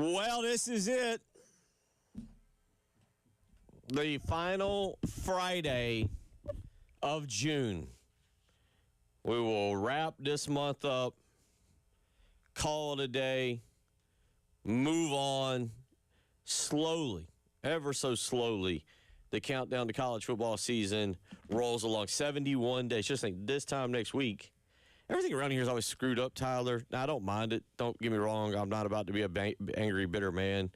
Well, this is it. The final Friday of June. We will wrap this month up, call it a day, move on slowly, ever so slowly. The countdown to college football season rolls along. 71 days. Just think, this time next week, everything around here is always screwed up, Tyler. Now, I don't mind it. Don't get me wrong. I'm not about to be a angry, bitter man.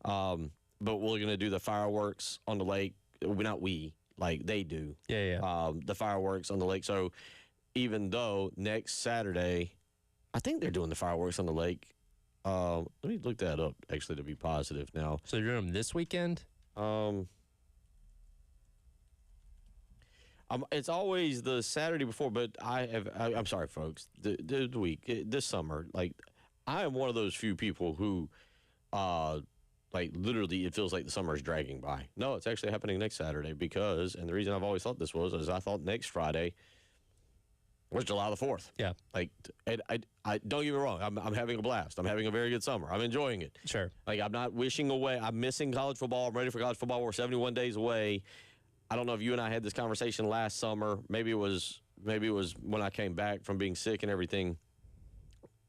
But we're going to do the fireworks on the lake. Not we. Like, they do. Yeah. The fireworks on the lake. So, even though next Saturday, I think they're doing the fireworks on the lake. Let me look that up, actually, to be positive now. So, you're doing them this weekend? It's always the Saturday before, but I'm sorry, folks. The week, this summer, like, I am one of those few people who, literally, it feels like the summer is dragging by. No, it's actually happening next Saturday because, and the reason I've always thought this is I thought next Friday was July the 4th. Yeah. Like, I don't get me wrong. I'm having a blast. I'm having a very good summer. I'm enjoying it. Sure. Like, I'm not wishing away. I'm missing college football. I'm ready for college football. We're 71 days away. I don't know if you and I had this conversation last summer. Maybe it was when I came back from being sick and everything,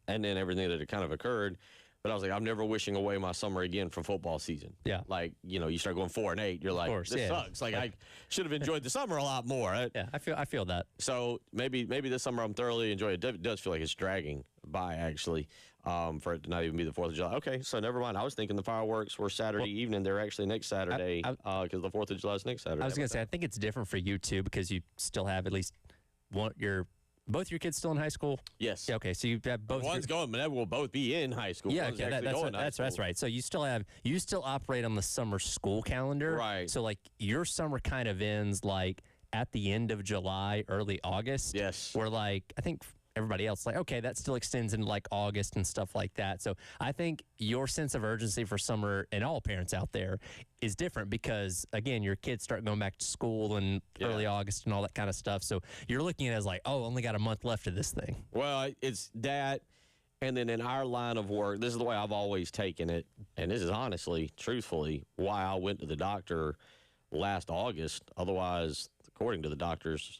and then everything that had kind of occurred. But I was like, I'm never wishing away my summer again from football season. Yeah. Like, you start going 4-8. You're like, this sucks. Like, I should have enjoyed the summer a lot more. Yeah, I feel that. So maybe this summer I'm thoroughly enjoying it. It does feel like it's dragging by, actually, for it to not even be the 4th of July. Okay, so never mind. I was thinking the fireworks were Saturday evening. They're actually next Saturday because the 4th of July is next Saturday. I was going to say, I think it's different for you, too, because you still have at least both your kids still in high school? Yes. Yeah, okay, so you have both. One's going, but they will both be in high school. Yeah, okay, that's right. So you still operate on the summer school calendar. Right. So, like, your summer kind of ends, like, at the end of July, early August. Yes. Where, like, I think everybody else, like, okay, that still extends into, like, August and stuff like that. So I think your sense of urgency for summer, and all parents out there, is different because, again, your kids start going back to school in early August and all that kind of stuff. So you're looking at it as like, oh, only got a month left of this thing. Well, it's that, and then in our line of work, this is the way I've always taken it, and this is honestly, truthfully, why I went to the doctor last August. Otherwise, according to the doctors,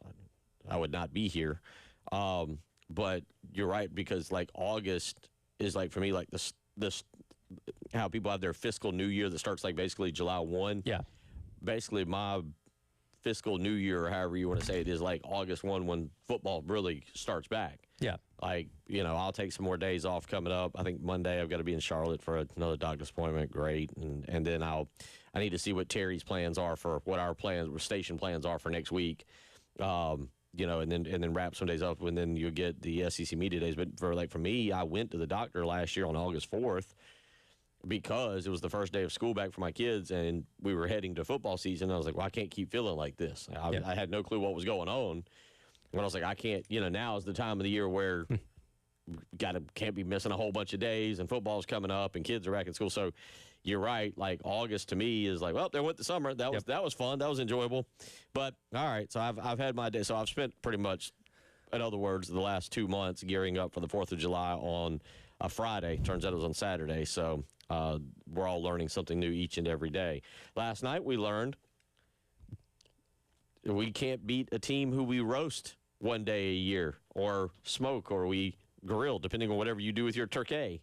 I would not be here. But you're right, because, like, August is, like, for me, like, this how people have their fiscal new year that starts, like, basically July 1. Yeah. Basically, my fiscal new year, or however you want to say it, is, like, August 1 when football really starts back. Yeah. Like, I'll take some more days off coming up. I think Monday I've got to be in Charlotte for another doctor's appointment. Great. And then I need to see what Terry's plans are for what our station plans are for next week. And then wrap some days up, and then you get the SEC media days. But for me, I went to the doctor last year on August 4th because it was the first day of school back for my kids, and we were heading to football season. I was like, well, I can't keep feeling like this. I had no clue what was going on. And I was like, I can't, now is the time of the year where can't be missing a whole bunch of days, and football's coming up, and kids are back in school. So you're right. Like, August to me is like, well, there went the summer. That was fun. That was enjoyable. But all right, so I've had my day. So I've spent pretty much, in other words, the last 2 months gearing up for the 4th of July on a Friday. Turns out it was on Saturday. So we're all learning something new each and every day. Last night we learned we can't beat a team who we roast one day a year, or smoke, or we grill, depending on whatever you do with your turkey,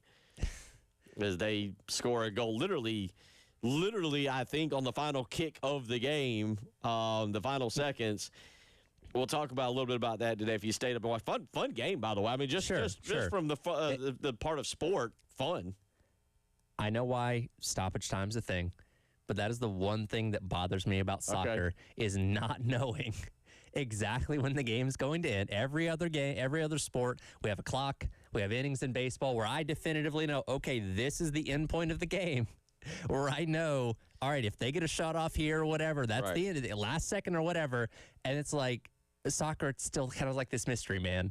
as they score a goal literally, I think, on the final kick of the game, the final seconds. We'll talk about a little bit about that today if you stayed up and watched. Fun game, by the way. I mean, just from the part of sport, fun. I know why stoppage time's a thing, but that is the one thing that bothers me about soccer is not knowing exactly when the game's going to end. Every other game, every other sport, we have a clock, we have innings in baseball where I definitively know, okay, this is the end point of the game, where I know, all right, if they get a shot off here or whatever, that's the end of the last second or whatever. And it's like, soccer, it's still kind of like this mystery, man.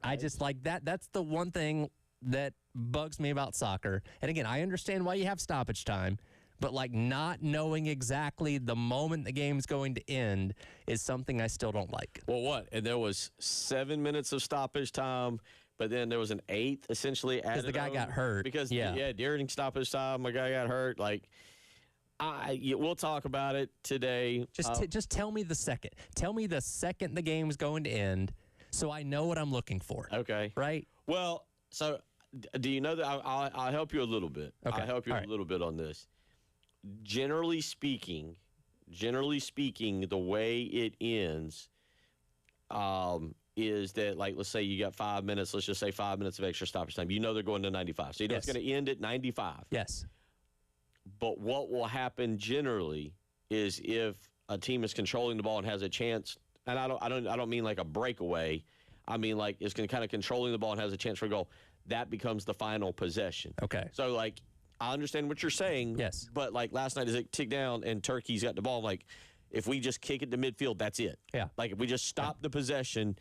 I just like that. That's the one thing that bugs me about soccer. And again, I understand why you have stoppage time, but, like, not knowing exactly the moment the game's going to end is something I still don't like. Well, what? And there was 7 minutes of stoppage time but then there was an 8th essentially because the guy got hurt. Because during stoppage time, a guy got hurt. Like, we'll talk about it today. Just tell me the second. Tell me the second the game's going to end, so I know what I'm looking for. Okay. Right. Well, so do you know that I'll help you a little bit? Okay. I'll help you a little bit on this. Generally speaking, the way it ends is that, like, let's say you got 5 minutes. Let's just say 5 minutes of extra stoppage time. You know they're going to 95. So you know it's going to end at 95. Yes. But what will happen generally is if a team is controlling the ball and has a chance, and I don't mean like a breakaway. I mean like it's kind of controlling the ball and has a chance for a goal. That becomes the final possession. Okay. So like I understand what you're saying. Yes. But like last night as it ticked down and Turkey's got the ball, like if we just kick it to midfield, that's it. Yeah. Like if we just stop the possession,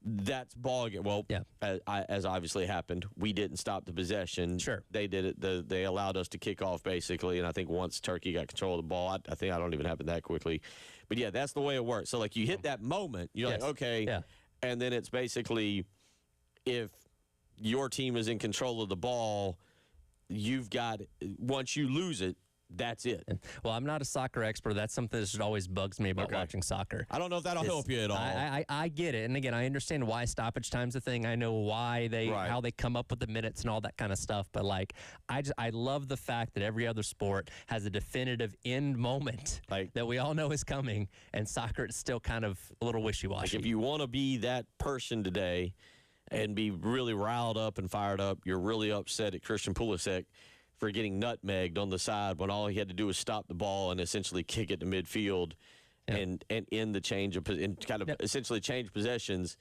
that's ball game. Well, as obviously happened, we didn't stop the possession. Sure. They did it. They allowed us to kick off basically, and I think once Turkey got control of the ball, I think I don't even happen that quickly. But yeah, that's the way it works. So like you hit that moment, you're like, okay, and then it's basically if your team is in control of the ball, you've got once you lose it, that's it. Well, I'm not a soccer expert. That's something that always bugs me about watching soccer. I don't know if that'll help you at all. I get it. And again, I understand why stoppage time's a thing. I know why how they come up with the minutes and all that kind of stuff. But like, I love the fact that every other sport has a definitive end moment that we all know is coming. And soccer is still kind of a little wishy-washy. Like if you want to be that person today and be really riled up and fired up, you're really upset at Christian Pulisic for getting nutmegged on the side when all he had to do was stop the ball and essentially kick it to midfield and end the change of and kind of essentially change possessions,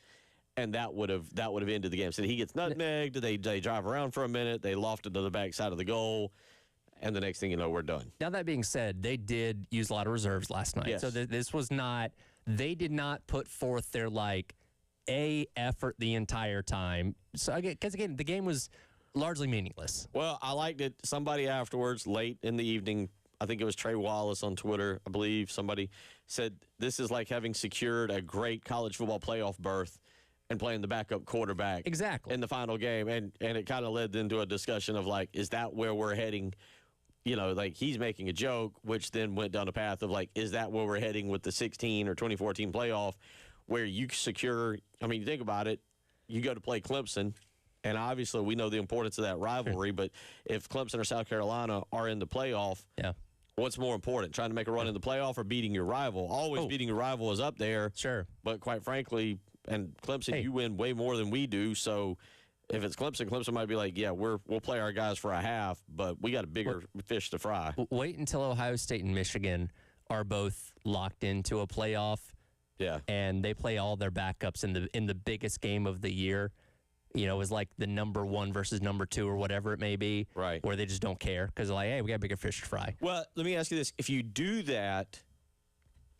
and that would have ended the game. So he gets nutmegged, they drive around for a minute, they loft it to the backside of the goal, and the next thing you know, we're done. Now that being said, they did use a lot of reserves last night. Yes. So this was not, they did not put forth their effort the entire time. So because again, the game was largely meaningless. Well, I liked it. Somebody afterwards, late in the evening, I think it was Trey Wallace on Twitter, I believe, somebody said, this is like having secured a great college football playoff berth and playing the backup quarterback in the final game. And it kind of led into a discussion of, like, is that where we're heading? You know, like, he's making a joke, which then went down the path of, like, is that where we're heading with the 16 or 2014 playoff where you secure, I mean, you think about it, you go to play Clemson, and obviously we know the importance of that rivalry, but if Clemson or South Carolina are in the playoff, what's more important, trying to make a run in the playoff or beating your rival? Always beating your rival is up there. Sure. But quite frankly, and Clemson, you win way more than we do, so if it's Clemson might be like, yeah, we'll play our guys for a half, but we got a bigger fish to fry. Wait until Ohio State and Michigan are both locked into a playoff. Yeah. And they play all their backups in the biggest game of the year. You know, it was like the number 1 versus number 2 or whatever it may be. Right. Where they just don't care because they're like, hey, we got bigger fish to fry. Well, let me ask you this. If you do that,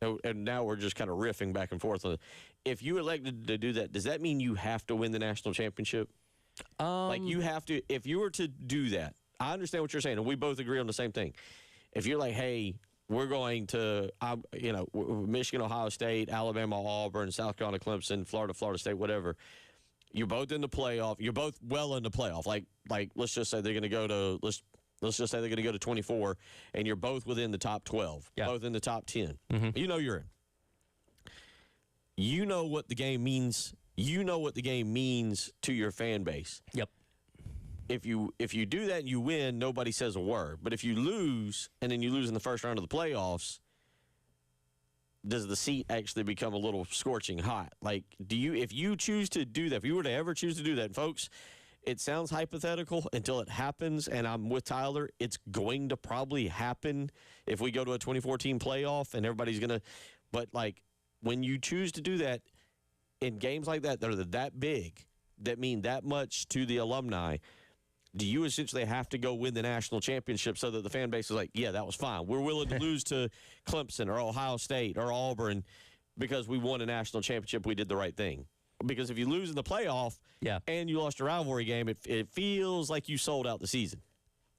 and now we're just kind of riffing back and forth on it. If you elected to do that, does that mean you have to win the national championship? Like you have to, if you were to do that, I understand what you're saying, and we both agree on the same thing. If you're like, hey, we're going to, Michigan, Ohio State, Alabama, Auburn, South Carolina, Clemson, Florida, Florida State, whatever. You're both in the playoff. You're both well in the playoff. Like let's just say they're going to go to let's just say they're going to go to 24, and you're both within the top 12, both in the top 10. You know you're in. You know what the game means. You know what the game means to your fan base. Yep. If you do that and you win, nobody says a word. But if you lose and then you lose in the first round of the playoffs, does the seat actually become a little scorching hot? Like, if you choose to do that, if you were to ever choose to do that, folks, it sounds hypothetical until it happens, and I'm with Tyler. It's going to probably happen if we go to a 2014 playoff and everybody's going to, but like when you choose to do that in games like that are that big, that mean that much to the alumni, do you essentially have to go win the national championship so that the fan base is like, yeah, that was fine. We're willing to lose to Clemson or Ohio State or Auburn because we won a national championship. We did the right thing. Because if you lose in the playoff and you lost a rivalry game, it feels like you sold out the season.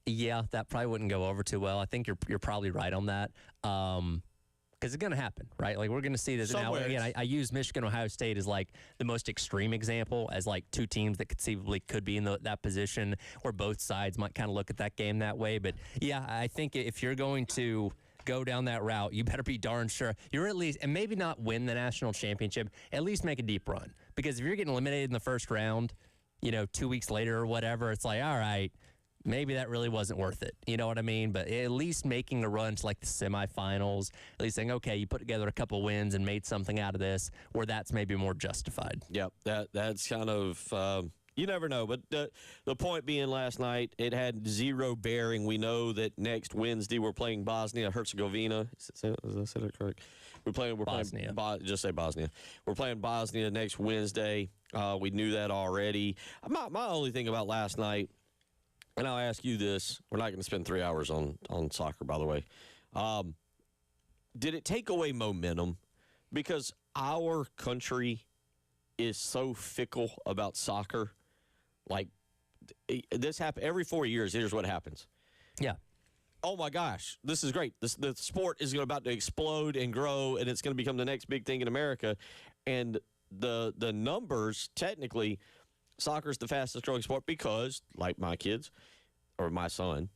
Yeah, that probably wouldn't go over too well. I think you're probably right on that. Because it's going to happen, right? Like, we're going to see this. Now, Somewhere. again, I use Michigan, Ohio State as, like, the most extreme example, as, like, two teams that conceivably could be in that position where both sides might kind of look at that game that way. But, yeah, I think if you're going to go down that route, you better be darn sure you're at least, and maybe not win the national championship, at least make a deep run. Because if you're getting eliminated in the first round, 2 weeks later or whatever, it's like, all right, maybe that really wasn't worth it. You know what I mean? But at least making a run to like the semifinals, at least saying, okay, you put together a couple wins and made something out of this where that's maybe more justified. Yep, that's kind of you never know. But the point being, last night it had zero bearing. We know that next Wednesday we're playing Bosnia Herzegovina. Is that correct? We're playing Bosnia. Just say Bosnia. We're playing Bosnia next Wednesday. We knew that already. My only thing about last night. And I'll ask you this. We're not going to spend 3 hours on soccer, by the way. Did it take away momentum? Because our country is so fickle about soccer. Like, this happens every 4 years. Here's what happens. Yeah. Oh, my gosh, this is great. The sport is about to explode and grow, and it's going to become the next big thing in America. And the numbers, technically, soccer is the fastest growing sport because, like my kids or my son,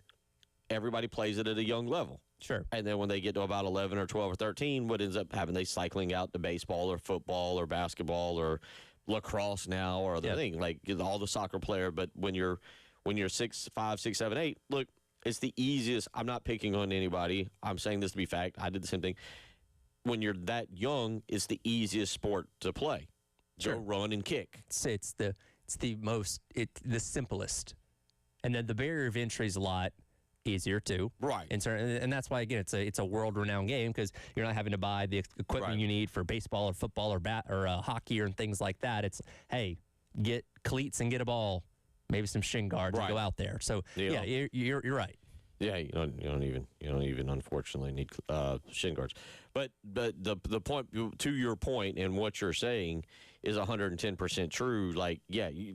everybody plays it at a young level. Sure. And then when they get to about 11 or 12 or 13, what ends up happening, they cycling out to baseball or football or basketball or lacrosse now or other thing, like all the soccer player. But when you're 6, 5, 6, 7, 8, look, it's the easiest. I'm not picking on anybody. I'm saying this to be fact. I did the same thing. When you're that young, it's the easiest sport to play. Sure. Go run and kick. It's the simplest, and then the barrier of entry is a lot easier too. Right. And that's why, again, it's a world-renowned game because you're not having to buy the equipment you need for baseball or football or hockey or things like that. It's, hey, get cleats and get a ball, maybe some shin guards and go out there. So yeah, you're right. Yeah, you don't even unfortunately need shin guards. But the point, to your point and what you're saying is 110% true. Like, yeah, you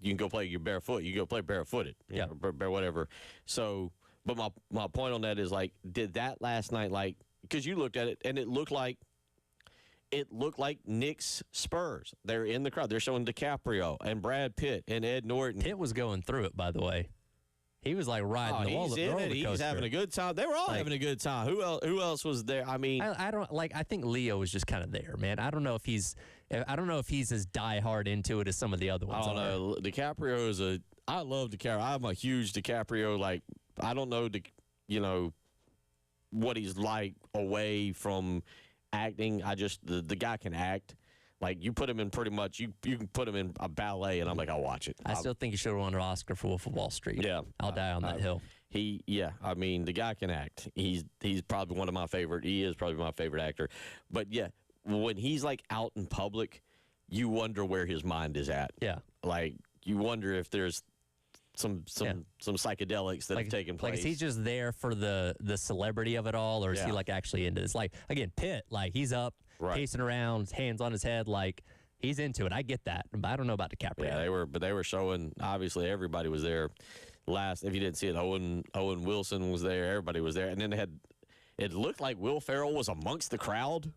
can go play your barefoot. You go play barefooted. Yeah. Whatever. So, but my point on that is, like, did that last night, like, because you looked at it and it looked like Knicks Spurs. They're in the crowd. They're showing DiCaprio and Brad Pitt and Ed Norton. Pitt was going through it, by the way. He was like riding the roller coaster. He's having a good time. They were all having a good time. Who else was there? I mean, I don't like. I think Leo was just kind of there, man. I don't know if he's as diehard into it as some of the other ones. I don't know. DiCaprio is I love DiCaprio. I'm a huge DiCaprio. Like, I don't know what he's like away from acting. I just the guy can act. Like, you put him in pretty much, you can put him in a ballet, and I'm like, I'll watch it. I still think he should have won an Oscar for Wolf of Wall Street. Yeah. I'll die on that hill. I mean, the guy can act. He's probably one of my favorite. He is probably my favorite actor. But, yeah, when he's, like, out in public, you wonder where his mind is at. Yeah. Like, you wonder if there's some psychedelics that have taken place. Like, is he just there for the celebrity of it all, or is he, like, actually into this? Like, again, Pitt, like, he's up. Right. Pacing around, hands on his head, like, he's into it. I get that, but I don't know about DiCaprio. Yeah, they were showing. Obviously, everybody was there. If you didn't see it, Owen Wilson was there. Everybody was there, and then it looked like Will Ferrell was amongst the crowd.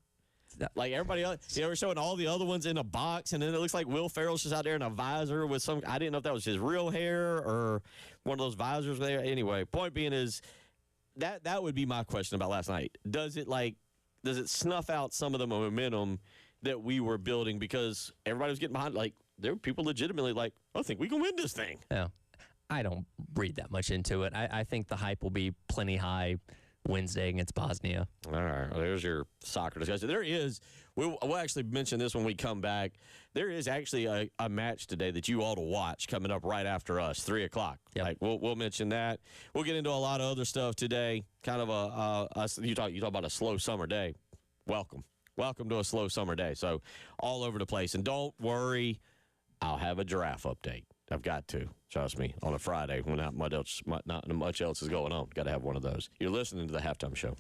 Like everybody else, they were showing all the other ones in a box, and then it looks like Will Ferrell's just out there in a visor with some. I didn't know if that was his real hair or one of those visors there. Anyway, point being is that would be my question about last night. Does it snuff out some of the momentum that we were building because everybody was getting behind? Like, there were people legitimately like, I think we can win this thing. Yeah. I don't read that much into it. I think the hype will be plenty high Wednesday against Bosnia. All right. Well, there's your soccer discussion. There is, we'll actually mention this when we come back. There is actually a match today that you ought to watch coming up right after us, 3 o'clock. Yep. Like, we'll mention that. We'll get into a lot of other stuff today. Kind of you talk about a slow summer day. Welcome to a slow summer day. So all over the place. And don't worry, I'll have a giraffe update. I've got to, trust me, on a Friday when not much else is going on. Got to have one of those. You're listening to the Halftime Show.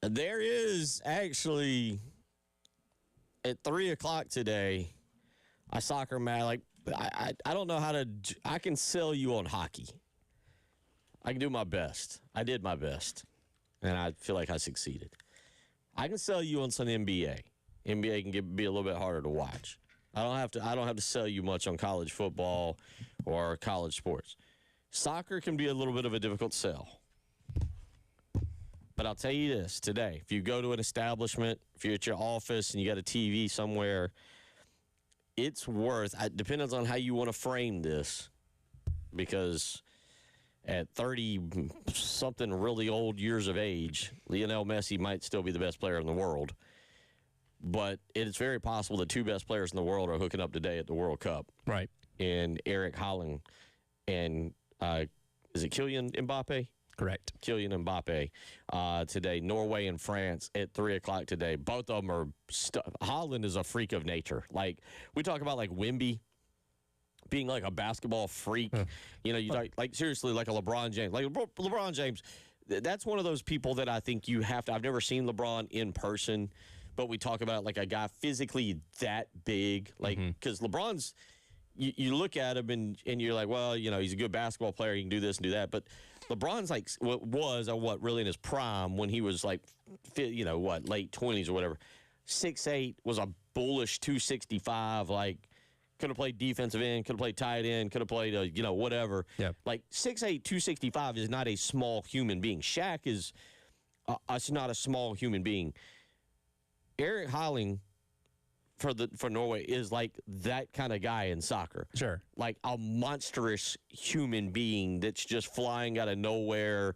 There is actually at 3 o'clock today a soccer match. Like I don't know how to. I can sell you on hockey. I can do my best. I did my best, and I feel like I succeeded. I can sell you on some NBA. NBA can be a little bit harder to watch. I don't have to sell you much on college football or college sports. Soccer can be a little bit of a difficult sell. But I'll tell you this today. If you go to an establishment, if you're at your office and you got a TV somewhere, it's worth, it depends on how you want to frame this, because at 30-something really old years of age, Lionel Messi might still be the best player in the world. But it's very possible the two best players in the world are hooking up today at the World Cup. Right. And Eric Haaland and, is it Kylian Mbappe? Correct. Kylian Mbappe today. Norway and France at 3 o'clock today. Both of them are Haaland is a freak of nature. Like, we talk about, like, Wemby being like a basketball freak. You know, you like seriously, like a LeBron James. Like LeBron James, that's one of those people that I think you have to. I've never seen LeBron in person, but we talk about like a guy physically that big. Like, because LeBron's, you look at him and you're like, well, you know, he's a good basketball player. He can do this and do that. But LeBron's like really in his prime when he was like, you know, late 20s or whatever. 6'8", was a bullish 265, like, could have played defensive end, could have played tight end, could have played, you know, whatever. Yeah. Like, 6'8", 265 is not a small human being. Shaq is not a small human being. Eric Haaland for Norway is like that kind of guy in soccer. Sure. Like a monstrous human being that's just flying out of nowhere,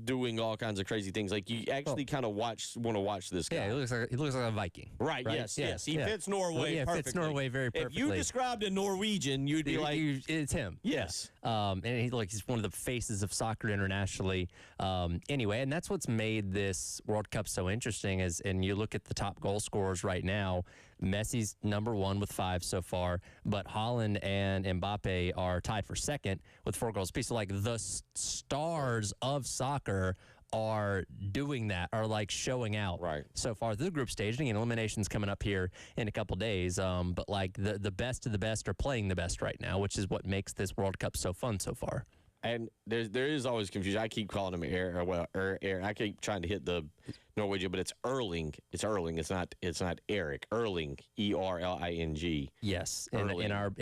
doing all kinds of crazy things. Like, you actually kind of want to watch this guy. Yeah, he looks like a Viking. Right. Yes. He fits Norway perfectly. Fits Norway very perfectly. If you described a Norwegian, you'd be like, it's him. Yes. And he's one of the faces of soccer internationally. Anyway, and that's what's made this World Cup so interesting. And you look at the top goal scorers right now. Messi's number 1 with 5 so far, but Haaland and Mbappe are tied for second with 4 goals apiece. So, like, the stars of soccer are doing that, are like showing out so far through the group stage. And elimination's coming up here in a couple days. But like the best of the best are playing the best right now, which is what makes this World Cup so fun so far. And there is always confusion. I keep calling him I keep trying to hit the Norwegian, but it's Erling. It's Erling. It's not Eric. Erling. Erling. Yes. In our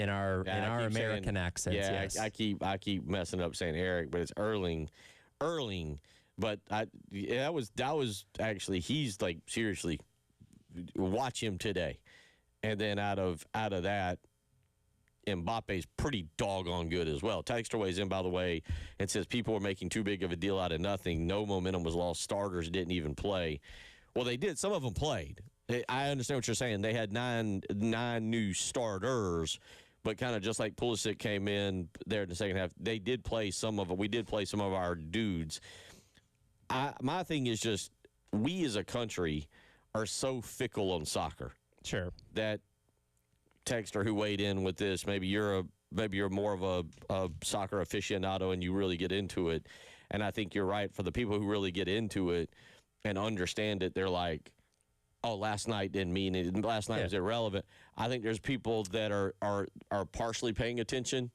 American accents. Yeah. Yes. I keep messing up saying Eric, but it's Erling. But that was actually, he's like, seriously, watch him today. And then out of that, Mbappe's pretty doggone good as well. Texter weighs in, by the way, and says people were making too big of a deal out of nothing. No momentum was lost. Starters didn't even play. Well, they did. Some of them played. I understand what you're saying. They had nine new starters, but kind of just like Pulisic came in there in the second half, they did play some of it. We did play some of our dudes. My thing is just, we as a country are so fickle on soccer. Sure. That texter who weighed in with this, maybe you're more of a soccer aficionado and you really get into it. And I think you're right. For the people who really get into it and understand it, they're like, oh, last night didn't mean it. Last night was irrelevant. I think there's people that are partially paying attention.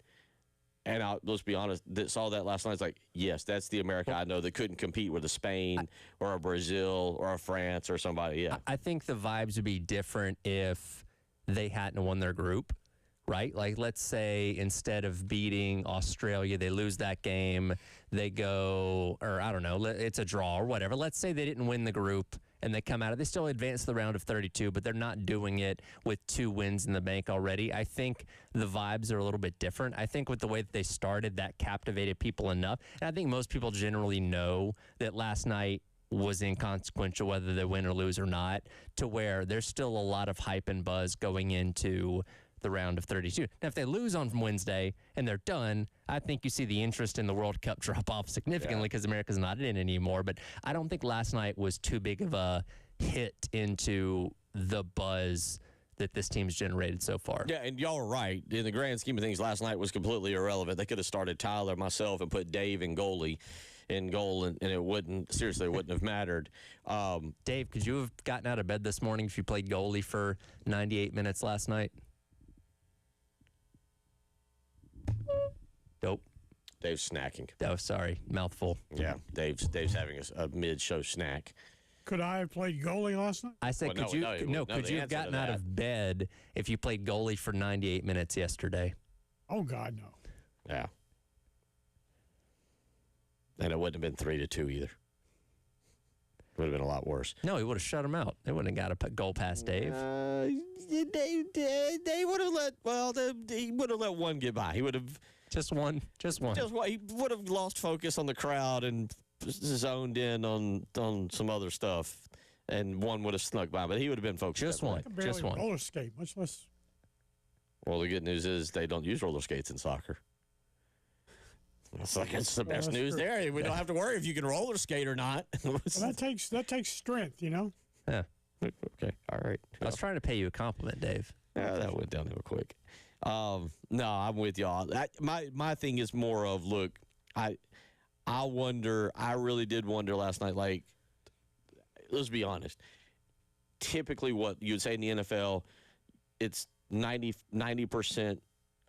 And let's be honest, that saw that last night. It's like, yes, that's the America I know that couldn't compete with a Spain or a Brazil or a France or somebody. Yeah, I think the vibes would be different if they hadn't won their group, right? Like, let's say instead of beating Australia, they lose that game, they go, or I don't know, it's a draw or whatever. Let's say they didn't win the group and they come out of, they still advance to the round of 32, but they're not doing it with 2 wins in the bank already. I think the vibes are a little bit different. I think with the way that they started, that captivated people enough. And I think most people generally know that last night was inconsequential whether they win or lose or not, to where there's still a lot of hype and buzz going into the round of 32. Now, if they lose on Wednesday and they're done, I think you see the interest in the World Cup drop off significantly because America's not in anymore. But I don't think last night was too big of a hit into the buzz that this team's generated so far. Yeah, and y'all are right. In the grand scheme of things, last night was completely irrelevant. They could have started Tyler, myself, and put Dave in goalie. in goal, and it wouldn't have mattered. Dave, could you have gotten out of bed this morning if you played goalie for 98 minutes last night? Nope. Dave's snacking. Oh, sorry, mouthful. Yeah, Dave's having a mid-show snack. Could I have played goalie last night? I said, could you have gotten out of bed if you played goalie for 98 minutes yesterday? Oh, God, no. Yeah. And it wouldn't have been 3-2 either. Would have been a lot worse. No, he would have shut him out. They wouldn't have got a goal past Dave. They would have let one get by. He would have just one. He would have lost focus on the crowd and zoned in on some other stuff, and one would have snuck by. But he would have been focused. Just one. Just one. Roller skate, much less. Well, the good news is they don't use roller skates in soccer. It's the best news there. We don't have to worry if you can roller skate or not. Well, that takes strength, you know. Yeah. Okay. All right. I was trying to pay you a compliment, Dave. Yeah, that went downhill quick. No, I'm with y'all. My thing is more of, look, I wonder. I really did wonder last night. Like, let's be honest. Typically, what you'd say in the NFL, it's 90%.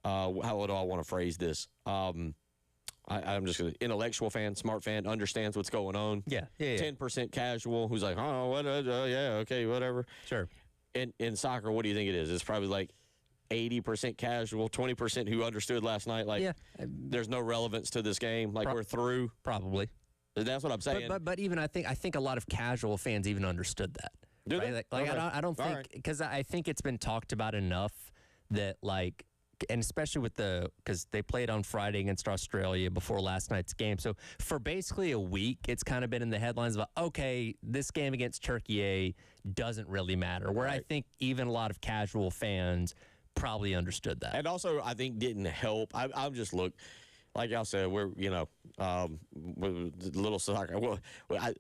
How do I want to phrase this? I'm just going to intellectual fan, smart fan, understands what's going on. Yeah. 10% casual, who's like, oh, what? Yeah, okay, whatever. Sure. In soccer, what do you think it is? It's probably like 80% casual, 20% who understood last night. Like, there's no relevance to this game. Like, we're through. Probably. That's what I'm saying. But even I think a lot of casual fans even understood that. Do right? they? Like Okay. I don't think, because I think it's been talked about enough that, like, and especially because they played on Friday against Australia before last night's game. So for basically a week, it's kind of been in the headlines about, okay, this game against Turkey doesn't really matter. Where I think even a lot of casual fans probably understood that. And also, I think didn't help. I'm just like y'all said, we're little soccer. Well,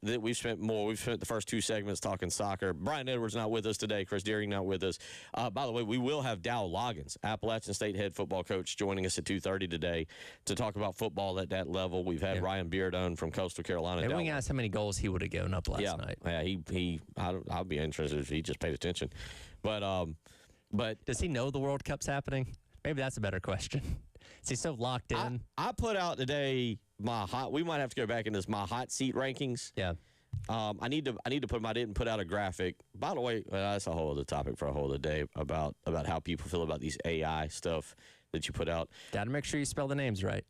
we've spent the first two segments talking soccer. Brian Edwards not with us today. Chris Deering not with us. By the way, we will have Dowell Loggains, Appalachian State head football coach, joining us at 2:30 today to talk about football at that level. We've had Ryan Beardone from Coastal Carolina. Maybe we can ask how many goals he would have given up last night. Yeah, I'll be interested if he just paid attention. But does he know the World Cup's happening? Maybe that's a better question. Is he so locked in? I put out today we might have to go back in my hot seat rankings. Yeah. I need to I didn't put out a graphic. By the way, that's a whole other topic for a whole other day about how people feel about these AI stuff that you put out. Got to make sure you spell the names right.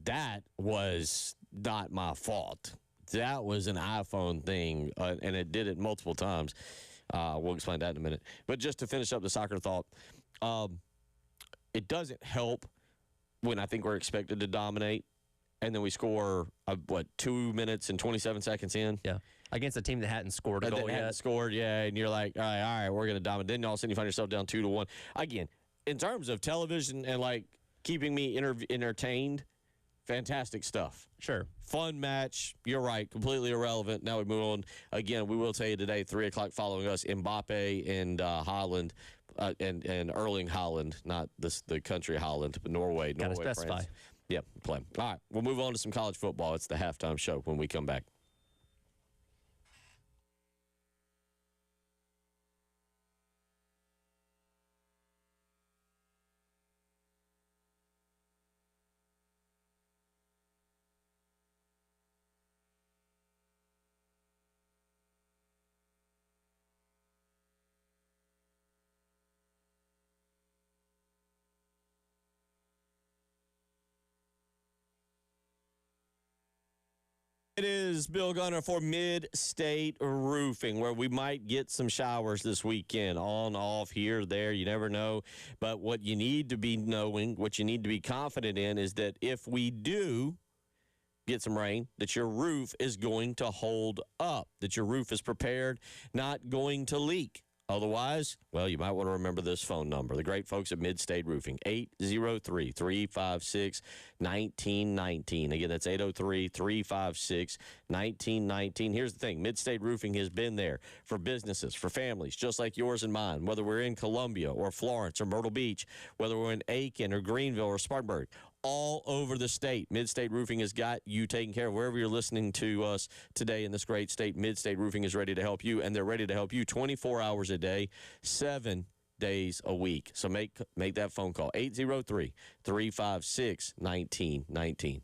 That was not my fault. That was an iPhone thing, and it did it multiple times. We'll explain that in a minute. But just to finish up the soccer thought, it doesn't help when I think we're expected to dominate, and then we score, 2 minutes and 27 seconds in? Yeah. Against a team that hadn't scored a goal yet. Hadn't scored, yeah, and you're like, all right, we're going to dominate. Then all of a sudden you find yourself down 2-1. Again, in terms of television and, like, keeping me entertained, fantastic stuff. Sure. Fun match. You're right. Completely irrelevant. Now we move on. Again, we will tell you today, 3 o'clock following us, Mbappe and Holland. And Erling Holland, not the country Holland, but Norway. Gotta specify. France. Yep, play. All right, we'll move on to some college football. It's the halftime show when we come back. It is Bill Gunner for Mid-State Roofing, where we might get some showers this weekend. On, off, here, there, you never know. But what you need to be knowing, what you need to be confident in is that if we do get some rain, that your roof is going to hold up, that your roof is prepared, not going to leak. Otherwise, well, you might want to remember this phone number. The great folks at Mid-State Roofing, 803-356-1919. Again, that's 803-356-1919. Here's the thing. Mid-State Roofing has been there for businesses, for families, just like yours and mine, whether we're in Columbia or Florence or Myrtle Beach, whether we're in Aiken or Greenville or Spartanburg. all over the state. Mid-State Roofing has got you taken care of. Wherever you're listening to us today in this great state, Mid-State Roofing is ready to help you, and they're ready to help you 24 hours a day, 7 days a week. So make that phone call, 803-356-1919.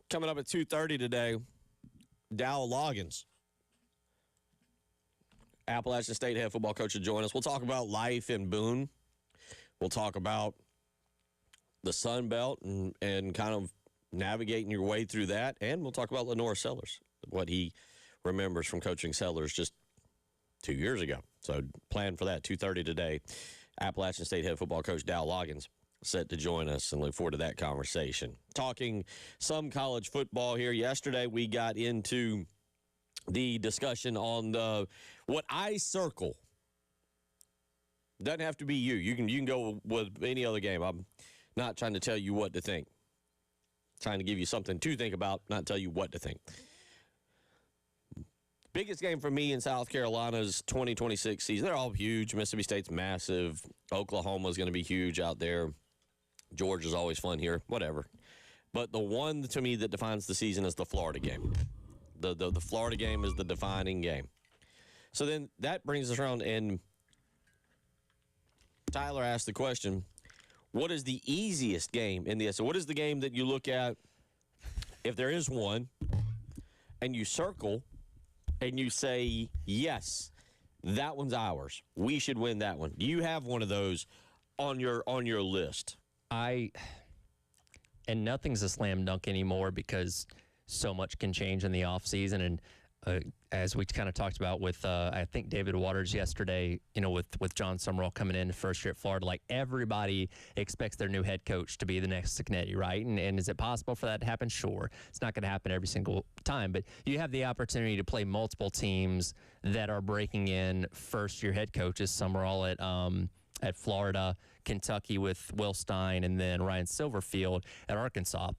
Coming up at 2:30 today, Dowell Loggains, Appalachian State head football coach, will join us. We'll talk about life in Boone. We'll talk about the Sun Belt and kind of navigating your way through that. And we'll talk about Lenore Sellers, what he remembers from coaching Sellers just 2 years ago. So plan for that, 2:30 today. Appalachian State head football coach Dowell Loggains set to join us, and look forward to that conversation. Talking some college football here. Yesterday we got into the discussion on what I circle. Doesn't have to be you. You can go with any other game. I'm not trying to tell you what to think. Trying to give you something to think about, not tell you what to think. Biggest game for me in South Carolina's 2026 season. They're all huge. Mississippi State's massive. Oklahoma's going to be huge out there. Georgia's always fun here. Whatever. But the one to me that defines the season is the Florida game. The Florida game is the defining game. So then that brings us around, and Tyler asked the question, what is the easiest game in the SEC? What is the game that you look at, if there is one, and you circle and you say, yes, that one's ours. We should win that one. Do you have one of those on your list? And nothing's a slam dunk anymore because so much can change in the offseason. And as we kind of talked about with, I think, David Waters yesterday, with John Summerall coming in first year at Florida, like everybody expects their new head coach to be the next Cignetti, right? And is it possible for that to happen? Sure. It's not going to happen every single time, but you have the opportunity to play multiple teams that are breaking in first-year head coaches. Summerall at Florida, Kentucky with Will Stein, and then Ryan Silverfield at Arkansas.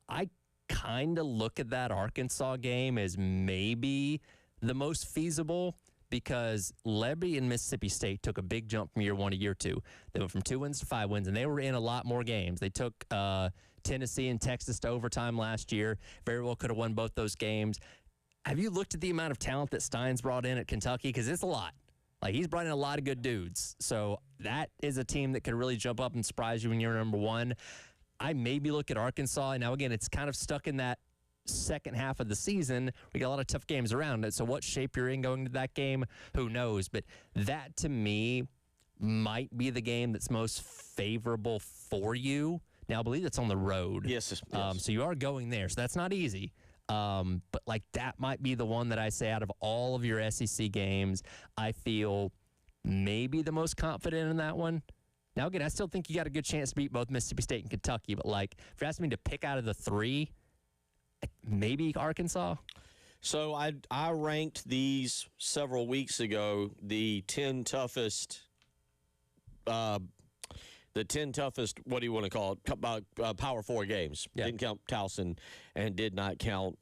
I kind of look at that Arkansas game as maybe the most feasible because Lebby and Mississippi State took a big jump from year 1 to year 2. They went from 2 wins to 5 wins, and they were in a lot more games. They took Tennessee and Texas to overtime last year. Very well could have won both those games. Have you looked at the amount of talent that Stein's brought in at Kentucky? Because it's a lot. Like, he's brought in a lot of good dudes. So that is a team that could really jump up and surprise you when you're number one. I maybe look at Arkansas. Now, again, it's kind of stuck in that second half of the season. We got a lot of tough games around it. So what shape you're in going to that game, who knows? But that, to me, might be the game that's most favorable for you. Now, I believe it's on the road. Yes. So you are going there. So that's not easy. But, like, that might be the one that I say out of all of your SEC games, I feel maybe the most confident in that one. Now, again, I still think you got a good chance to beat both Mississippi State and Kentucky. But, like, if you're asking me to pick out of the three, maybe Arkansas. So I ranked these several weeks ago, the 10 toughest, what do you want to call it, Power 4 games. Yeah. Didn't count Towson and did not count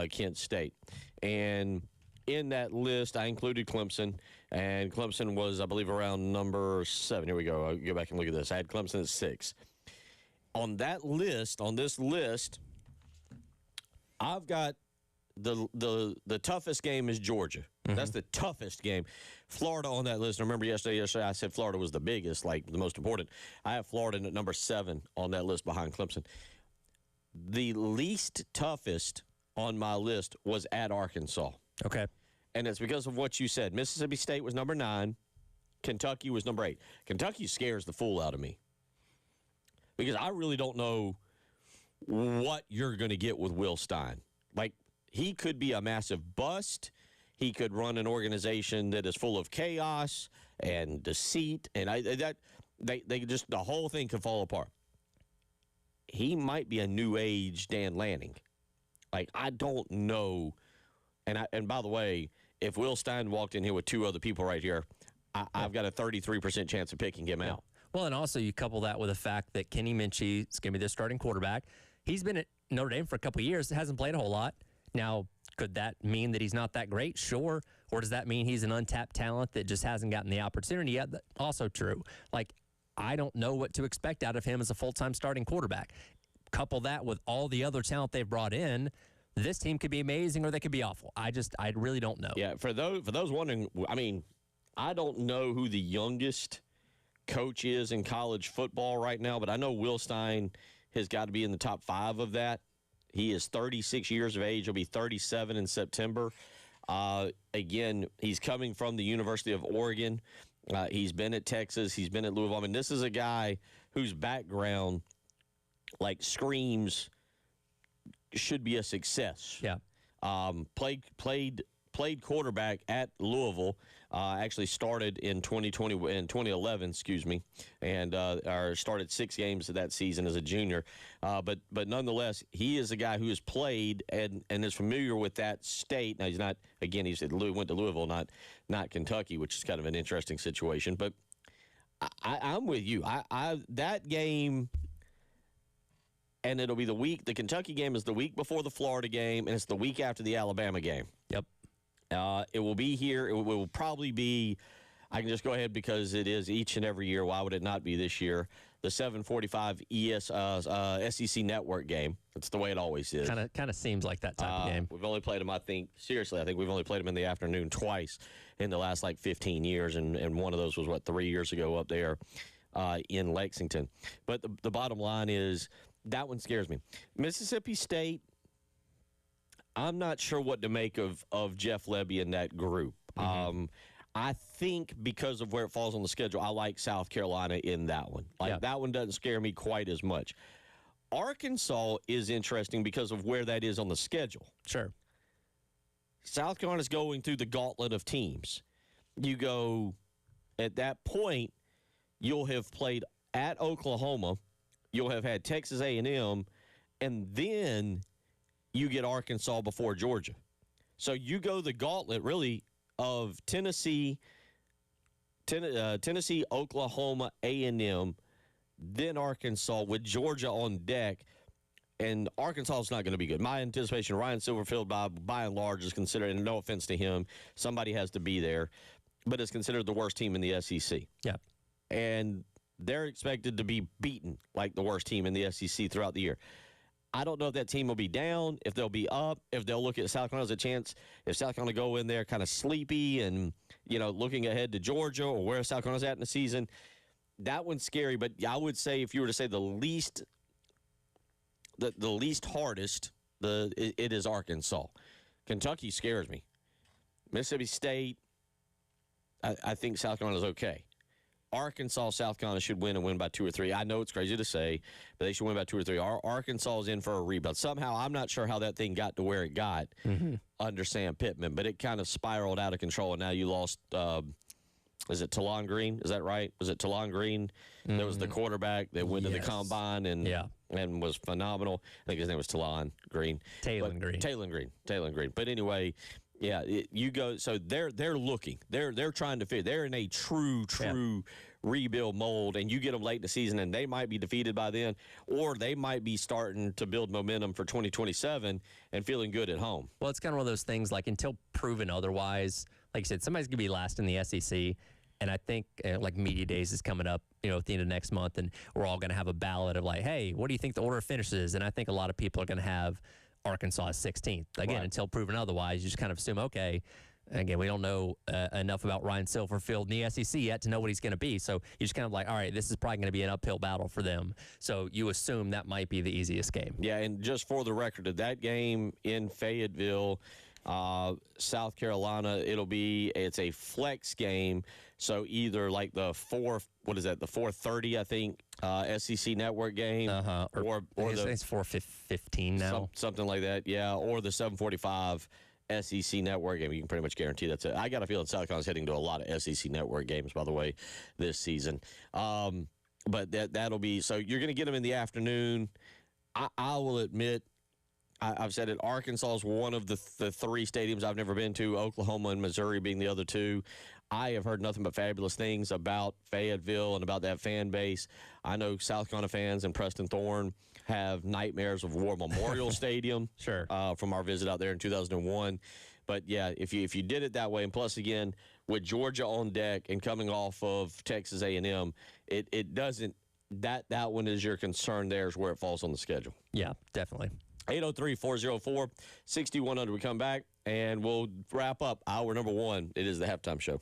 Kent State. And in that list, I included Clemson, and Clemson was, I believe, around number 7. Here we go. I'll go back and look at this. I had Clemson at 6. On this list, I've got the toughest game is Georgia. Mm-hmm. That's the toughest game. Florida on that list. I remember yesterday I said Florida was the biggest, like the most important. I have Florida at number 7 on that list behind Clemson. The least toughest on my list was at Arkansas. Okay. And it's because of what you said. Mississippi State was number 9. Kentucky was number 8. Kentucky scares the fool out of me because I really don't know what you're going to get with Will Stein. Like, he could be a massive bust. He could run an organization that is full of chaos and deceit, and the whole thing could fall apart. He might be a new age Dan Lanning. Like, I don't know. And by the way, if Will Stein walked in here with 2 other people right here, I've got a 33% chance of picking him out. Well, and also you couple that with the fact that Kenny Minchie is going to be their starting quarterback. He's been at Notre Dame for a couple of years, hasn't played a whole lot. Now, could that mean that he's not that great? Sure. Or does that mean he's an untapped talent that just hasn't gotten the opportunity yet? That's also true. Like, I don't know what to expect out of him as a full-time starting quarterback. Couple that with all the other talent they've brought in, this team could be amazing or they could be awful. I really don't know. Yeah, for those wondering, I mean, I don't know who the youngest coach is in college football right now, but I know Will Stein has got to be in the top 5 of that. He is 36 years of age. He'll be 37 in September. Again, he's coming from the University of Oregon. He's been at Texas. He's been at Louisville. I mean, this is a guy whose background, like, screams should be a success. Yeah. Played quarterback at Louisville. Actually started in 2011, excuse me, and started 6 games of that season as a junior. But nonetheless, he is a guy who has played and is familiar with that state. Now, he's not, again, he went to Louisville, not Kentucky, which is kind of an interesting situation. But I'm with you. That game. And it'll be the Kentucky game is the week before the Florida game, and it's the week after the Alabama game. Yep. It will be here. It will probably be, I can just go ahead because it is each and every year. Why would it not be this year? the 7:45 SEC Network game. That's the way it always is. Kind of seems like that type of game. We've only played them, I think we've only played them in the afternoon twice in the last 15 years, and one of those was 3 years ago up there in Lexington. But the bottom line is that one scares me. Mississippi State, I'm not sure what to make of Jeff Lebby and that group. Mm-hmm. I think because of where it falls on the schedule, I like South Carolina in that one. That one doesn't scare me quite as much. Arkansas is interesting because of where that is on the schedule. Sure. South Carolina's going through the gauntlet of teams. You go, at that point, you'll have played at Oklahoma, you'll have had Texas A&M, and then you get Arkansas before Georgia. So you go the gauntlet, really, of Tennessee, Oklahoma, A&M, then Arkansas with Georgia on deck, and Arkansas is not going to be good. My anticipation, Ryan Silverfield, by and large, is considered, and no offense to him, somebody has to be there, but is considered the worst team in the SEC. Yeah. And they're expected to be beaten like the worst team in the SEC throughout the year. I don't know if that team will be down, if they'll be up, if they'll look at South Carolina as a chance. If South Carolina go in there kind of sleepy and, looking ahead to Georgia or where South Carolina's at in the season, that one's scary. But I would say if you were to say the least hardest, it is Arkansas. Kentucky scares me. Mississippi State, I think South Carolina's okay. Arkansas, South Carolina should win and win by 2 or 3. I know it's crazy to say, but they should win by 2 or 3. Arkansas is in for a rebuild. Somehow, I'm not sure how that thing got to where it got under Sam Pittman, but it kind of spiraled out of control, and now you lost, is it Talon Green? Is that right? Was it Talon Green? That was the quarterback that went to the combine and was phenomenal. I think his name was Talon Green. Talon Green. But anyway, yeah, you go. So they're looking. They're trying to fit. They're in a true rebuild mold, and you get them late in the season, and they might be defeated by then, or they might be starting to build momentum for 2027 and feeling good at home. Well, it's kind of one of those things, like, until proven otherwise, like you said, somebody's going to be last in the SEC, and I think, media days is coming up, at the end of next month, and we're all going to have a ballot of, hey, what do you think the order of finishes? And I think a lot of people are going to have Arkansas as 16th. Again, right. Until proven otherwise, you just kind of assume, okay, again, we don't know enough about Ryan Silverfield in the SEC yet to know what he's going to be. So you're just kind of like, all right, this is probably going to be an uphill battle for them. So you assume that might be the easiest game. Yeah, and just for the record, of that game in Fayetteville, South Carolina, it's a flex game. So either the 4:30, I think, SEC Network game, or it's 4:15 now, something like that. Yeah, or the 7:45 SEC Network game. You can pretty much guarantee that's it. I got a feeling South Carolina's heading to a lot of SEC Network games, by the way, this season. But that'll be, so you're going to get them in the afternoon. I will admit, I've said it, Arkansas is one of the 3 stadiums I've never been to, Oklahoma and Missouri being the other 2. I have heard nothing but fabulous things about Fayetteville and about that fan base. I know South Carolina fans and Preston Thorne have nightmares of War Memorial Stadium from our visit out there in 2001. But, yeah, if you did it that way, and plus, again, with Georgia on deck and coming off of Texas A&M, it doesn't – that one is your concern there is where it falls on the schedule. Yeah, definitely. 803-404-6100. We come back, and we'll wrap up hour number 1. It is the halftime show.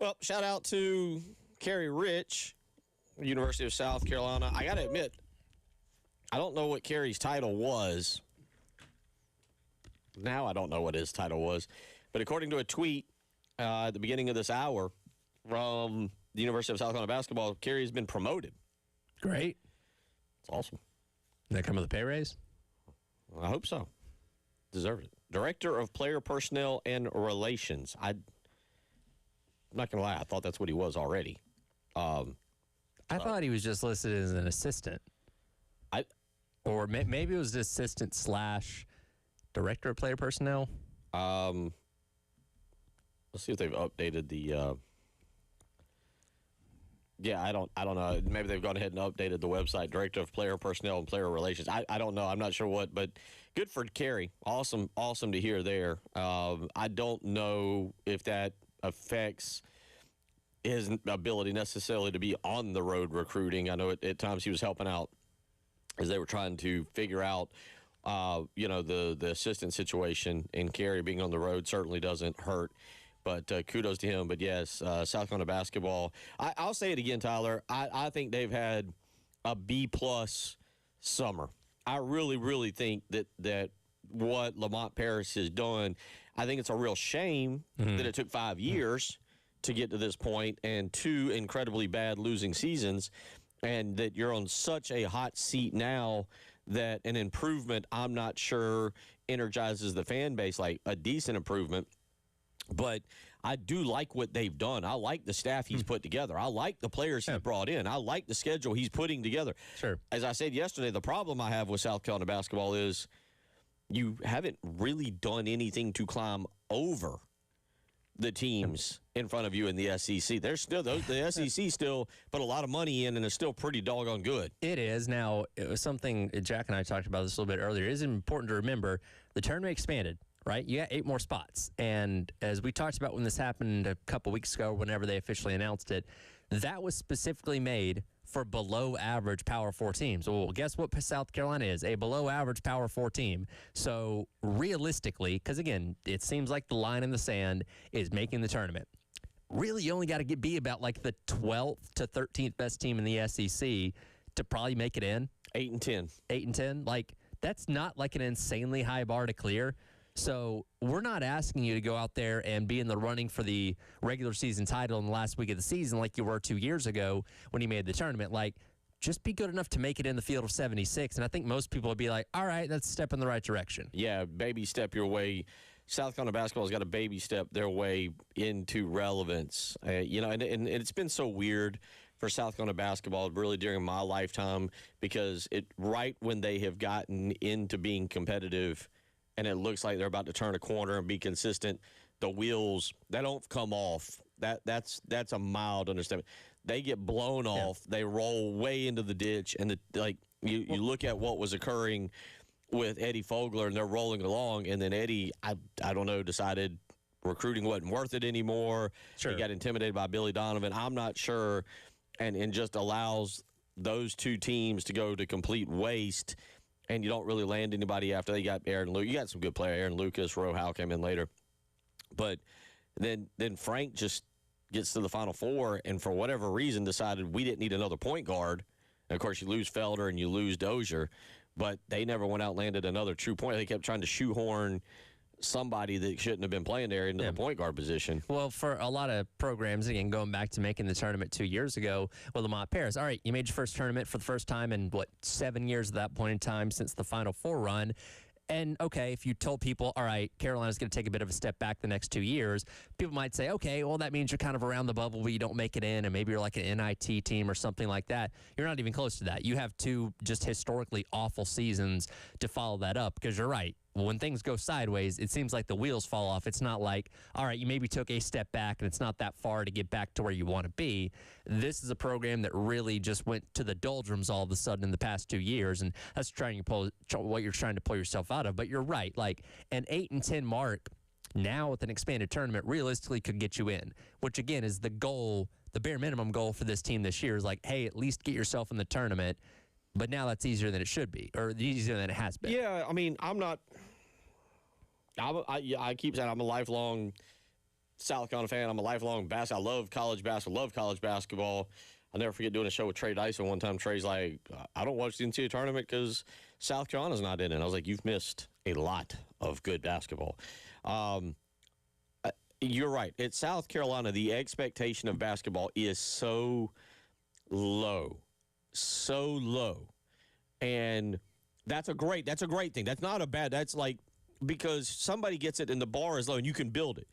Well, shout out to Kerry Rich, University of South Carolina. I got to admit, I don't know what Kerry's title was. Now I don't know what his title was. But according to a tweet at the beginning of this hour from the University of South Carolina basketball, Kerry has been promoted. Great. It's awesome. Did that come with a pay raise? I hope so. Deserved it. Director of Player Personnel and Relations. I'm not going to lie. I thought that's what he was already. I thought he was just listed as an assistant. Or maybe it was assistant / director of player personnel. Let's see if they've updated the. Yeah, I don't know. Maybe they've gone ahead and updated the website. Director of Player Personnel and Player Relations. I don't know. I'm not sure what, but good for Kerry. Awesome to hear there. I don't know if that affects his ability necessarily to be on the road recruiting. I know at times he was helping out as they were trying to figure out, the assistant situation, and Kerry being on the road certainly doesn't hurt. But kudos to him. But, yes, South Carolina basketball. I'll say it again, Tyler. I think they've had a B-plus summer. I really, really think that what Lamont Paris has done, I think it's a real shame that it took 5 years to get to this point and 2 incredibly bad losing seasons, and that you're on such a hot seat now that an improvement, I'm not sure, energizes the fan base like a decent improvement. But I do like what they've done. I like the staff he's put together. I like the players he's brought in. I like the schedule he's putting together. Sure. As I said yesterday, the problem I have with South Carolina basketball is you haven't really done anything to climb over the teams in front of you in the SEC. They're still the SEC still put a lot of money in and is still pretty doggone good. It is. Now, it was something Jack and I talked about this a little bit earlier. It is important to remember the tournament expanded, right? You got 8 more spots. And as we talked about when this happened a couple weeks ago, whenever they officially announced it, that was specifically made for below average Power 4 teams. Well, guess what South Carolina is? A below average Power 4 team. So realistically, because again, it seems like the line in the sand is making the tournament. Really, you only got to be about like the 12th to 13th best team in the SEC to probably make it in. 8 and 10. 8 and 10. Like, that's not like an insanely high bar to clear. So we're not asking you to go out there and be in the running for the regular season title in the last week of the season like you were 2 years ago when you made the tournament. Like, just be good enough to make it in the field of 76. And I think most people would be like, all right, that's a step in the right direction. Yeah, baby step your way. South Carolina basketball has got to baby step their way into relevance. And it's been so weird for South Carolina basketball really during my lifetime because right when they have gotten into being competitive and it looks like they're about to turn a corner and be consistent, the wheels, they don't come off. That's a mild understatement. They get blown off. They roll way into the ditch. And you look at what was occurring with Eddie Fogler, and they're rolling along. And then Eddie, I don't know, decided recruiting wasn't worth it anymore. Sure. He got intimidated by Billy Donovan. I'm not sure. And just allows those 2 teams to go to complete waste. And you don't really land anybody after they got Aaron Lucas. You got some good players. Aaron Lucas, Roe Howe came in later. But then Frank just gets to the Final Four and for whatever reason decided we didn't need another point guard. And, of course, you lose Felder and you lose Dozier. But they never went out and landed another true point. They kept trying to shoehorn somebody that shouldn't have been playing there into the point guard position. Well, for a lot of programs, again, going back to making the tournament 2 years ago with Lamont Paris, all right, you made your first tournament for the first time in, 7 years at that point in time since the Final Four run. And, okay, if you told people, all right, Carolina's going to take a bit of a step back the next 2 years, people might say, okay, well, that means you're kind of around the bubble where you don't make it in, and maybe you're like an NIT team or something like that. You're not even close to that. You have 2 just historically awful seasons to follow that up because you're right. When things go sideways, it seems like the wheels fall off. It's not like, all right, you maybe took a step back and it's not that far to get back to where you want to be. This is a program that really just went to the doldrums all of a sudden in the past 2 years, and that's what you're trying to pull yourself out of. But you're right. Like, an 8 and 10 mark now with an expanded tournament realistically could get you in, which, again, is the goal, the bare minimum goal for this team this year is like, hey, at least get yourself in the tournament. But now that's easier than it should be, or easier than it has been. Yeah, I mean, I keep saying I'm a lifelong South Carolina fan. I'm a lifelong basketball. I love college basketball. Love college basketball. I'll never forget doing a show with Trey Dyson one time. Trey's like, I don't watch the NCAA tournament because South Carolina's not in it. I was like, you've missed a lot of good basketball. You're right. At South Carolina, the expectation of basketball is so low, and that's a great thing. That's not a bad. That's like because somebody gets it and the bar is low, and you can build it.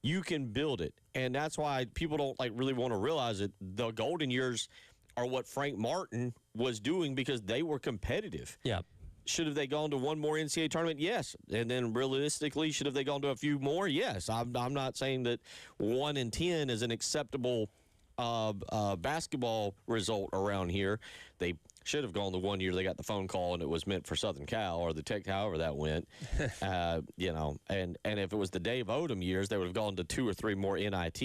You can build it, and that's why people don't like really want to realize it. The golden years are what Frank Martin was doing because they were competitive. Yeah. Should have they gone to one more NCAA tournament? Yes. And then realistically, should have they gone to a few more? Yes. I'm not saying that 1-10 is an acceptable basketball result around here. They should have gone the 1 year they got the phone call and it was meant for Southern Cal or the Tech, however that went. You know, and if it was the Dave Odom years, they would have gone to 2 or 3 more NIT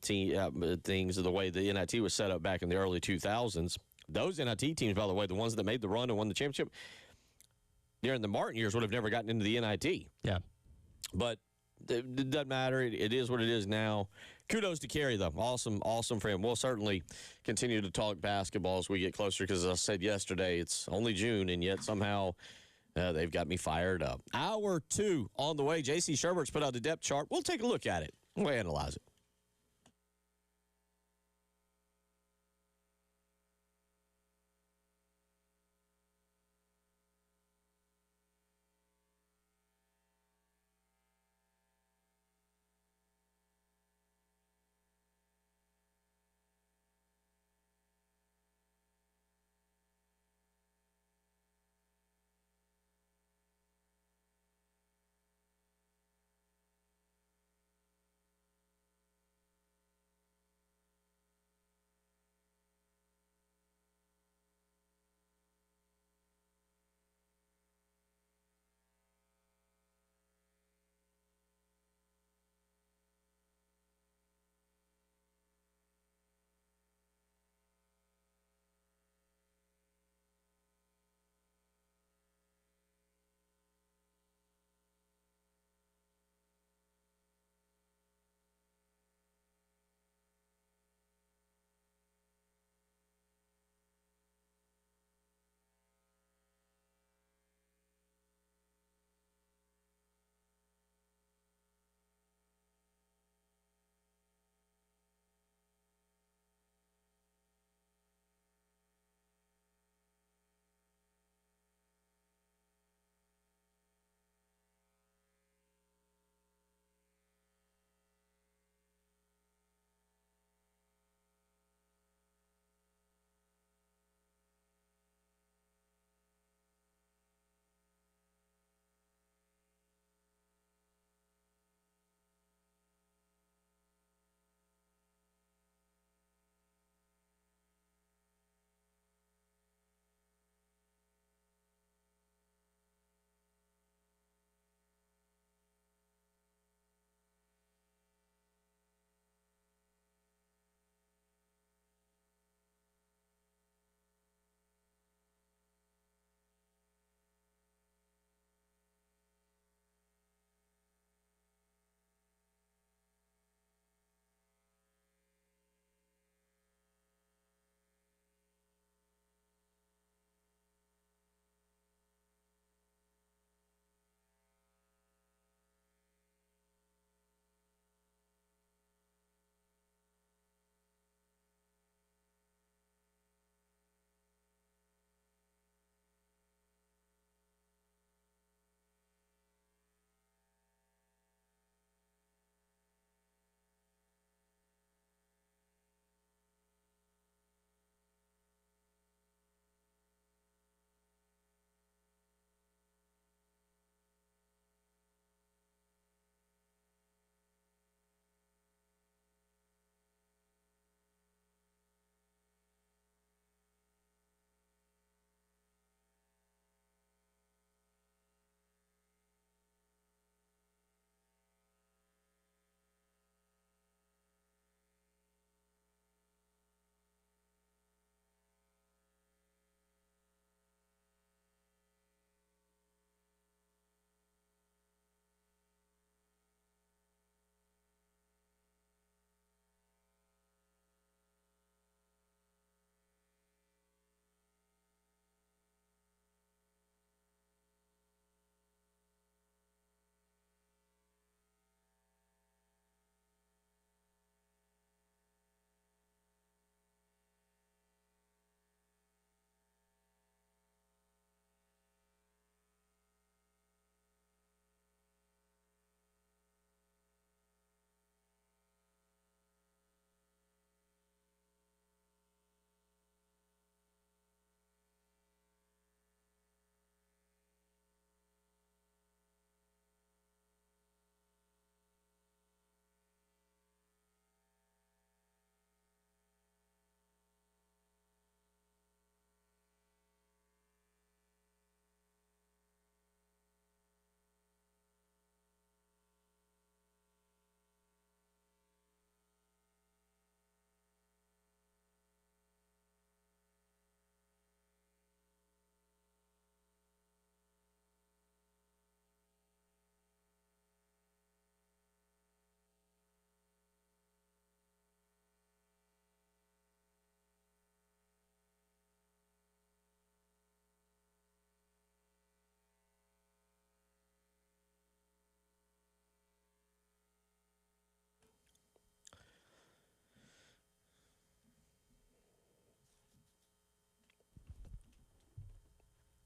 things the way the NIT was set up back in the early 2000s. Those NIT teams, by the way, the ones that made the run and won the championship, during the Martin years would have never gotten into the NIT. Yeah. But it doesn't matter. It is what it is now. Kudos to Kerry, though. Awesome for him. We'll certainly continue to talk basketball as we get closer because, as I said yesterday, it's only June, and yet somehow they've got me fired up. Hour 2 on the way. J.C. Sherbert's put out the depth chart. We'll take a look at it. We'll analyze it.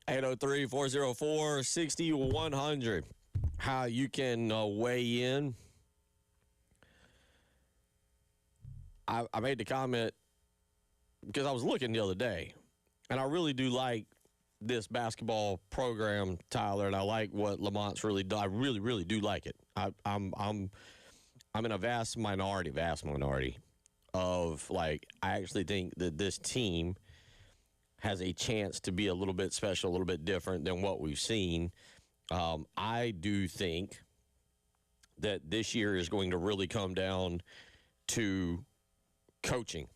803-404-6100. How you can weigh in. I made the comment because I was looking the other day, and I really do like this basketball program, Tyler, and I like what Lamont's really done. I really, really do like it. I'm in a vast minority of, like, I actually think that this team has a chance to be a little bit special, a little bit different than what we've seen. I do think that this year is going to really come down to coaching,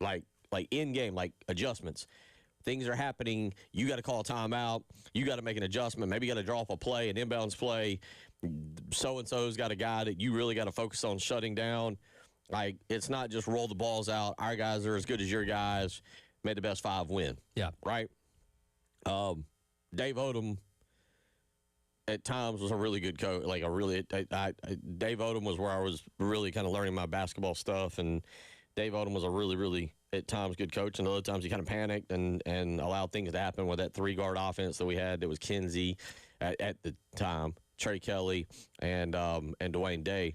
like in game, like adjustments. Things are happening. You got to call a timeout. You got to make an adjustment. Maybe you got to draw up a play, an inbounds play. So-and-so's got a guy that you really got to focus on shutting down. Like, it's not just roll the balls out. Our guys are as good as your guys. May the best five win. Yeah. Right? Dave Odom at times was a really good coach. Like, Dave Odom was where I was really kind of learning my basketball stuff, and Dave Odom was a really, really, at times, good coach, and other times he kind of panicked and allowed things to happen with that three-guard offense that we had. That was Kinsey at the time, Trey Kelly, and Dwayne Day.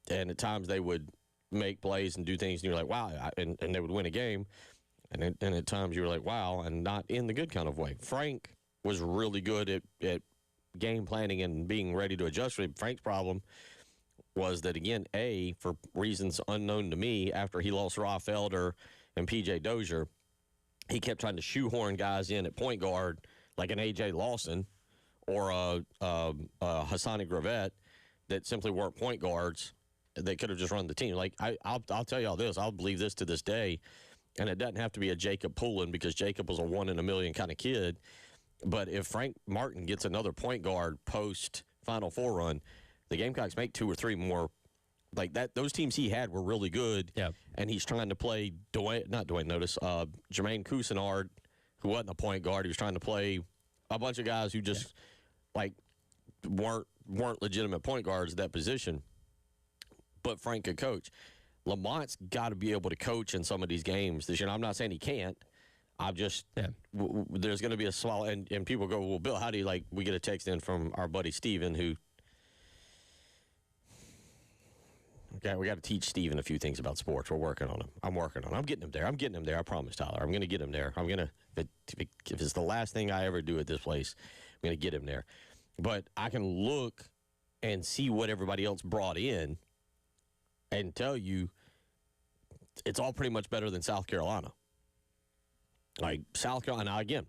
And at times they would make plays and do things, and you're like, wow, and they would win a game. And at times you were like, wow, and not in the good kind of way. Frank was really good at game planning and being ready to adjust. Frank's problem was that, again, for reasons unknown to me, after he lost Ra Felder and P.J. Dozier, he kept trying to shoehorn guys in at point guard, like an A.J. Lawson or a Hassani Gravett, that simply weren't point guards. They could have just run the team. Like, I'll tell you all this. I'll believe this to this day, and it doesn't have to be a Jacob Poulin, because Jacob was a one in a million kind of kid. But if Frank Martin gets another point guard post Final Four run, the Gamecocks make two or three more. Like that, those teams he had were really good. Yeah. And he's trying to play Jermaine Cousinard, who wasn't a point guard. He was trying to play a bunch of guys who just weren't legitimate point guards at that position. But Frank could coach. Lamont's got to be able to coach in some of these games this year. I'm not saying he can't. I'm just there's going to be a small, and people go, well, Bill, how do you we get a text in from our buddy Steven, who, okay, we got to teach Steven a few things about sports. We're working on him. I'm working on him. I'm getting him there. I promise, Tyler. I'm going to get him there. I'm going to, if it's the last thing I ever do at this place, I'm going to get him there. But I can look and see what everybody else brought in and tell you it's all pretty much better than South Carolina. Like, South Carolina, again,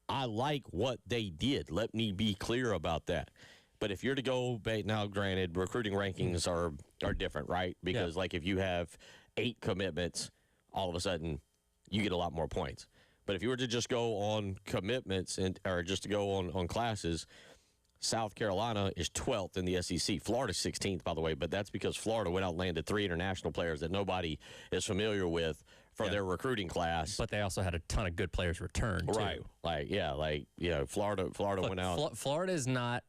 I like what they did. Let me be clear about that. But if you're to go, now granted, recruiting rankings are different, right? Because, if you have 8 commitments, all of a sudden you get a lot more points. But if you were to just go on commitments or just to go on classes, South Carolina is 12th in the SEC. Florida's 16th, by the way, but that's because Florida went out and landed 3 international players that nobody is familiar with for their recruiting class. But they also had a ton of good players return, too. Right. Florida went out. Florida is not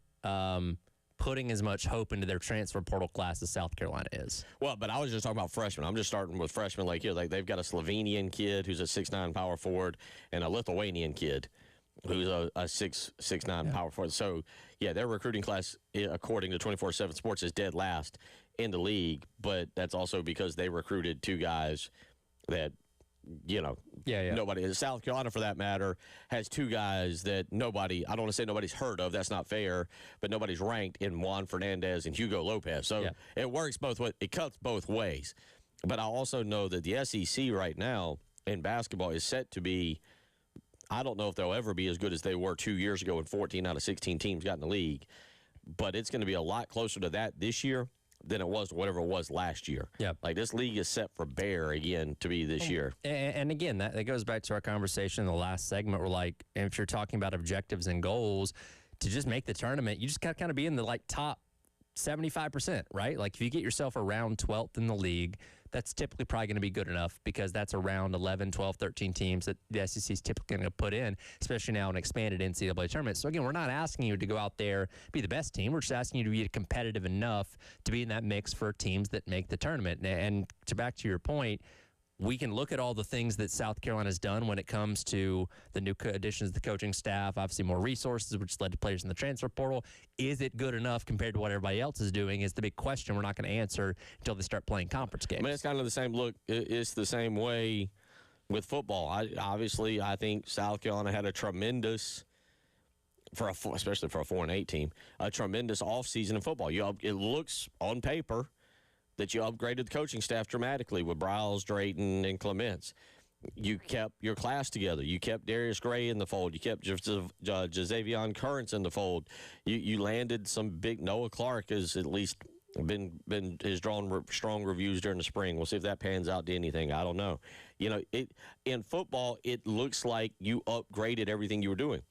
putting as much hope into their transfer portal class as South Carolina is. Well, but I was just talking about freshmen. I'm just starting with freshmen they've got a Slovenian kid who's a 6'9" power forward and a Lithuanian kid who's a 6'9" power forward. So, their recruiting class, according to 24/7 Sports, is dead last in the league, but that's also because they recruited 2 guys that, nobody, South Carolina, for that matter, has 2 guys that nobody, I don't want to say nobody's heard of, that's not fair, but nobody's ranked in Juan Fernandez and Hugo Lopez. So it works both ways. It cuts both ways. But I also know that the SEC right now in basketball is set to be, I don't know if they'll ever be as good as they were 2 years ago when 14 out of 16 teams got in the league, but it's going to be a lot closer to that this year than it was whatever it was last year. Like, this league is set for bear again to be this year. And again, that goes back to our conversation in the last segment. We're if you're talking about objectives and goals, to just make the tournament, you just got to kind of be in the top 75%, right? Like, if you get yourself around 12th in the league, that's typically probably going to be good enough, because that's around 11, 12, 13 teams that the SEC is typically going to put in, especially now in expanded NCAA tournament. So, again, we're not asking you to go out there, be the best team. We're just asking you to be competitive enough to be in that mix for teams that make the tournament. And back to your point, we can look at all the things that South Carolina's done when it comes to the new additions to the coaching staff, obviously more resources, which led to players in the transfer portal. Is it good enough compared to what everybody else is doing is the big question we're not going to answer until they start playing conference games. I mean, it's kind of the same look. It's the same way with football. I think South Carolina had a tremendous, especially for a 4-8 team, a tremendous offseason in football. It looks on paper that you upgraded the coaching staff dramatically with Briles, Drayton, and Clements. You kept your class together. You kept Darius Gray in the fold. You kept Jazavion Currents in the fold. You landed some big. Noah Clark has at least has drawn strong reviews during the spring. We'll see if that pans out to anything. I don't know. In football, it looks like you upgraded everything you were doing.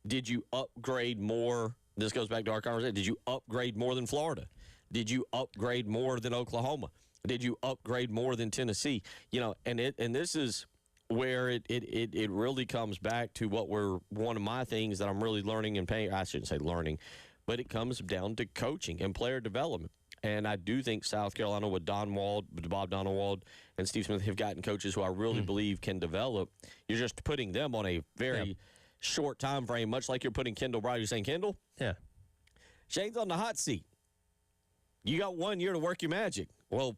Did you upgrade more? This goes back to our conversation. Did you upgrade more than Florida? Did you upgrade more than Oklahoma? Did you upgrade more than Tennessee? And this is where it really comes back to one of my things that I'm really learning and paying. I shouldn't say learning, but it comes down to coaching and player development. And I do think South Carolina with Bob Donewald, and Steve Smith have gotten coaches who I really believe can develop. You're just putting them on a very short time frame, much like you're putting Kendall Bride. You're saying, Kendall? Yeah. Shane's on the hot seat. You got 1 year to work your magic. Well,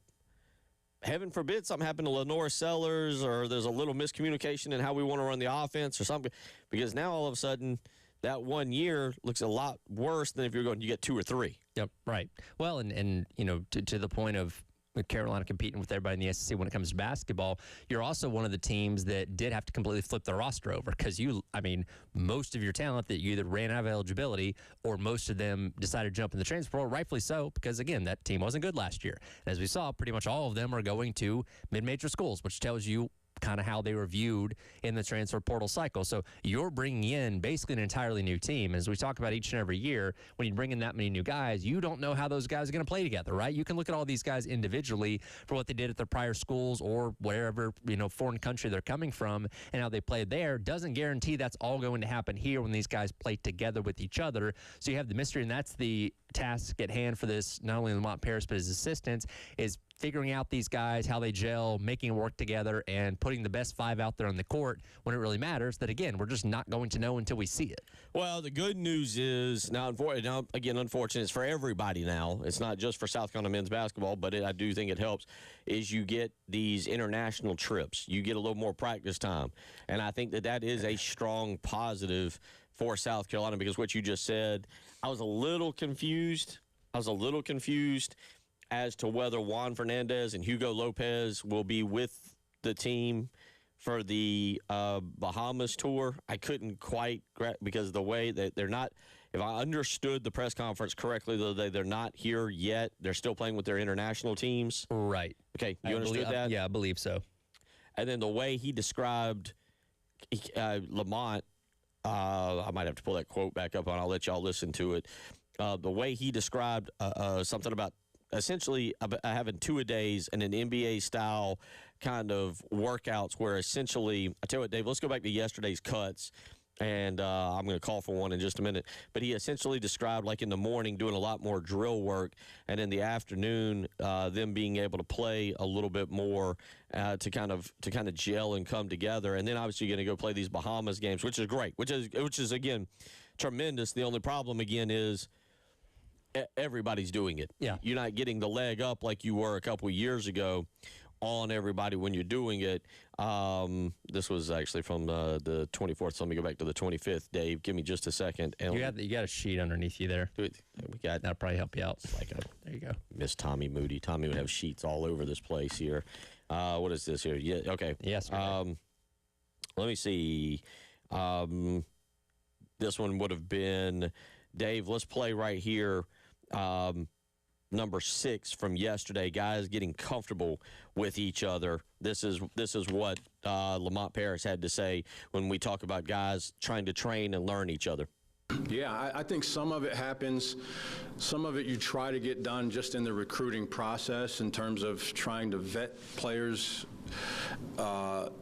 heaven forbid something happened to Lenore Sellers or there's a little miscommunication in how we want to run the offense or something. Because now all of a sudden that 1 year looks a lot worse than if you get 2 or 3. Yep, right. Well, and to the point of Carolina competing with everybody in the SEC when it comes to basketball, you're also one of the teams that did have to completely flip their roster over because most of your talent that you either ran out of eligibility or most of them decided to jump in the transfer portal, rightfully so, because, again, that team wasn't good last year. And as we saw, pretty much all of them are going to mid-major schools, which tells you kind of how they were viewed in the transfer portal cycle. So you're bringing in basically an entirely new team. As we talk about each and every year, when you bring in that many new guys, you don't know how those guys are going to play together, right? You can look at all these guys individually for what they did at their prior schools or wherever, foreign country they're coming from and how they played there. Doesn't guarantee that's all going to happen here when these guys play together with each other. So you have the mystery, and that's the task at hand for this, not only Lamont Paris, but his assistants, is figuring out these guys, how they gel, making it work together, and putting the best 5 out there on the court when it really matters. That, again, we're just not going to know until we see it. Well, the good news is, unfortunate, it's for everybody now. It's not just for South Carolina men's basketball, but I do think it helps, is you get these international trips. You get a little more practice time. And I think that is a strong positive for South Carolina because what you just said, I was a little confused as to whether Juan Fernandez and Hugo Lopez will be with the team for the Bahamas tour. I couldn't quite because the way that they're not, if I understood the press conference correctly, though, they're not here yet. They're still playing with their international teams. Right. Okay, you understood that? Yeah, I believe so. And then the way he described Lamont, I might have to pull that quote back up, and I'll let y'all listen to it. The way he described something about essentially having 2-a-days and an NBA-style kind of workouts where essentially, I tell you what, Dave, let's go back to yesterday's cuts, and I'm going to call for one in just a minute. But he essentially described, like in the morning, doing a lot more drill work, and in the afternoon, them being able to play a little bit more to kind of gel and come together. And then obviously you're going to go play these Bahamas games, which is great, which is again tremendous. The only problem again is everybody's doing it. Yeah. You're not getting the leg up like you were a couple of years ago on everybody when you're doing it. This was actually from the 24th, so let me go back to the 25th. Dave, give me just a second. And you got a sheet underneath you there. That'll probably help you out. There you go. Miss Tommy Moody. Tommy would have sheets all over this place here. What is this here? Yeah, okay. Yes. Let me see. This one would have been, Dave, let's play right here. Number 6 from yesterday, guys getting comfortable with each other. This is what Lamont Paris had to say when we talk about guys trying to train and learn each other. Yeah, I think some of it happens. Some of it you try to get done just in the recruiting process in terms of trying to vet players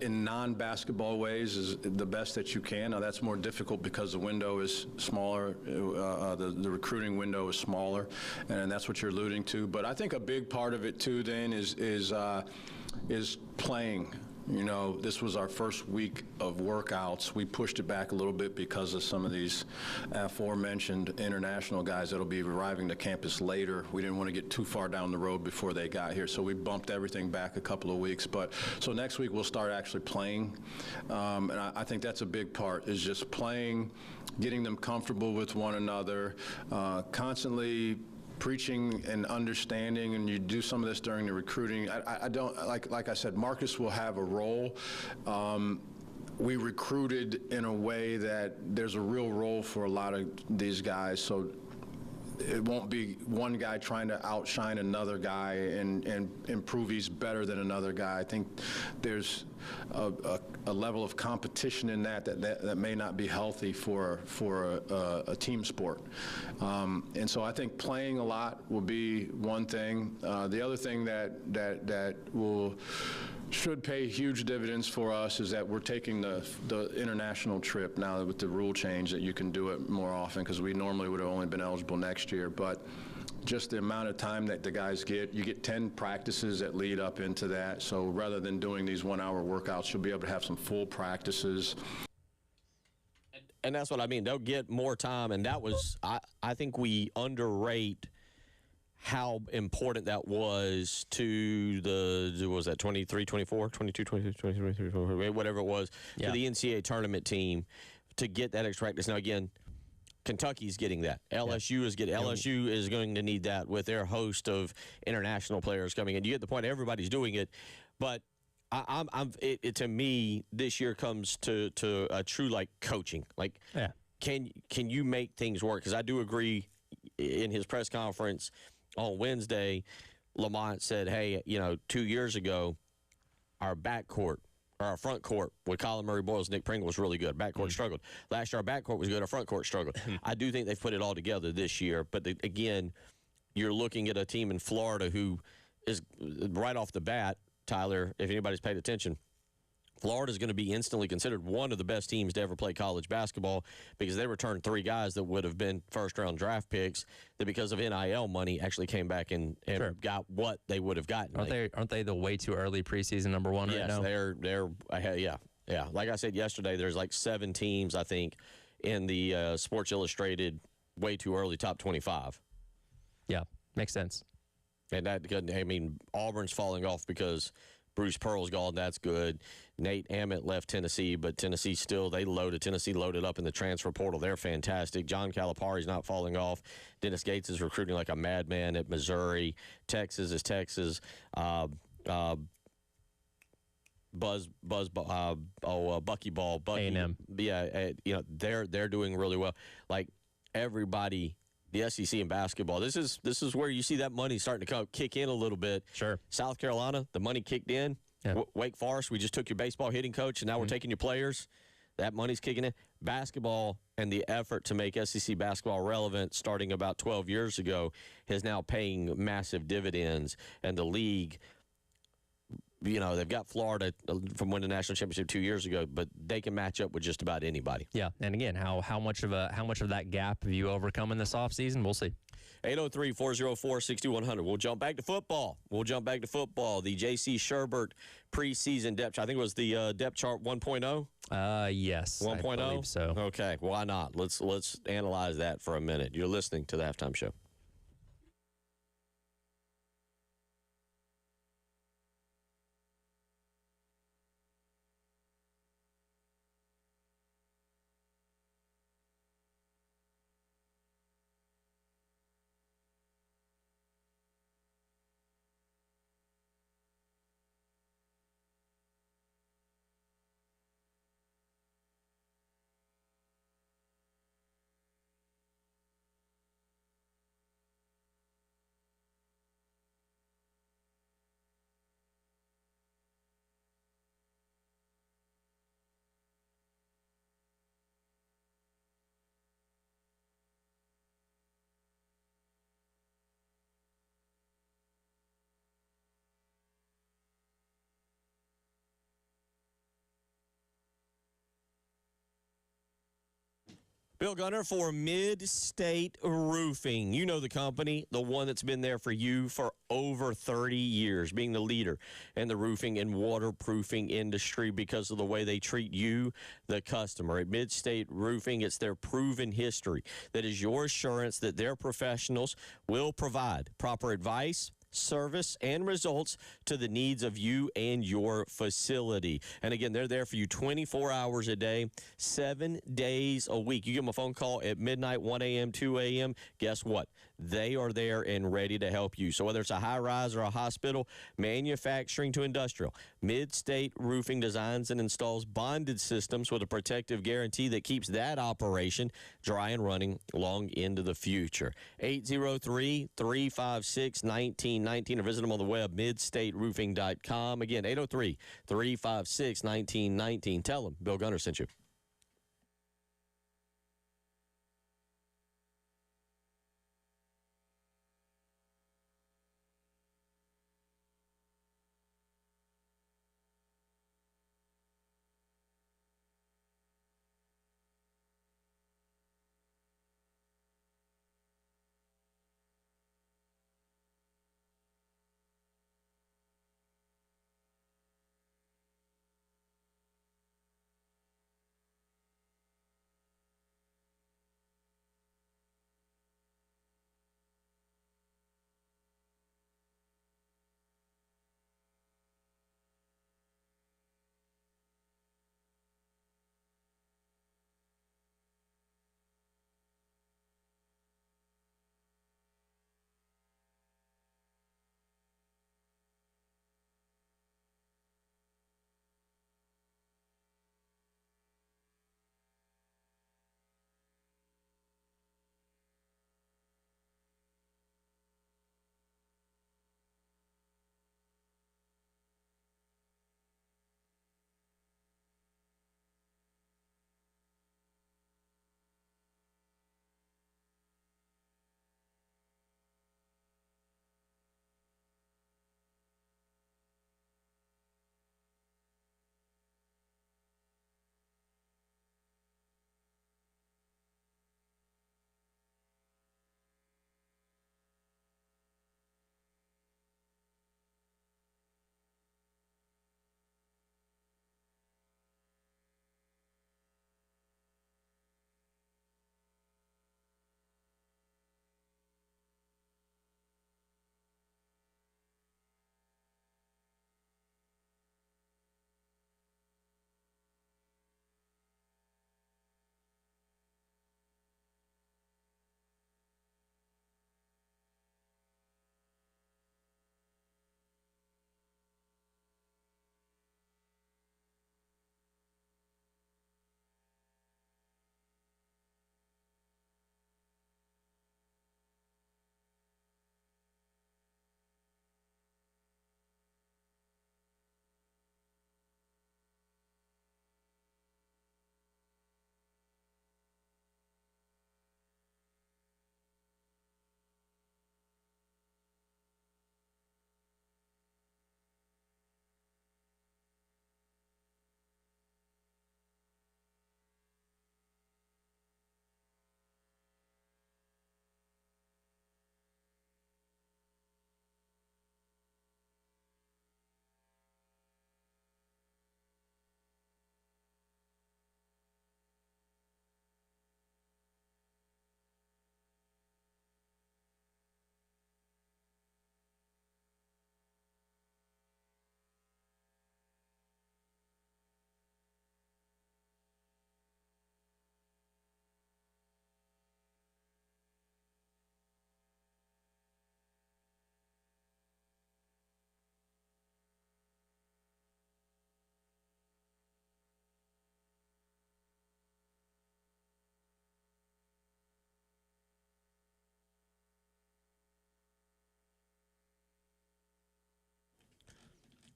in non-basketball ways is the best that you can. Now, that's more difficult because the window is smaller. The recruiting window is smaller, and that's what you're alluding to. But I think a big part of it, too, then, is is playing. You know, this was our first week of workouts. We pushed it back a little bit because of some of these aforementioned international guys that'll be arriving to campus later. We didn't want to get too far down the road before they got here, so we bumped everything back a couple of weeks. But so next week we'll start actually playing, and I think that's a big part, is just playing, getting them comfortable with one another, constantly preaching and understanding, and you do some of this during the recruiting. I don't, like I said, Marcus will have a role. We recruited in a way that there's a real role for a lot of these guys, so it won't be one guy trying to outshine another guy and prove he's better than another guy. I think there's a level of competition in that may not be healthy for a team sport. And so I think playing a lot will be one thing. The other thing that should pay huge dividends for us is that we're taking the international trip now with the rule change, that you can do it more often, because we normally would have only been eligible next year. But just the amount of time that the guys get, you get 10 practices that lead up into that. So rather than doing these 1-hour workouts, you'll be able to have some full practices. And that's what I mean. They'll get more time, and that was, I think we underrate how important that was to what was that, 23, 24, 22, 23, 23, 24, whatever it was, to the NCAA tournament team to get that extra practice. Now, again, Kentucky's getting that. LSU is getting. LSU is going to need that with their host of international players coming in. You get the point. Everybody's doing it, but to me, this year comes to a true, like, coaching. Like, can you make things work? Because I do agree. In his press conference on Wednesday, Lamont said, hey, 2 years ago, our backcourt, or our front court with Colin Murray Boyles, Nick Pringle was really good. Backcourt struggled. Last year, our backcourt was good. Our front court struggled. I do think they've put it all together this year. But, again, you're looking at a team in Florida who is, right off the bat, Tyler, if anybody's paid attention, Florida's going to be instantly considered one of the best teams to ever play college basketball, because they returned 3 guys that would have been first-round draft picks that, because of NIL money, actually came back and got what they would have gotten. Aren't they the way too early preseason number 1 right now? Yes, they're Like I said yesterday, there's like 7 teams, I think, in the Sports Illustrated way too early top 25. Yeah, makes sense. And Auburn's falling off because Bruce Pearl's gone. That's good. Nate Ammett left Tennessee, but Tennessee Tennessee loaded up in the transfer portal. They're fantastic. John Calipari's not falling off. Dennis Gates is recruiting like a madman at Missouri. Texas is Texas. Buckyball, A&M. Yeah, they're doing really well. Like, everybody. The SEC in basketball. This is where you see that money starting to kick in a little bit. Sure. South Carolina, the money kicked in. Yeah. Wake Forest, we just took your baseball hitting coach, and now we're taking your players. That money's kicking in. Basketball and the effort to make SEC basketball relevant starting about 12 years ago is now paying massive dividends. And the league, they've got Florida from winning the national championship 2 years ago, but they can match up with just about anybody. Yeah, and again, how much of that gap have you overcome in this offseason? We'll see. 803-404-6100. We'll jump back to football. The J.C. Sherbert preseason depth chart. I think it was the depth chart 1.0. Yes, 1.0. I believe so. Okay, why not? Let's analyze that for a minute. You're listening to the Halftime Show. Bill Gunner for Mid-State Roofing. You know the company, the one that's been there for you for over 30 years, being the leader in the roofing and waterproofing industry because of the way they treat you, the customer. At Mid-State Roofing, it's their proven history that is your assurance that their professionals will provide proper advice, service, and results to the needs of you and your facility. And again, they're there for you 24 hours a day, 7 days a week. You give them a phone call at midnight, 1 a.m., 2 a.m. Guess what? They are there and ready to help you. So whether it's a high-rise or a hospital, manufacturing to industrial, Mid-State Roofing designs and installs bonded systems with a protective guarantee that keeps that operation dry and running long into the future. 803-356-1919 or visit them on the web, midstateroofing.com. Again, 803-356-1919. Tell them Bill Gunner sent you.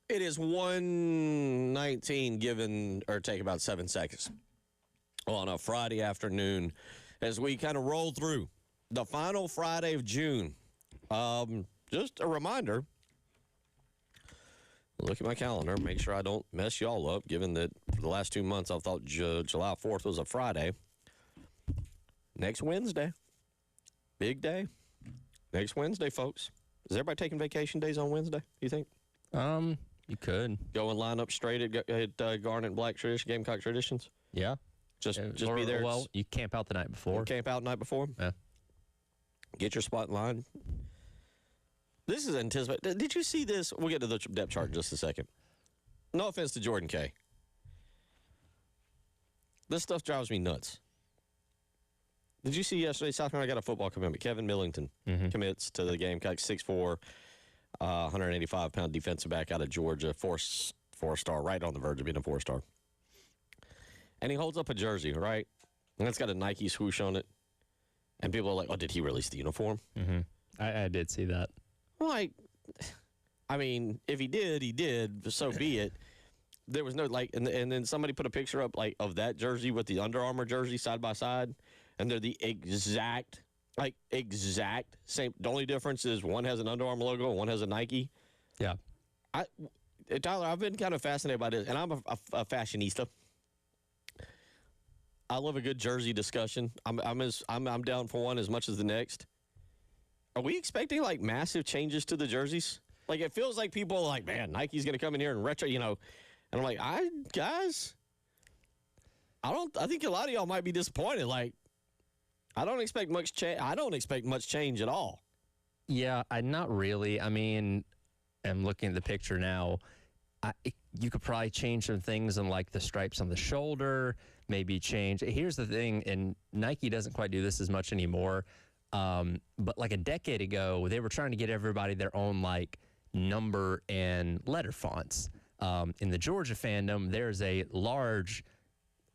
It is 1:19, given or take about 7 seconds on a Friday afternoon as we kind of roll through the final Friday of June. Just a reminder, look at my calendar, make sure I don't mess y'all up, given that for the last 2 months I thought July 4th was a Friday. Next Wednesday. Big day. Next Wednesday, folks. Is everybody taking vacation days on Wednesday, you think? You could. Go and line up straight at Garnet Black Tradition, Gamecock Traditions? Yeah. Just be there. Well, you camp out the night before. Camp out the night before? Yeah. Get your spot in line. This is anticipated. Did you see this? We'll get to the depth chart in just a second. No offense to Jordan K. This stuff drives me nuts. Did you see yesterday, South Carolina got a football commitment. Kevin Millington commits to the Gamecock, 6'4", 185-pound defensive back out of Georgia, four-star, right on the verge of being a 4-star. And he holds up a jersey, right? And it's got a Nike swoosh on it. And people are like, oh, did he release the uniform? Mm-hmm. I did see that. Like, I mean, if he did, he did. So be it. There was no, like, and then somebody put a picture up, like, of that jersey with the Under Armour jersey side by side. And they're the exact same. The only difference is one has an Under Armour logo and one has a Nike. Yeah. Tyler, I've been kind of fascinated by this, and I'm a fashionista. I love a good jersey discussion. I'm down for one as much as the next. Are we expecting like massive changes to the jerseys? Like it feels like people are like, man, Nike's going to come in here and retro, you know. And I'm like, guys, I think a lot of y'all might be disappointed. Like, I don't expect much change. I don't expect much change at all. Yeah, not really. I mean, I'm looking at the picture now. You could probably change some things on like the stripes on the shoulder, maybe change. Here's the thing, and Nike doesn't quite do this as much anymore. But like a decade ago, they were trying to get everybody their own like number and letter fonts. In the Georgia fandom, there's a large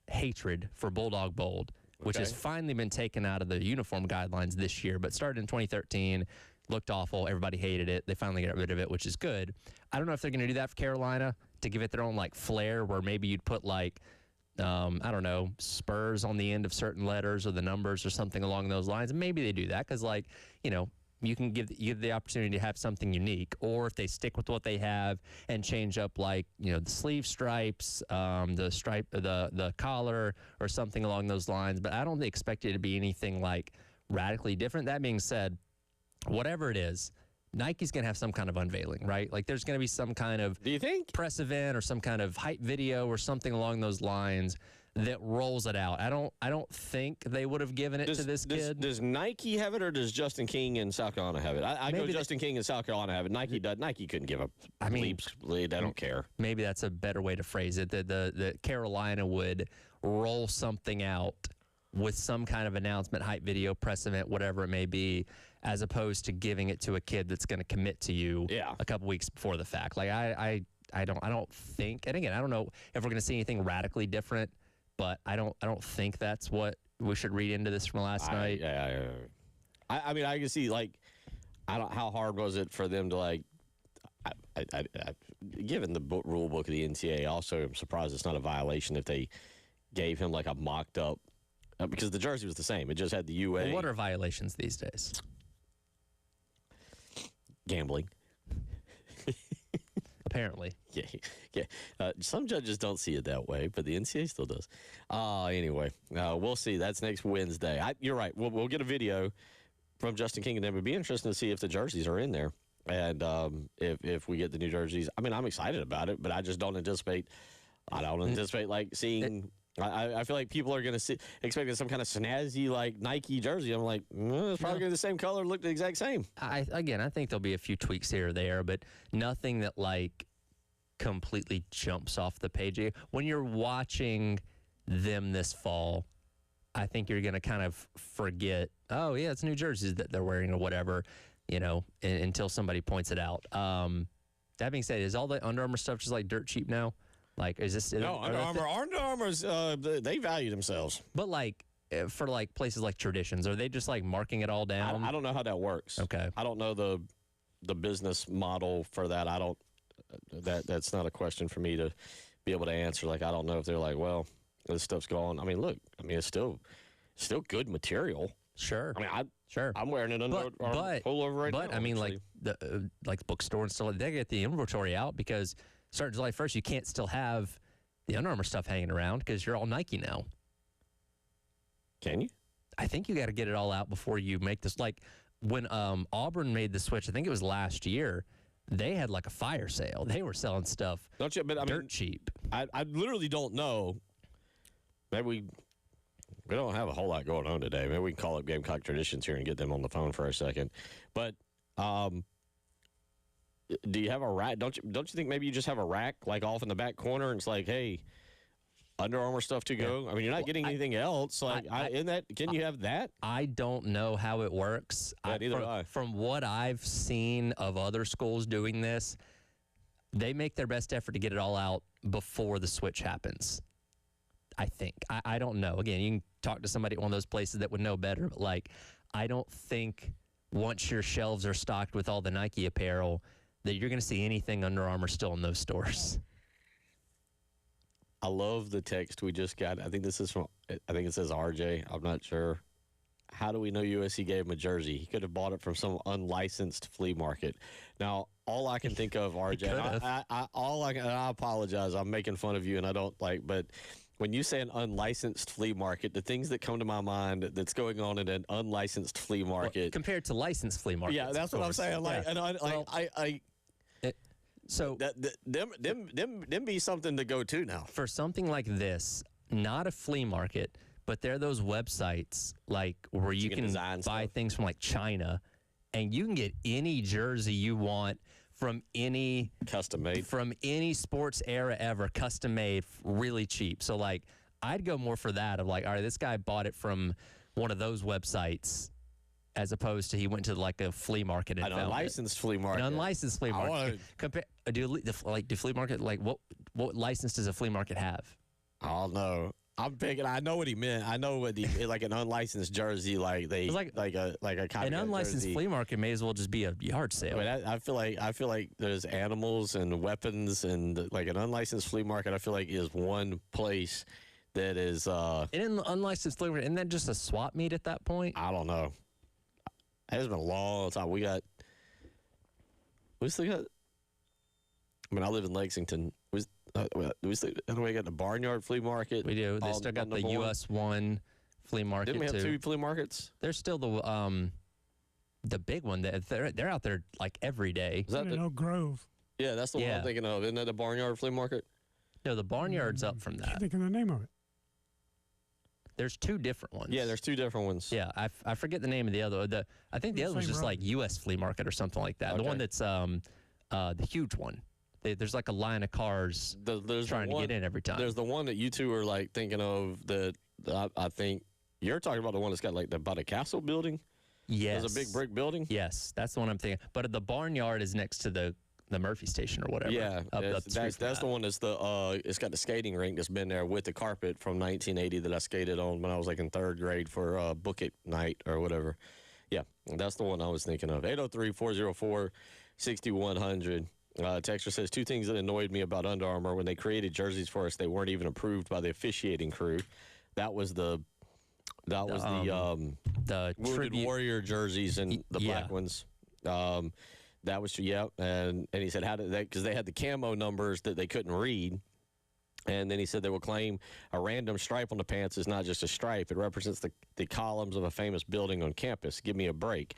hatred for Bulldog Bold, which has finally been taken out of the uniform guidelines this year, but started in 2013, looked awful, everybody hated it. They finally got rid of it, which is good. I don't know if they're going to do that for Carolina, to give it their own like flair, where maybe you'd put like, I don't know, spurs on the end of certain letters or the numbers or something along those lines. And maybe they do that because, like, you know, you can give the opportunity to have something unique. Or if they stick with what they have and change up, like, you know, the sleeve stripes, the collar or something along those lines. But I don't expect it to be anything like radically different. That being said, whatever it is, Nike's going to have some kind of unveiling, right? Like there's going to be some kind of Do you think? Press event or some kind of hype video or something along those lines that rolls it out. I don't think they would have given it to this kid. Does Nike have it, or does Justin King in South Carolina have it? I know Justin King in South Carolina have it. Nike does. Nike couldn't give a bleep's lead. I don't care. Maybe that's a better way to phrase it. That Carolina would roll something out with some kind of announcement, hype video, press event, whatever it may be, as opposed to giving it to a kid that's going to commit to you a couple weeks before the fact. Like I don't think, and again, I don't know if we're going to see anything radically different, but I don't think that's what we should read into this from last night. I mean, I can see, like, how hard was it for them to, like, given the rule book of the NCAA, also I'm surprised it's not a violation if they gave him like a mocked up, because the jersey was the same. It just had the UA. Well, what are violations these days? Gambling. Apparently. Yeah. Some judges don't see it that way, but the NCAA still does. Anyway, we'll see. That's next Wednesday. You're right. We'll get a video from Justin King, and it would be interesting to see if the jerseys are in there. And if we get the new jerseys, I mean, I'm excited about it, but I just don't anticipate. I don't anticipate like seeing. I feel like people are going to expecting some kind of snazzy like Nike jersey. I'm like, it's probably going to be the same color, look the exact same. I think there'll be a few tweaks here or there, but nothing that like completely jumps off the page. When you're watching them this fall, I think you're going to kind of forget, oh yeah, it's new jerseys that they're wearing or whatever, until somebody points it out. That being said, is all the Under Armour stuff just like dirt cheap now? Like, is this no Under Armour's? They value themselves. But like for like places like Traditions, are they just like marking it all down? I don't know how that works. Okay, I don't know the business model for that. I don't. That's not a question for me to be able to answer. Like, I don't know if they're like, well, this stuff's gone. I mean, look, it's still good material. Sure. I mean, sure. I'm wearing it under our pullover right now. But I mean, like the bookstore and stuff, they get the inventory out because starting July 1st, you can't still have the Under Armour stuff hanging around because you're all Nike now. Can you? I think you got to get it all out before you make this. Like when Auburn made the switch, I think it was last year. They had like a fire sale. They were selling stuff Don't you? But I dirt mean, cheap. I literally don't know. Maybe we don't have a whole lot going on today. Maybe we can call up Gamecock Traditions here and get them on the phone for a second. But do you have a rack? Don't you think maybe you just have a rack like off in the back corner and it's like, hey, Under Armour stuff to go? I mean, you're not getting anything else. Like, can you have that? I don't know how it works. Yeah, neither do I. From what I've seen of other schools doing this, they make their best effort to get it all out before the switch happens. I think. I don't know. Again, you can talk to somebody at one of those places that would know better. But, like, I don't think once your shelves are stocked with all the Nike apparel that you're going to see anything Under Armour still in those stores. I love the text we just got. I think this is from, I think it says RJ. I'm not sure. How do we know USC gave him a jersey? He could have bought it from some unlicensed flea market. Now, all I can think of, RJ, I apologize. I'm making fun of you, and I don't like, but when you say an unlicensed flea market, the things that come to my mind that's going on in an unlicensed flea market. Well, compared to licensed flea markets. Yeah, that's what I'm saying. Like, yeah. So them be something to go to now. For something like this, not a flea market, but there are those websites like where you can buy things from like China, and you can get any jersey you want from any custom made from any sports era ever, custom made, really cheap. So like, I'd go more for that. Of like, all right, this guy bought it from one of those websites, as opposed to he went to like a flea market and an found unlicensed flea market. An unlicensed flea market. Do flea market, like what license does a flea market have? I don't know. I'm picking. I know what he meant. I know what he like an unlicensed jersey, like they like a an unlicensed jersey. Flea market may as well just be a yard sale. I mean, I feel like there's animals and weapons and like an unlicensed flea market. I feel like is one place that is. And an unlicensed flea market, isn't that just a swap meet at that point? I don't know. It's been a long time. We still got. I mean, I live in Lexington. We still got the Barnyard Flea Market. We do. They still got the US 1 flea market. Didn't we have too. 2 flea markets? There's still the big one that they're out there like every day. Is that the Oak Grove? Yeah, that's the one I'm thinking of. Isn't that the Barnyard Flea Market? No, the Barnyard's up from I that. can't think of the name of it. There's 2 different ones. Yeah, there's 2 different ones. Yeah, I forget the name of the other. I think the other one's just like U.S. Flea Market or something like that. Okay. The one that's the huge one. There's like a line of cars trying to get in every time. There's the one that you two are like thinking of that I think you're talking about, the one that's got like about a castle building. Yes, there's a big brick building. Yes, that's the one I'm thinking. But the Barnyard is next to the Murphy Station or whatever. Yeah, that's the one that's it's got the skating rink that's been there with the carpet from 1980 that I skated on when I was like in 3rd grade for Book It night or whatever. Yeah, that's the one I was thinking of. 803-404-6100. Texter says 2 things that annoyed me about Under Armour when they created jerseys for us. They weren't even approved by the officiating crew. That was the Wounded Warrior jerseys and the black ones. That was and he said how did that, because they had the camo numbers that they couldn't read. And then he said they will claim a random stripe on the pants is not just a stripe. It represents the columns of a famous building on campus. Give me a break.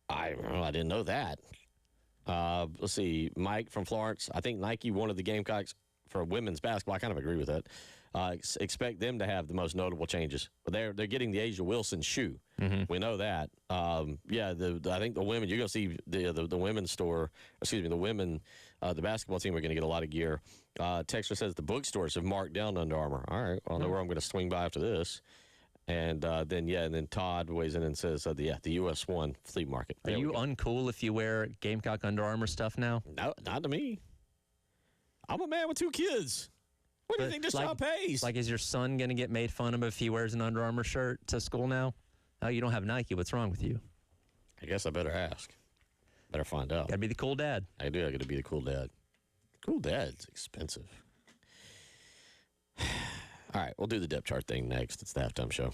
I didn't know that. Let's see. Mike from Florence. I think Nike wanted the Gamecocks for women's basketball. I kind of agree with that. Expect them to have the most notable changes. But they're getting the Asia Wilson shoe. Mm-hmm. We know that. I think the women, you're going to see the women's store, the basketball team are going to get a lot of gear. Texter says the bookstores have marked down Under Armour. All right, I know where I'm going to swing by after this. And then Todd weighs in and says, the US 1 flea market. Are you uncool if you wear Gamecock Under Armour stuff now? No, not to me. I'm a man with 2 kids. What do you think this job pays? Like, is your son going to get made fun of if he wears an Under Armour shirt to school now? Oh, you don't have Nike. What's wrong with you? I guess I better ask. Better find out. Got to be the cool dad. I do. I got to be the cool dad. Cool dad's expensive. All right, we'll do the depth chart thing next. It's the halftime show.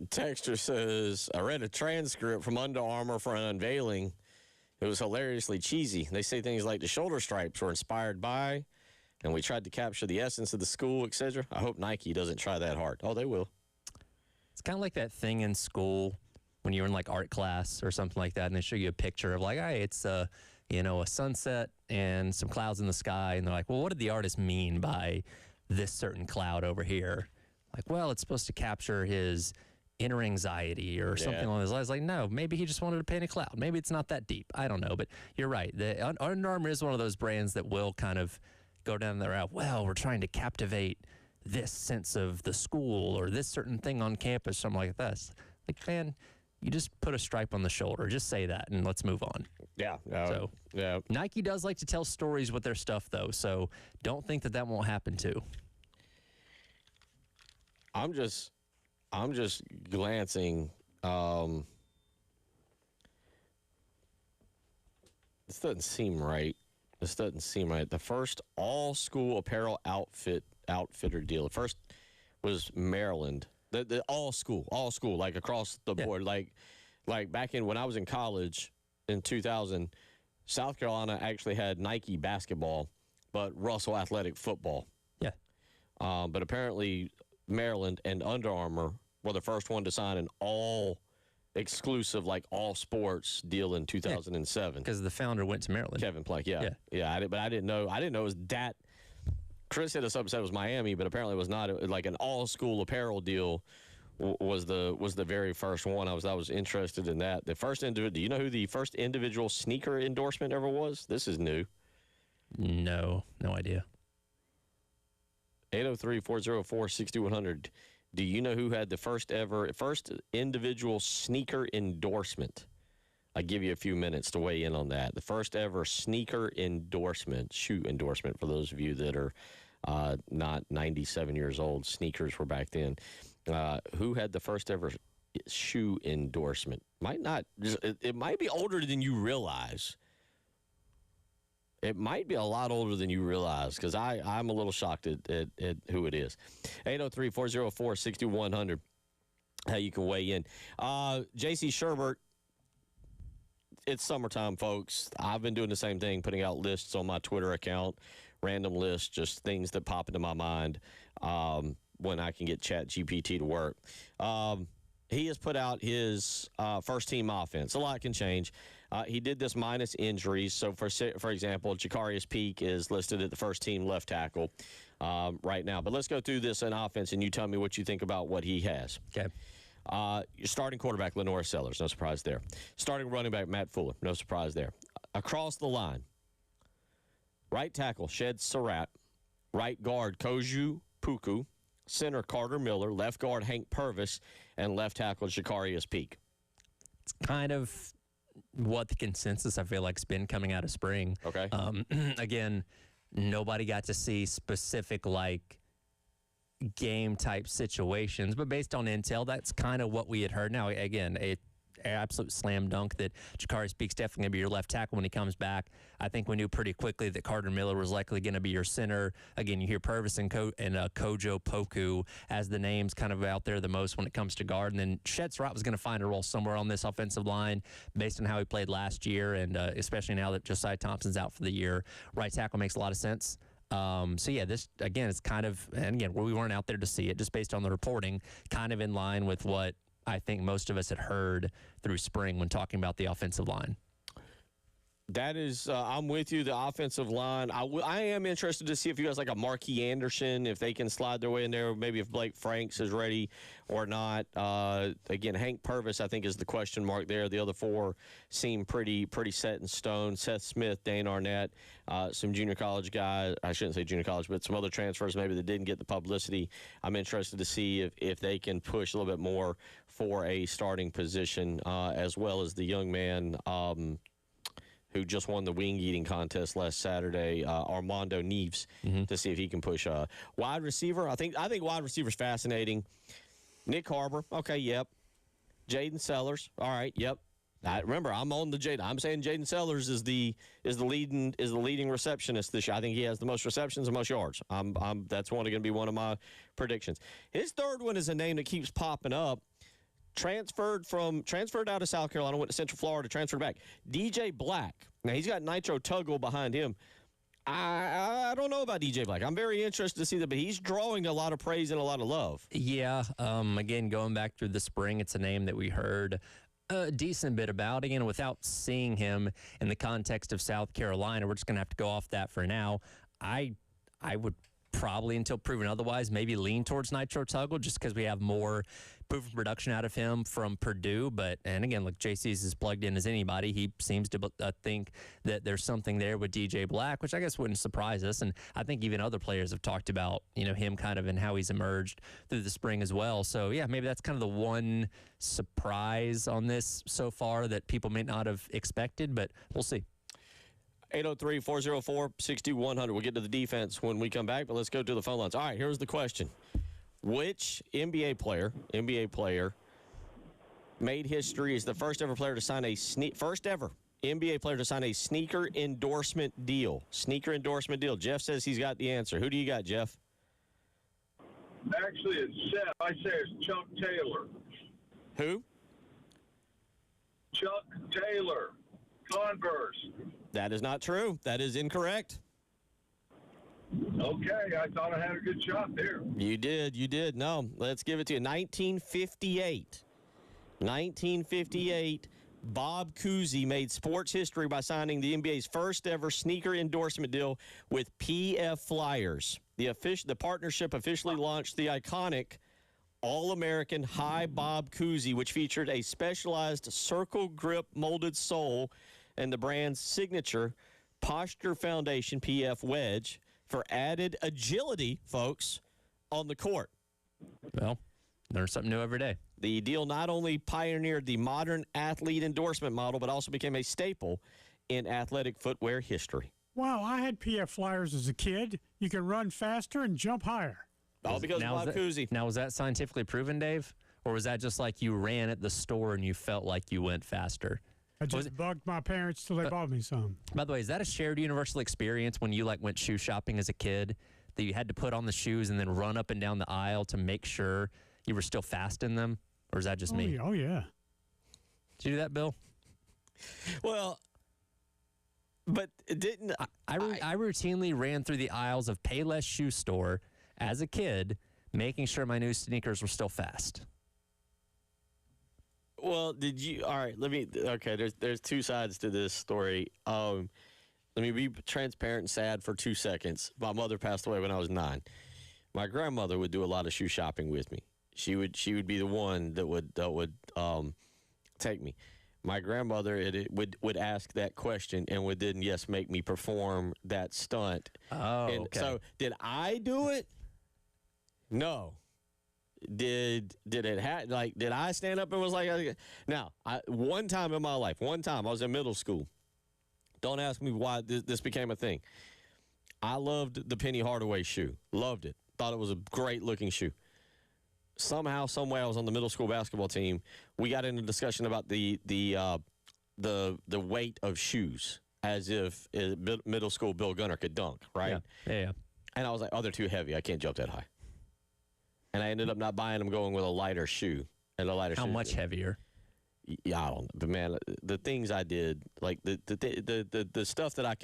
Texture says, I read a transcript from Under Armour for an unveiling. It was hilariously cheesy. They say things like the shoulder stripes were inspired by, and we tried to capture the essence of the school, etc. I hope Nike doesn't try that hard. Oh, they will. It's kind of like that thing in school when you're in like art class or something like that, and they show you a picture of like, hey, it's a sunset and some clouds in the sky, and they're like, well, what did the artist mean by this certain cloud over here? Like, well, it's supposed to capture his inner anxiety or something along those lines. Like, no, maybe he just wanted to paint a cloud. Maybe it's not that deep. I don't know, but you're right. The Under Armour is one of those brands that will kind of go down the route. Well, we're trying to captivate this sense of the school or this certain thing on campus, something like this. Like, man, you just put a stripe on the shoulder. Just say that, and let's move on. Yeah. So Nike does like to tell stories with their stuff, though. So don't think that won't happen too. I'm just glancing. This doesn't seem right. The first all-school apparel outfitter deal. The first was Maryland. The all school, like across the board. Like back when I was in college in 2000, South Carolina actually had Nike basketball, but Russell Athletic football. Yeah. But apparently Maryland and Under Armour were the first one to sign an all-exclusive, like all-sports deal in 2007. Because the founder went to Maryland. Kevin Plank, yeah. But I didn't know it was that. Chris hit us up and said it was Miami, but apparently it was not. It was like an all-school apparel deal was the very first one. I was interested in that. The first do you know who the first individual sneaker endorsement ever was? This is new. No idea. 803-404-6100. Do you know who had the first individual sneaker endorsement? I give you a few minutes to weigh in on that. The first ever sneaker endorsement, shoe endorsement, for those of you that are not 97 years old. Sneakers were back then. Who had the first ever shoe endorsement? It might be older than you realize. It might be a lot older than you realize, because I'm a little shocked at who it is. 803-404-6100. How you can weigh in. J.C. Sherbert. It's summertime, folks. I've been doing the same thing, putting out lists on my Twitter account, random lists, just things that pop into my mind when I can get ChatGPT to work. He has put out his first-team offense. A lot can change. He did this minus injuries. So, for example, Jakarius Peak is listed at the first-team left tackle right now. But let's go through this in offense, and you tell me what you think about what he has. Okay. Your starting quarterback, Lenore Sellers, no surprise there. Starting running back, Matt Fuller, no surprise there. Across the line, right tackle, Shed Surratt. Right guard, Koju Puku. Center, Carter Miller. Left guard, Hank Purvis. And left tackle, Jakarius Peak. It's kind of what the consensus, I feel like, has been coming out of spring. Okay. Again, nobody got to see specific, like, game-type situations, but based on intel, that's kind of what we had heard. Now, again, an absolute slam dunk that Jakarius Peak's definitely going to be your left tackle when he comes back. I think we knew pretty quickly that Carter Miller was likely going to be your center. Again, you hear Purvis and Kojo Poku as the names kind of out there the most when it comes to guard. And then Shed Surratt was going to find a role somewhere on this offensive line based on how he played last year, and especially now that Josiah Thompson's out for the year. Right tackle makes a lot of sense. This, again, it's kind of, and again, we weren't out there to see it, just based on the reporting, kind of in line with what I think most of us had heard through spring when talking about the offensive line. That is, I'm with you. The offensive line, I am interested to see if you guys like a Marquis Anderson, if they can slide their way in there, maybe if Blake Franks is ready or not. Again, Hank Purvis, I think, is the question mark there. The other four seem pretty set in stone. Seth Smith, Dane Arnett, some junior college guys. I shouldn't say junior college, but some other transfers maybe that didn't get the publicity. I'm interested to see if they can push a little bit more for a starting position, as well as the young man who just won the wing eating contest last Saturday, Armando Neves, to see if he can push wide receiver. I think wide receiver's fascinating. Nick Harbor, okay, yep. Jaden Sellers, all right, yep. Remember, I'm on the Jaden. I'm saying Jaden Sellers is the leading receptionist this year. I think he has the most receptions and most yards. That's going to be one of my predictions. His third one is a name that keeps popping up. transferred out of South Carolina, went to Central Florida, transferred back. DJ Black. Now, he's got Nitro Tuggle behind him. I don't know about DJ Black. I'm very interested to see that, but he's drawing a lot of praise and a lot of love. Yeah. Again, going back through the spring, it's a name that we heard a decent bit about. Again, without seeing him in the context of South Carolina, we're just going to have to go off that for now. I would probably, until proven otherwise, maybe lean towards Nitro Tuggle just because we have more proven production out of him from Purdue. And again, look, JC's as plugged in as anybody. He seems to think that there's something there with DJ Black, which I guess wouldn't surprise us. And I think even other players have talked about, him kind of and how he's emerged through the spring as well. So, yeah, maybe that's kind of the one surprise on this so far that people may not have expected, but we'll see. 803-404-6100. We'll get to the defense when we come back, but let's go to the phone lines. All right, here's the question. Which NBA player made history as the first ever player to sign first ever NBA player to sign a sneaker endorsement deal? Sneaker endorsement deal. Jeff says he's got the answer. Who do you got, Jeff? Actually, it's Seth. I say it's Chuck Taylor. Who? Chuck Taylor. Converse. That is not true. That is incorrect. Okay, I thought I had a good shot there. You did. No, let's give it to you. 1958, Bob Cousy made sports history by signing the NBA's first ever sneaker endorsement deal with PF Flyers. The partnership officially launched the iconic All-American High Bob Cousy, which featured a specialized circle grip molded sole and the brand's signature Posture Foundation PF wedge for added agility, folks, on the court. Well, learn something new every day. The deal not only pioneered the modern athlete endorsement model, but also became a staple in athletic footwear history. Wow, I had PF Flyers as a kid. You can run faster and jump higher. All because of Bob Cousy. Now, was that scientifically proven, Dave? Or was that just like you ran at the store and you felt like you went faster? I just bugged my parents till they bought me some. By the way, is that a shared universal experience when you went shoe shopping as a kid, that you had to put on the shoes and then run up and down the aisle to make sure you were still fast in them? Or is that just me? Oh, yeah. Did you do that, Bill? Well, but didn't I routinely ran through the aisles of Payless Shoe Store as a kid, making sure my new sneakers were still fast. Well, did you? All right, there's two sides to this story. Let me be transparent and sad for 2 seconds. My mother passed away when I was 9. My grandmother would do a lot of shoe shopping with me. She would be the one that would take me. My grandmother would ask that question and would then make me perform that stunt. Oh, and okay. So did I do it? No. Did it did I stand up and was like, now, one time in my life, I was in middle school. Don't ask me why this became a thing. I loved the Penny Hardaway shoe. Loved it. Thought it was a great looking shoe. Somehow, some way, I was on the middle school basketball team. We got into a discussion about the weight of shoes, as if middle school Bill Gunner could dunk, right? Yeah. And I was like, oh, they're too heavy. I can't jump that high. And I ended up not buying them, going with a lighter shoe. How much heavier? Yeah, I don't know. But, man, the things I did, like the stuff that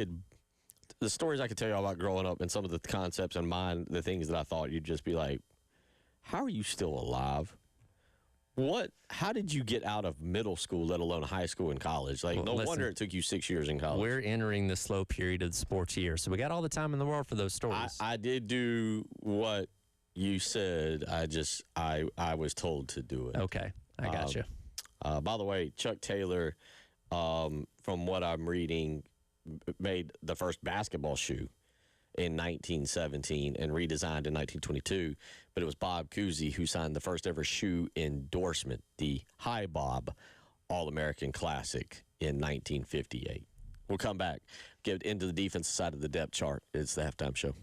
the stories I could tell you about growing up and some of the concepts and the things that I thought, you'd just be like, how are you still alive? How did you get out of middle school, let alone high school and college? No wonder it took you 6 years in college. We're entering the slow period of the sports year, so we got all the time in the world for those stories. I did do what you said. I was told to do it. Okay, I got you. By the way, Chuck Taylor, from what I'm reading, made the first basketball shoe in 1917 and redesigned in 1922. But it was Bob Cousy who signed the first ever shoe endorsement, the High Bob All-American Classic in 1958. We'll come back, get into the defensive side of the depth chart. It's the halftime show.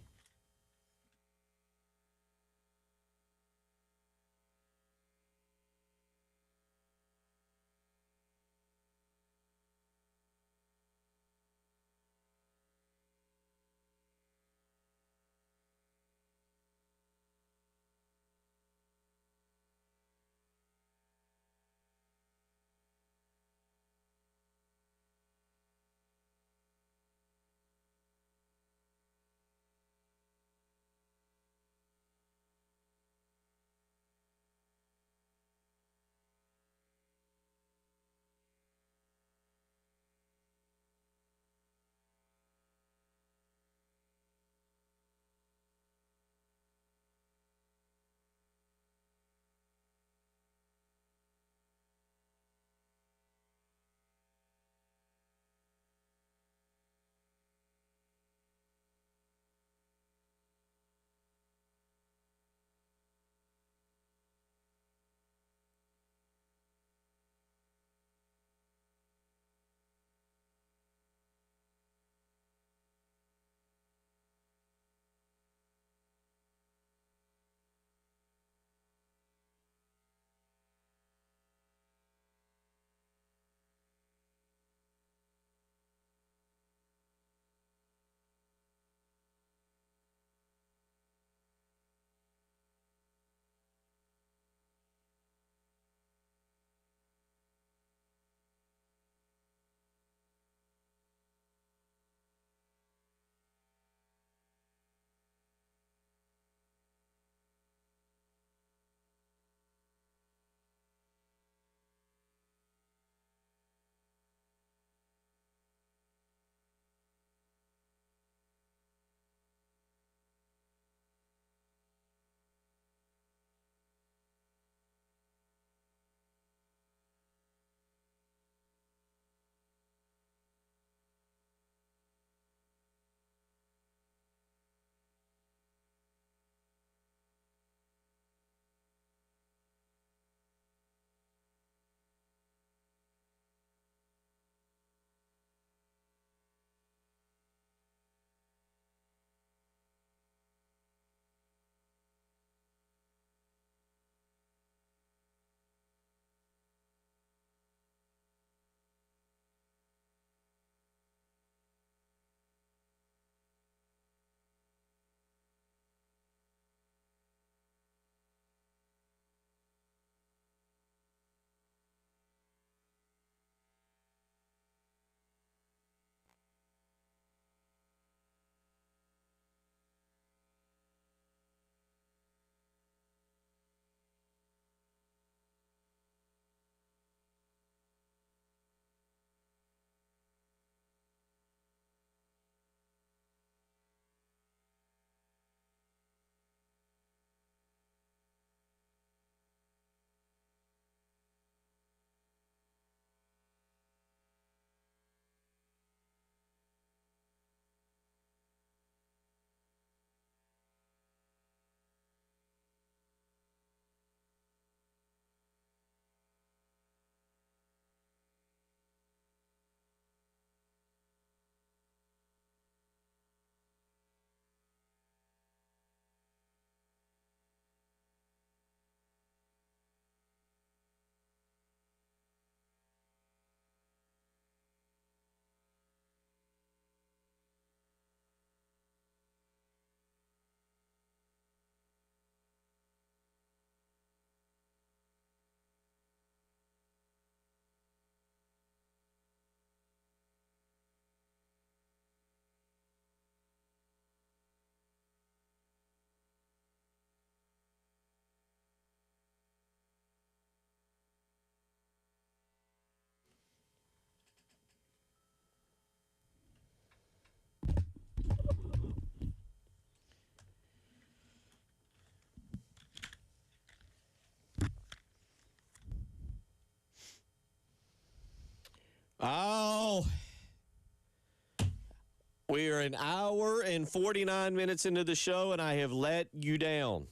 We are an hour and 49 minutes into the show, and I have let you down.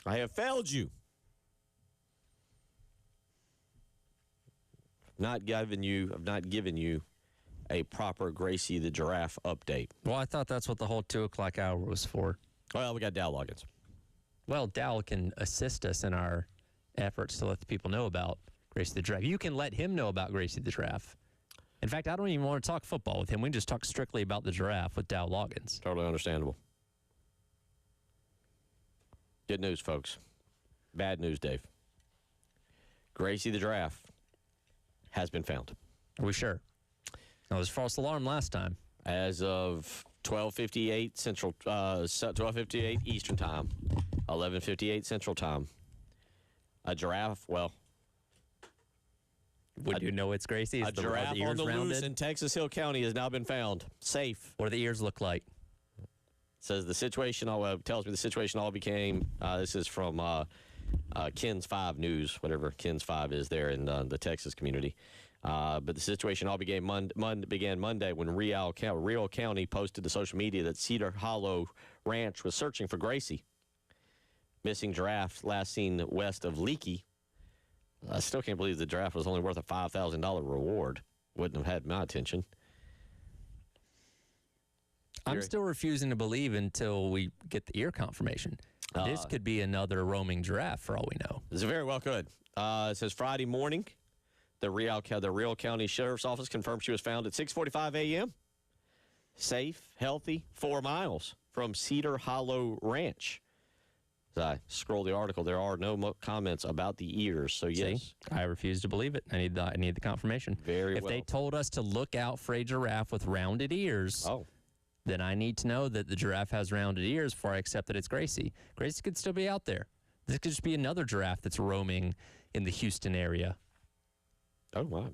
I have failed you. I've not given you a proper Gracie the Giraffe update. Well, I thought that's what the whole 2 o'clock hour was for. Well, we got Dowell Loggains. Well, Dowell can assist us in our efforts to let the people know about Gracie the Giraffe. You can let him know about Gracie the Giraffe. In fact, I don't even want to talk football with him. We can just talk strictly about the giraffe with Dowell Loggains. Totally understandable. Good news, folks. Bad news, Dave. Gracie the Giraffe has been found. Are we sure? No, there's a false alarm last time. As of 12:58 Central, 12:58 Eastern Time, 11:58 Central Time, a giraffe. Well, would you know it's Gracie? A giraffe on the loose in Texas Hill County has now been found, safe. What do the ears look like? Says the situation. Tells me the situation all became. This is from Ken's 5 News, whatever Ken's 5 is there in the Texas community. But the situation all began Monday when Real County posted to social media that Cedar Hollow Ranch was searching for Gracie. Missing giraffe last seen west of Leakey. I still can't believe the giraffe was only worth a $5,000 reward. Wouldn't have had my attention. I'm still refusing to believe until we get the ear confirmation. This could be another roaming giraffe for all we know. This very well could. It says Friday morning, the Real County Sheriff's Office confirmed she was found at 6:45 a.m. Safe, healthy, 4 miles from Cedar Hollow Ranch. As I scroll the article, there are no comments about the ears. So, yes. See, I refuse to believe it. I need the confirmation. If they told us to look out for a giraffe with rounded ears, then I need to know that the giraffe has rounded ears before I accept that it's Gracie. Gracie could still be out there. This could just be another giraffe that's roaming in the Houston area. Oh, wow.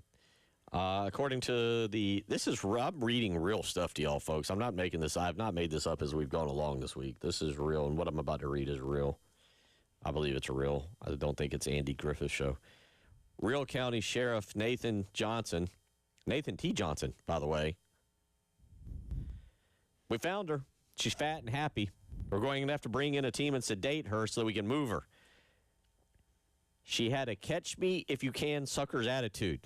According to I'm reading real stuff to y'all, folks. I'm not making this. I have not made this up as we've gone along this week. This is real, and what I'm about to read is real. I believe it's real. I don't think it's Andy Griffith's show. Real County Sheriff Nathan T. Johnson, by the way. We found her. She's fat and happy. We're going to have to bring in a team and sedate her so that we can move her. She had a catch me if you can sucker's attitude.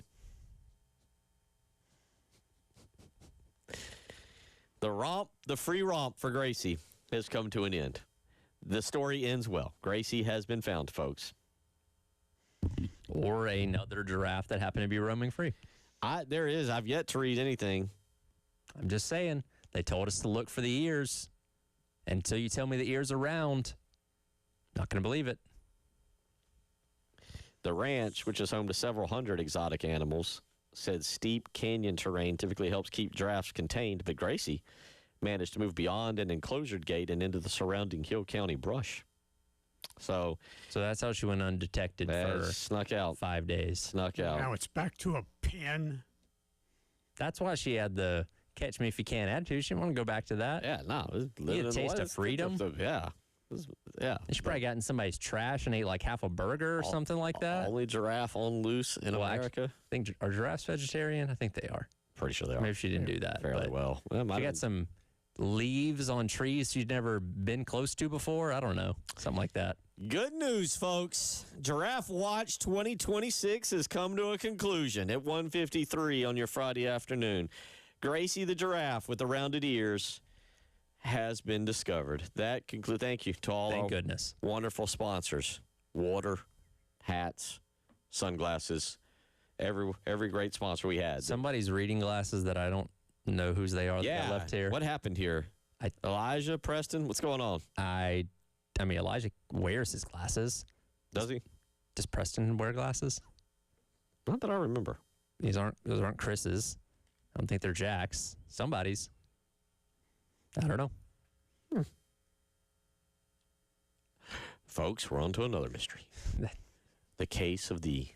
The free romp for Gracie has come to an end. The story ends well. Gracie has been found, folks. Or another giraffe that happened to be roaming free. There is. I've yet to read anything. I'm just saying. They told us to look for the ears. Until you tell me the ears are round, not going to believe it. The ranch, which is home to several hundred exotic animals, said steep canyon terrain typically helps keep giraffes contained, but Gracie managed to move beyond an enclosured gate and into the surrounding Hill County brush. So that's how she went undetected for snuck out 5 days. Snuck out. Now it's back to a pen. That's why she had the catch me if you can attitude. She didn't want to go back to that. Yeah, no. You had a taste of freedom. Yeah. Yeah. She probably got in somebody's trash and ate like half a burger or something like that. Only giraffe on loose in America. I think, are giraffes vegetarian? I think they are. Pretty sure they are. Maybe she didn't do that. Fairly well. She got some leaves on trees she'd never been close to before. I don't know. Something like that. Good news, folks. Giraffe Watch 2026 has come to a conclusion at 1:53 on your Friday afternoon. Gracie the giraffe with the rounded ears has been discovered. That concludes. Thank you to all goodness. Wonderful sponsors. Water, hats, sunglasses, every great sponsor we had. Somebody's reading glasses that I don't know whose they are that left here. What happened here? Elijah, Preston, what's going on? I mean, Elijah wears his glasses. Does he? Does Preston wear glasses? Not that I remember. Those aren't Chris's. I don't think they're Jack's. Somebody's. I don't know. Folks, we're on to another mystery. The case of the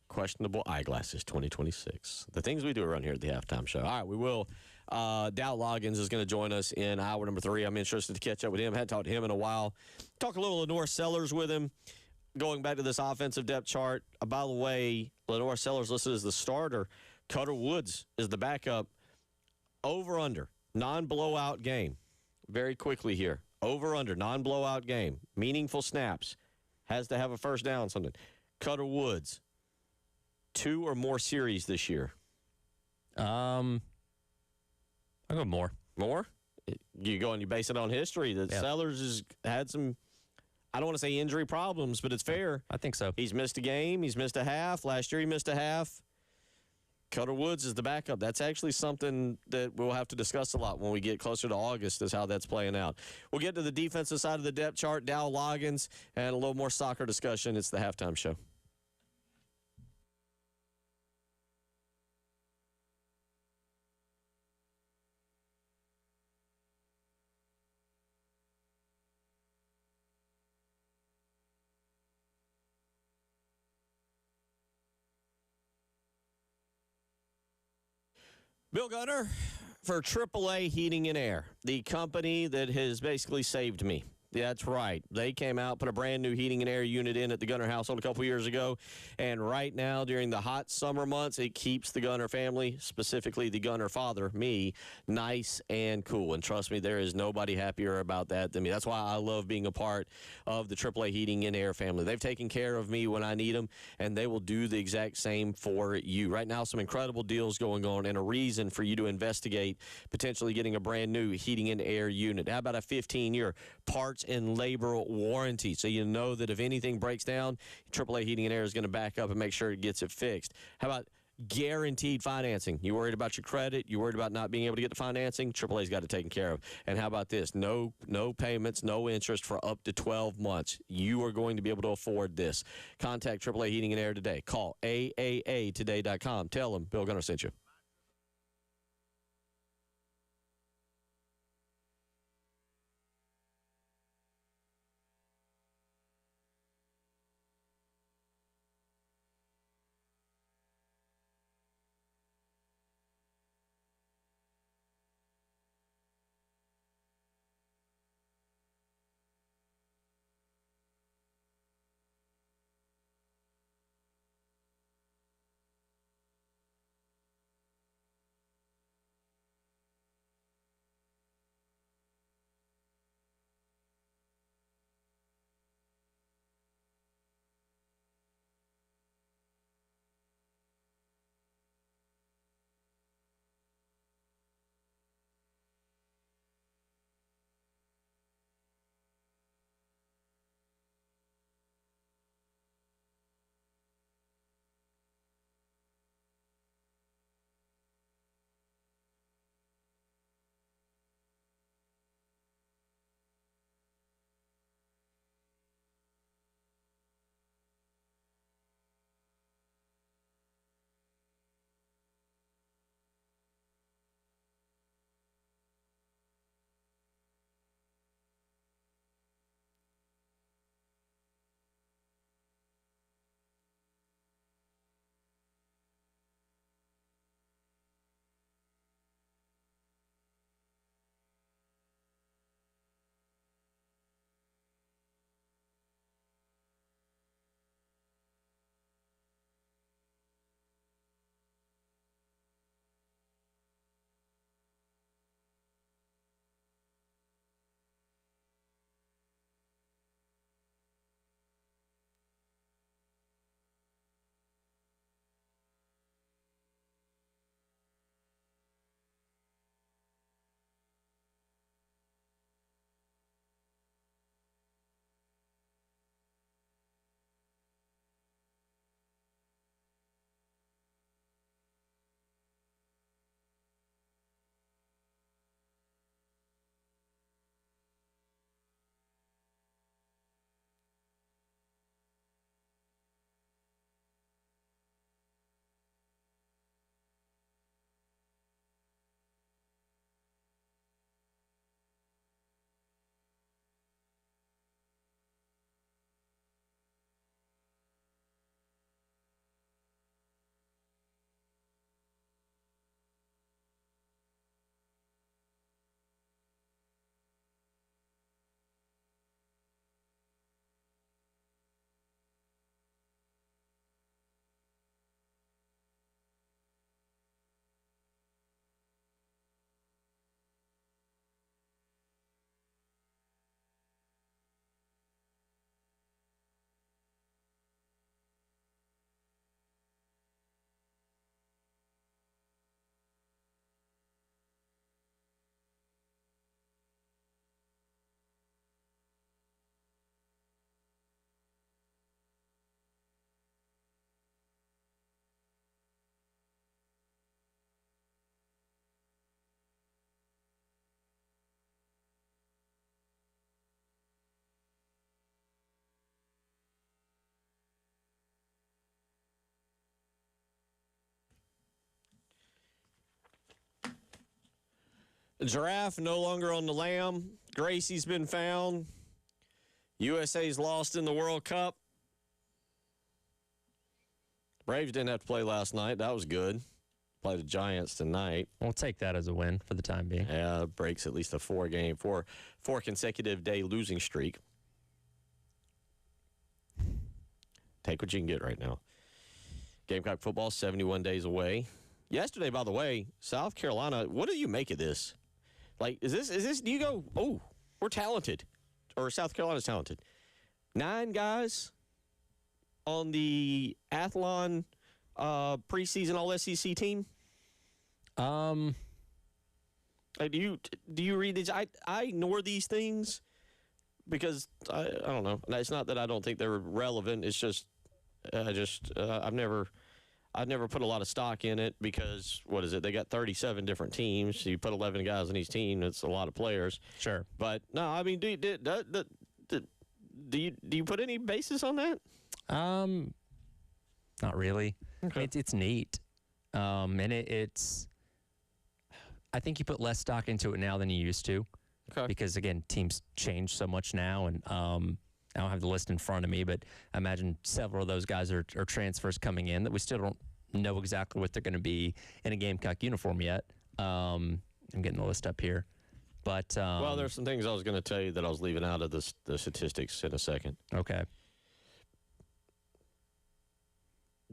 questionable eyeglasses 2026. The things we do around here at the halftime show. All right, we will. Dowell Loggains is going to join us in hour number 3. I'm interested to catch up with him. Hadn't talked to him in a while. Talk a little Lenore Sellers with him. Going back to this offensive depth chart. By the way, Lenore Sellers listed as the starter. Cutter Woods is the backup. Over under, non-blowout game. Very quickly here. Over under, non-blowout game. Meaningful snaps. Has to have a first down, something. Cutter Woods. 2 or more series this year. I'll go more. More? You go and you base it on history. The Sellers has had some, I don't want to say injury problems, but it's fair. I think so. He's missed a game. He's missed a half. Last year he missed a half. Cutter Woods is the backup. That's actually something that we'll have to discuss a lot when we get closer to August is how that's playing out. We'll get to the defensive side of the depth chart, Dowell, Loggains, and a little more soccer discussion. It's the halftime show. Bill Gunner for AAA Heating and Air, the company that has basically saved me. That's right. They came out, put a brand new heating and air unit in at the Gunner household a couple years ago. And right now, during the hot summer months, it keeps the Gunner family, specifically the Gunner father, me, nice and cool. And trust me, there is nobody happier about that than me. That's why I love being a part of the AAA Heating and Air family. They've taken care of me when I need them, and they will do the exact same for you. Right now, some incredible deals going on and a reason for you to investigate potentially getting a brand new heating and air unit. How about a 15-year parts and labor warranty, so you know that if anything breaks down, AAA Heating and Air is going to back up and make sure it gets it fixed. How about guaranteed financing? You worried about your credit? You worried about not being able to get the financing? AAA's got it taken care of. And how about this? No payments, no interest for up to 12 months. You are going to be able to afford this. Contact AAA Heating and Air today. Call AAAtoday.com. Tell them Bill Gunner sent you. Giraffe no longer on the lam. Gracie's been found. USA's lost in the World Cup. Braves didn't have to play last night. That was good. Play the Giants tonight. We'll take that as a win for the time being. Yeah, breaks at least a four consecutive day losing streak. Take what you can get right now. Gamecock football 71 days away. Yesterday, by the way, South Carolina, what do you make of this? Like, is this, do you go, oh, we're talented, or South Carolina's talented? 9 guys on the Athlon preseason All-SEC team? Like, do you read these? I ignore these things because I don't know. It's not that I don't think they're relevant. It's just I've never put a lot of stock in it because what is it? They got 37 different teams. So you put 11 guys on each team. That's a lot of players. Sure. But no, I mean, do you put any basis on that? Not really. Okay. It's neat, and it's. I think you put less stock into it now than you used to, because again, teams change so much now, and I don't have the list in front of me, but I imagine several of those guys are transfers coming in that we still don't know exactly what they're going to be in a Gamecock uniform yet. I'm getting the list up here, but well, there's some things I was going to tell you that I was leaving out of the statistics in a second. Okay.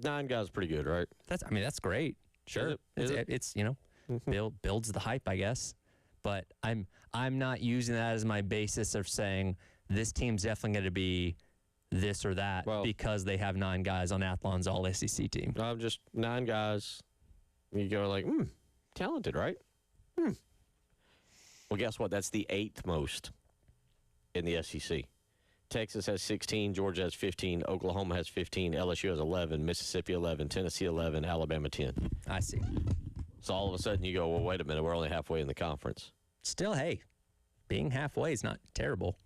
9 guys, pretty good, right? That's great. Sure, Is it? It's builds the hype, I guess. But I'm not using that as my basis of saying this team's definitely going to be this or that because they have 9 guys on Athlon's All-SEC team. I'm just 9 guys. You go like, talented, right? Well, guess what? That's the 8th most in the SEC. Texas has 16, Georgia has 15, Oklahoma has 15, LSU has 11, Mississippi 11, Tennessee 11, Alabama 10. I see. So all of a sudden you go, well, wait a minute, we're only halfway in the conference. Still, hey, being halfway is not terrible.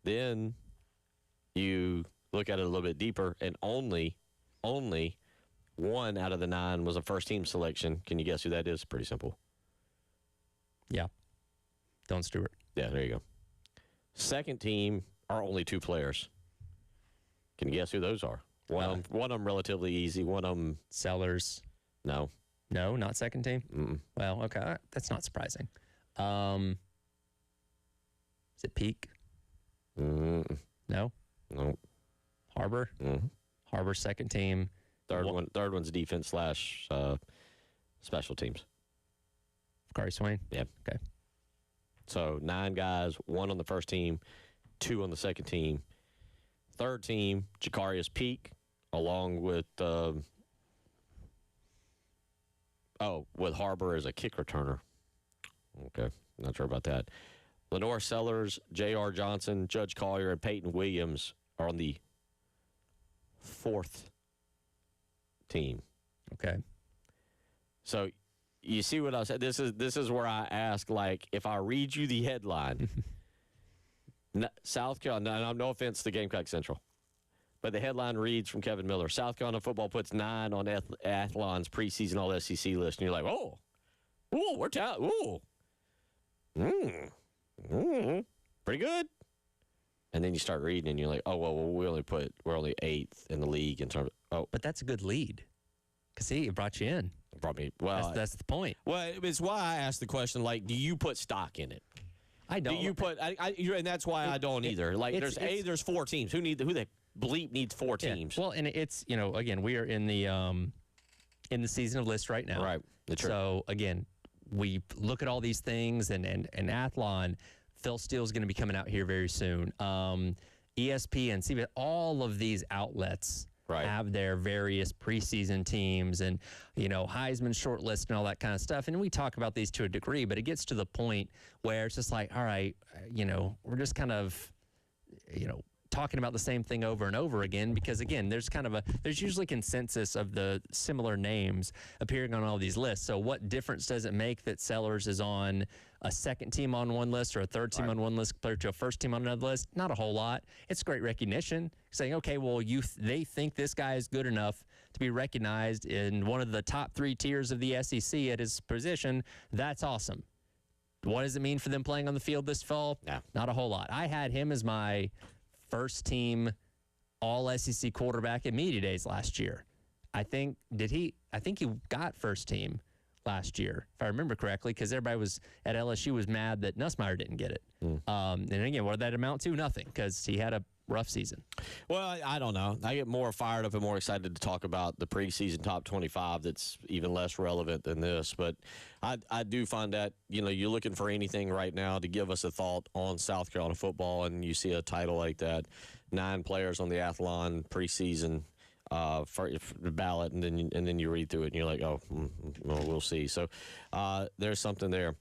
Then you look at it a little bit deeper, and only 1 out of the 9 was a first-team selection. Can you guess who that is? Pretty simple. Yeah. Don Stewart. Yeah, there you go. Second team are only 2 players. Can you guess who those are? One of them relatively easy. One of them Sellers. no. No, not second team. Mm-mm. Well, okay, that's not surprising. Is it Peak? Mm-mm. No. No. Harbor. Mm-hmm. Harbor second team. Third one's defense / special teams. Kari Swain. Yeah. Okay. So 9 guys, 1 on the first team, 2 on the second team. Third team, Jakarius Peak, along with with Harbor as a kick returner. Okay, not sure about that. Lenore Sellers, J.R. Johnson, Judge Collier, and Peyton Williams are on the 4th team. Okay. So you see what I said? This is where I ask, like, if I read you the headline, South Carolina, no offense to Gamecock Central, but the headline reads from Kevin Miller, South Carolina football puts 9 on Athlon's preseason All-SEC list. And you're like, we're talented. Pretty good. And then you start reading and you're like, we're only 8th in the league in terms of, But that's a good lead. Because, see, it brought you in. Probably, well. That's the point. Well, it's why I asked the question, like, do you put stock in it? I don't. Do you put, and that's why I don't either. Like, there's 4 teams. Who the bleep needs 4 teams? Well, and it's, again, we are in the season of list right now. Right. That's true. So, again, we look at all these things, and Athlon, Phil Steele's going to be coming out here very soon. ESPN, CBS, all of these outlets have their various preseason teams and, Heisman shortlist and all that kind of stuff. And we talk about these to a degree, but it gets to the point where it's just like, all right, we're just kind of, talking about the same thing over and over again, because again, there's usually consensus of the similar names appearing on all these lists. So what difference does it make that Sellers is on a second team on one list or a third team on one list compared to a first team on another list? Not a whole lot. It's great recognition, saying, okay, well, they think this guy is good enough to be recognized in one of the top 3 tiers of the SEC at his position. That's awesome. What does it mean for them playing on the field this fall? Yeah. Not a whole lot. I had him as my first team all-SEC quarterback at media days last year. I think he got first team last year, if I remember correctly, because everybody was at LSU was mad that Nussmeier didn't get it. And again, what did that amount to? Nothing, because he had a rough season. Well, I don't know. I get more fired up and more excited to talk about the preseason top 25 that's even less relevant than this. But I do find that, you're looking for anything right now to give us a thought on South Carolina football, and you see a title like that, 9 players on the Athlon preseason for the ballot, and then you read through it, and you're like, well, we'll see. So there's something there.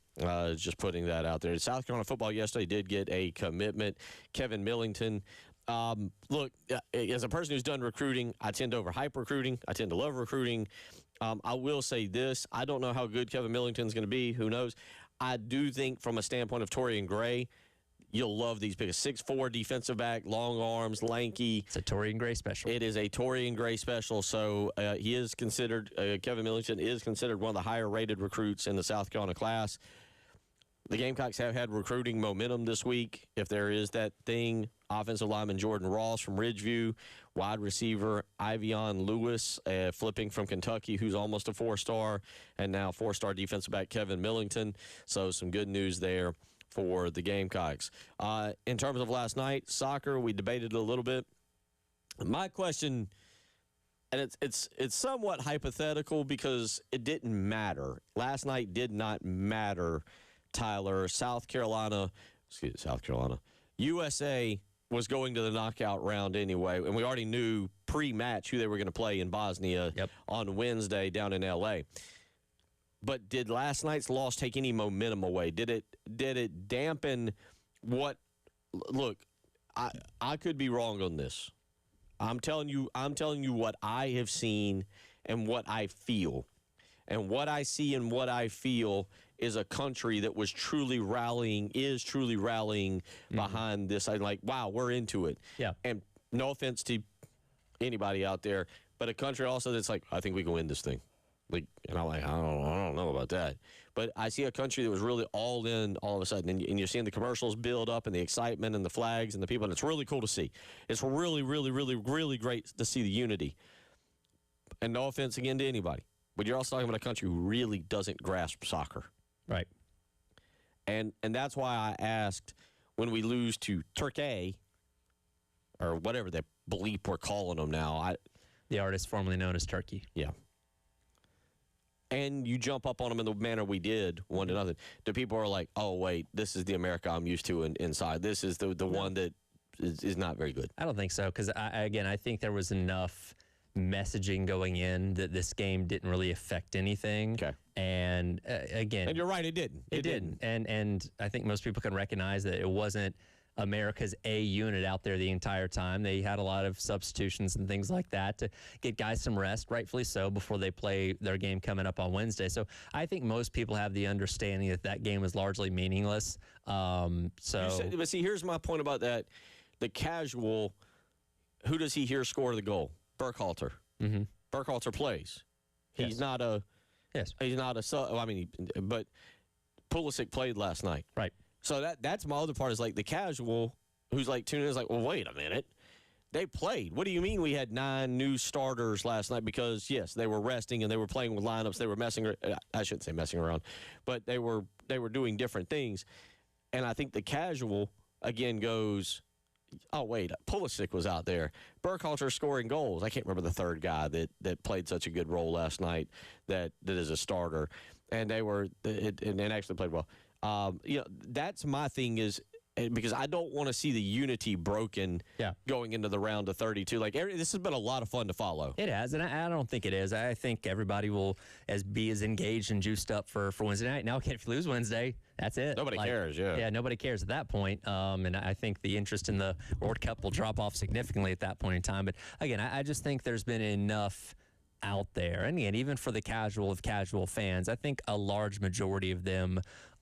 Just putting that out there. South Carolina football yesterday did get a commitment. Kevin Millington. Look, as a person who's done recruiting, I tend to overhype recruiting. I tend to love recruiting. I will say this. I don't know how good Kevin Millington's going to be. Who knows? I do think from a standpoint of Torian Gray, you'll love these big 6'4" defensive back, long arms, lanky. It's a Torian Gray special. It is a Torian Gray special. So he is considered, Kevin Millington is considered one of the higher rated recruits in the South Carolina class. The Gamecocks have had recruiting momentum this week, if there is that thing. Offensive lineman Jordan Ross from Ridgeview, wide receiver Ivion Lewis, flipping from Kentucky, who's almost a 4-star, and now 4-star defensive back Kevin Millington. So some good news there for the Gamecocks. In terms of last night, soccer, we debated a little bit. My question, and it's somewhat hypothetical because it didn't matter. Last night did not matter, Tyler. USA was going to the knockout round anyway, and we already knew pre-match who they were going to play in Bosnia on Wednesday down in L.A. But did last night's loss take any momentum away? Did it dampen what? Look, I could be wrong on this. I'm telling you what I have seen and what I feel. And what I see and what I feel is a country that was truly rallying behind this. I'm like, wow, we're into it. Yeah. And no offense to anybody out there, but a country also that's like, I think we can win this thing. Like, and I'm like, I don't know about that. But I see a country that was really all in all of a sudden, and you're seeing the commercials build up and the excitement and the flags and the people, and it's really cool to see. It's really, really, really, really great to see the unity. And no offense again to anybody, but you're also talking about a country who really doesn't grasp soccer. Right. And that's why I asked, when we lose to Turkey, or whatever the bleep we're calling them now. The artist formerly known as Turkey. Yeah. And you jump up on them in the manner we did, 1-0. The people are like, oh, wait, this is the America I'm used to inside. This is the one that is not very good. I don't think so, because, I think there was enough messaging going in that this game didn't really affect anything. Okay. And, again. And you're right, it didn't. It didn't. And I think most people can recognize that it wasn't America's A unit out there the entire time. They had a lot of substitutions and things like that to get guys some rest, rightfully so, before they play their game coming up on Wednesday. So I think most people have the understanding that that game was largely meaningless. But see, here's my point about that. The casual, who does he hear score the goal? Burkhalter. Mm-hmm. Burkhalter plays. Yes. He's not a. Yes. He's not a sub. But Pulisic played last night. Right. So that's my other part, is like the casual who's like tuning in is like, well, wait a minute. They played. What do you mean we had 9 new starters last night? Because, yes, they were resting and they were playing with lineups. They were I shouldn't say messing around, but they were doing different things. And I think the casual, again, goes, oh, wait, Pulisic was out there. Burkhalter scoring goals. I can't remember the third guy that played such a good role last night that is a starter. And and actually played well. That's my thing, is because I don't want to see the unity broken going into the round of 32. Like, this has been a lot of fun to follow. It has, and I don't think it is. I think everybody will be as engaged and juiced up for Wednesday night. Now, if you lose Wednesday, that's it. Nobody cares, Yeah, nobody cares at that point. And I think the interest in the World Cup will drop off significantly at that point in time. But, again, I just think there's been enough out there. And, again, even for the casual fans, I think a large majority of them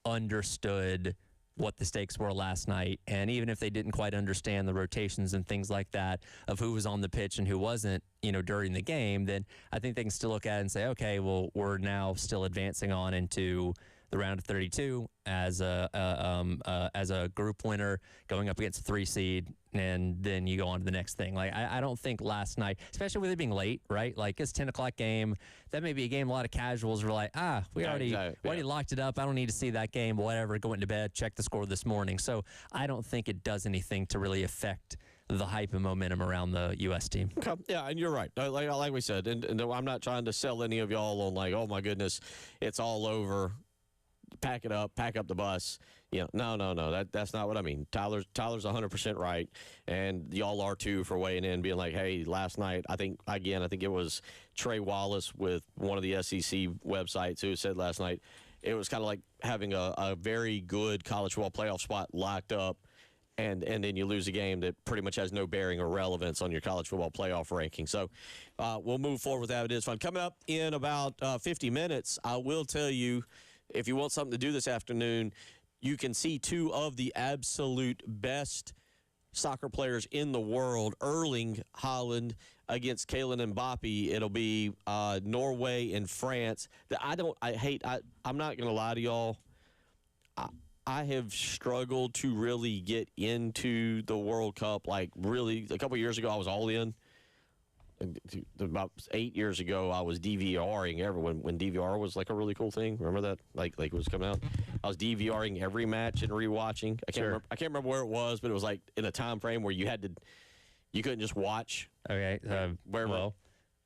understood what the stakes were last night. And even if they didn't quite understand the rotations and things like that of who was on the pitch and who wasn't, during the game, then I think they can still look at it and say, okay, well, we're now still advancing on into the round of 32 as a group winner, going up against a 3 seed, and then you go on to the next thing. Like I don't think last night, especially with it being late, right? Like it's 10 o'clock game. That may be a game a lot of casuals were like, we already locked it up. I don't need to see that game. Whatever. Go into bed. Check the score this morning. So I don't think it does anything to really affect the hype and momentum around the U.S. team. Okay. Yeah, and you're right. Like we said, and I'm not trying to sell any of y'all on like, oh my goodness, it's all over. Pack it up, pack up the bus. No. That's not what I mean. Tyler's 100% right, and y'all are too for weighing in, being like, hey, last night I think it was Trey Wallace with one of the SEC websites who said last night it was kind of like having a very good college football playoff spot locked up. And then you lose a game that pretty much has no bearing or relevance on your college football playoff ranking. So we'll move forward with that. It is fun. Coming up in about 50 minutes, I will tell you, if you want something to do this afternoon, you can see two of the absolute best soccer players in the world, Erling Haaland against Kylian Mbappe. It'll be Norway and France. I'm not going to lie to y'all. I have struggled to really get into the World Cup. Like, really, a couple years ago, I was all in. About 8 years ago, I was DVRing everyone when DVR was like a really cool thing. Remember that? Like it was coming out. I was DVRing every match and rewatching. I can't remember where it was, but it was like in a time frame where you couldn't just watch. Okay. Well,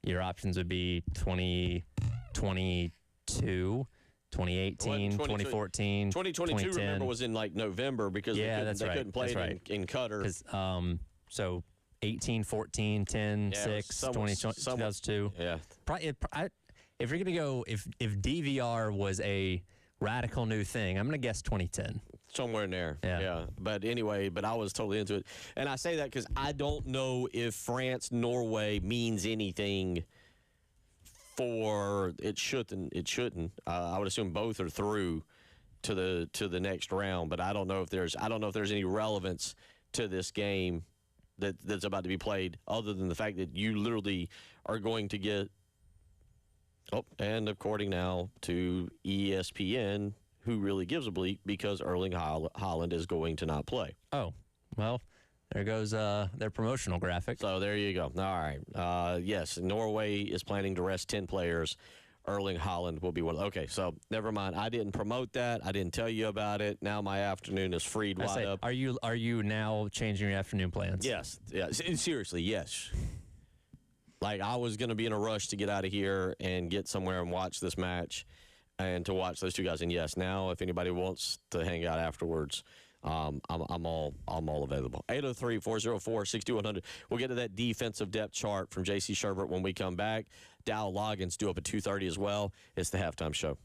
your options would be 2022. 2018, 2014, 2022, remember, was in like November because they couldn't play it in Qatar. So 18, 14, 10, 6, 2002. Yeah. Probably, if you're going to go, if DVR was a radical new thing, I'm going to guess 2010. Somewhere in there. Yeah. But anyway, I was totally into it. And I say that because I don't know if France-Norway means anything for it shouldn't. I would assume both are through to the next round, but I don't know if there's any relevance to this game that's about to be played other than the fact that you literally are going to get. Oh, and according now to ESPN, who really gives a bleep because Erling Haaland is going to not play. Oh, well. There goes their promotional graphic. So there you go. All right. Yes, Norway is planning to rest 10 players. Erling Haaland will be one. Okay, so never mind. I didn't promote that. I didn't tell you about it. Now my afternoon is freed wide up. Are you now changing your afternoon plans? Yes. Seriously, yes. Like, I was going to be in a rush to get out of here and get somewhere and watch this match and to watch those two guys. And yes, now if anybody wants to hang out afterwards, I'm all available. 803-404-6100. We'll get to that defensive depth chart from J.C. Sherbert when we come back. Dowell Loggains due up at 2:30 as well. It's the halftime show.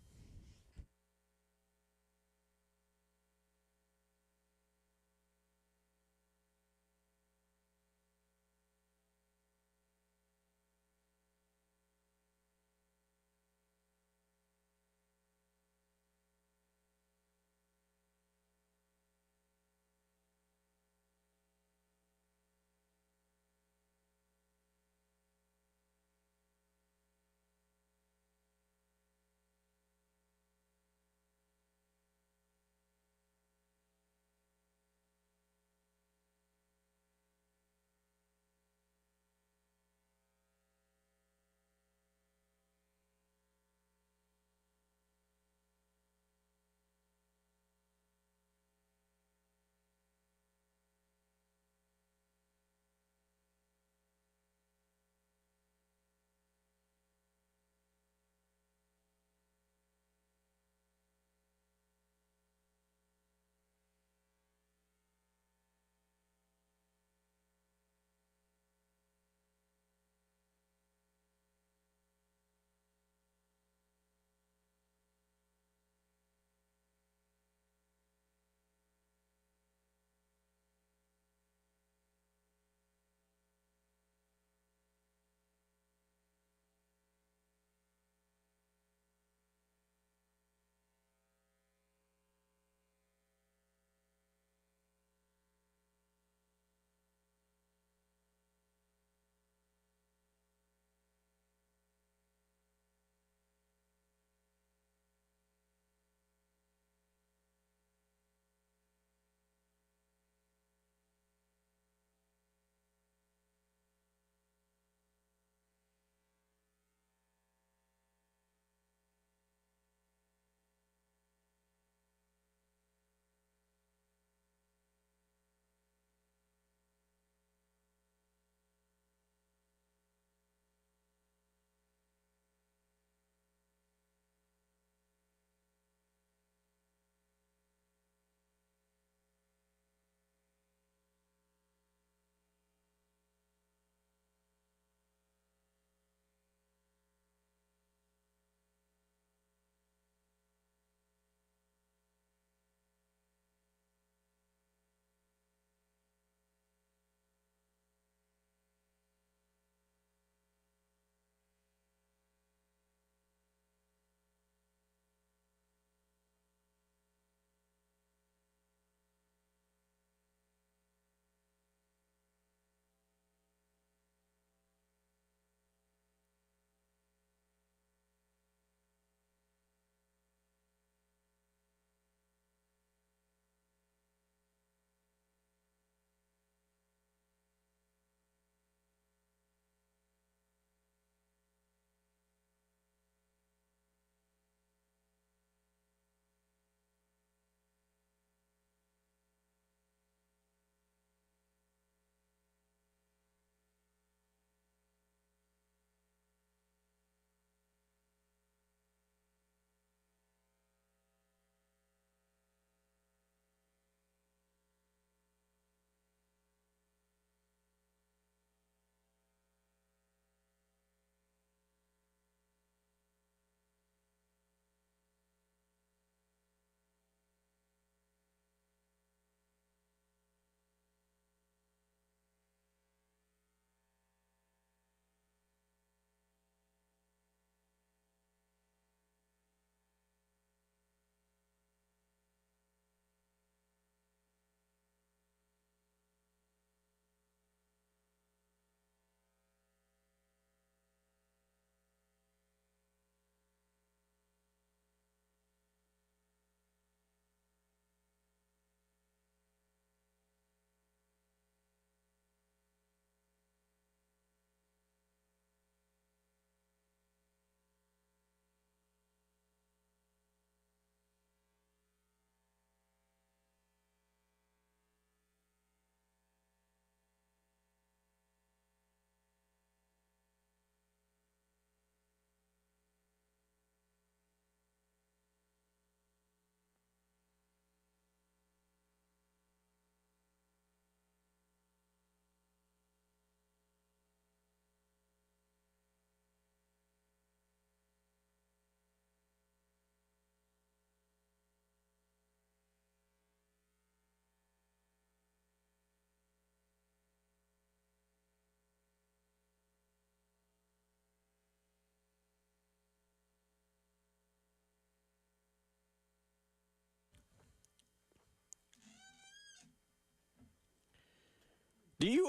Do you